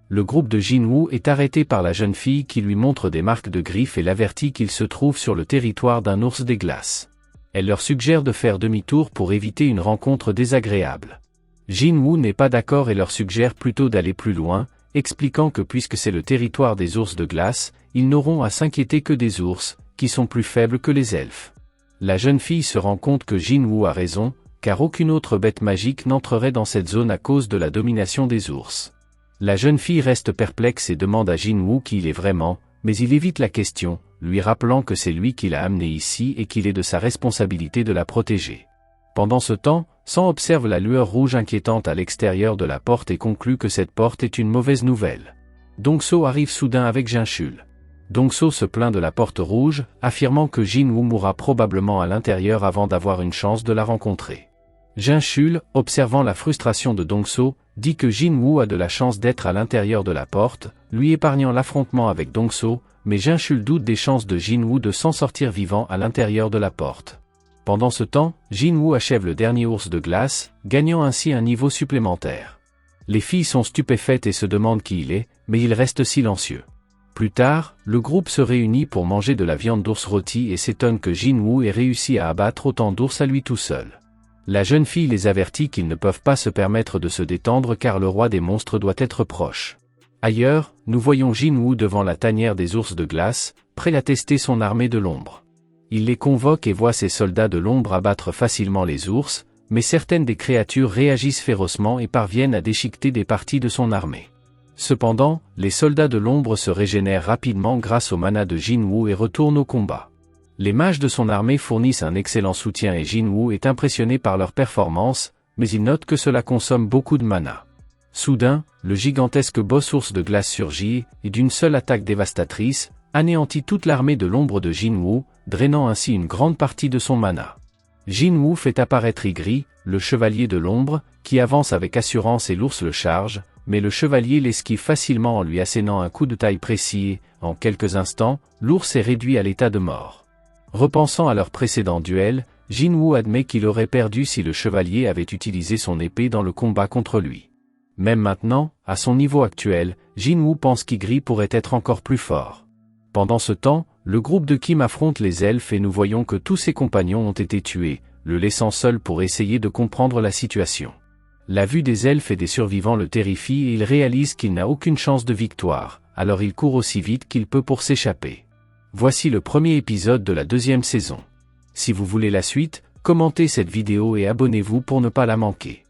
Le groupe de Jinwoo est arrêté par la jeune fille qui lui montre des marques de griffes et l'avertit qu'il se trouve sur le territoire d'un ours des glaces. Elle leur suggère de faire demi-tour pour éviter une rencontre désagréable. Jinwoo n'est pas d'accord et leur suggère plutôt d'aller plus loin, expliquant que puisque c'est le territoire des ours de glace, ils n'auront à s'inquiéter que des ours, qui sont plus faibles que les elfes. La jeune fille se rend compte que Jinwoo a raison, car aucune autre bête magique n'entrerait dans cette zone à cause de la domination des ours. La jeune fille reste perplexe et demande à Jinwoo qui il est vraiment, mais il évite la question, lui rappelant que c'est lui qui l'a amenée ici et qu'il est de sa responsabilité de la protéger. Pendant ce temps, Sang observe la lueur rouge inquiétante à l'extérieur de la porte et conclut que cette porte est une mauvaise nouvelle. Dongso arrive soudain avec Jinchul. Dongso se plaint de la porte rouge, affirmant que Jin-Woo mourra probablement à l'intérieur avant d'avoir une chance de la rencontrer. Jin-Chul, observant la frustration de Dongso, dit que Jin-Woo a de la chance d'être à l'intérieur de la porte, lui épargnant l'affrontement avec Dongso, mais Jin-Chul doute des chances de Jin-Woo de s'en sortir vivant à l'intérieur de la porte. Pendant ce temps, Jin-Woo achève le dernier ours de glace, gagnant ainsi un niveau supplémentaire. Les filles sont stupéfaites et se demandent qui il est, mais il reste silencieux. Plus tard, le groupe se réunit pour manger de la viande d'ours rôtie et s'étonne que Jin-Woo ait réussi à abattre autant d'ours à lui tout seul. La jeune fille les avertit qu'ils ne peuvent pas se permettre de se détendre car le roi des monstres doit être proche. Ailleurs, nous voyons Jin-Woo devant la tanière des ours de glace, prêt à tester son armée de l'ombre. Il les convoque et voit ses soldats de l'ombre abattre facilement les ours, mais certaines des créatures réagissent férocement et parviennent à déchiqueter des parties de son armée. Cependant, les soldats de l'ombre se régénèrent rapidement grâce au mana de Jin-Woo et retournent au combat. Les mages de son armée fournissent un excellent soutien et Jin-Woo est impressionné par leur performance, mais il note que cela consomme beaucoup de mana. Soudain, le gigantesque boss ours de glace surgit, et d'une seule attaque dévastatrice, anéantit toute l'armée de l'ombre de Jin-Woo, drainant ainsi une grande partie de son mana. Jin-Woo fait apparaître Igri, le chevalier de l'ombre, qui avance avec assurance et l'ours le charge, mais le chevalier l'esquive facilement en lui assénant un coup de taille précis et, en quelques instants, l'ours est réduit à l'état de mort. Repensant à leur précédent duel, Jin-Woo admet qu'il aurait perdu si le chevalier avait utilisé son épée dans le combat contre lui. Même maintenant, à son niveau actuel, Jin-Woo pense qu'Igri pourrait être encore plus fort. Pendant ce temps, le groupe de Kim affronte les elfes et nous voyons que tous ses compagnons ont été tués, le laissant seul pour essayer de comprendre la situation. La vue des elfes et des survivants le terrifie et il réalise qu'il n'a aucune chance de victoire, alors il court aussi vite qu'il peut pour s'échapper. Voici le premier épisode de la deuxième saison. Si vous voulez la suite, commentez cette vidéo et abonnez-vous pour ne pas la manquer.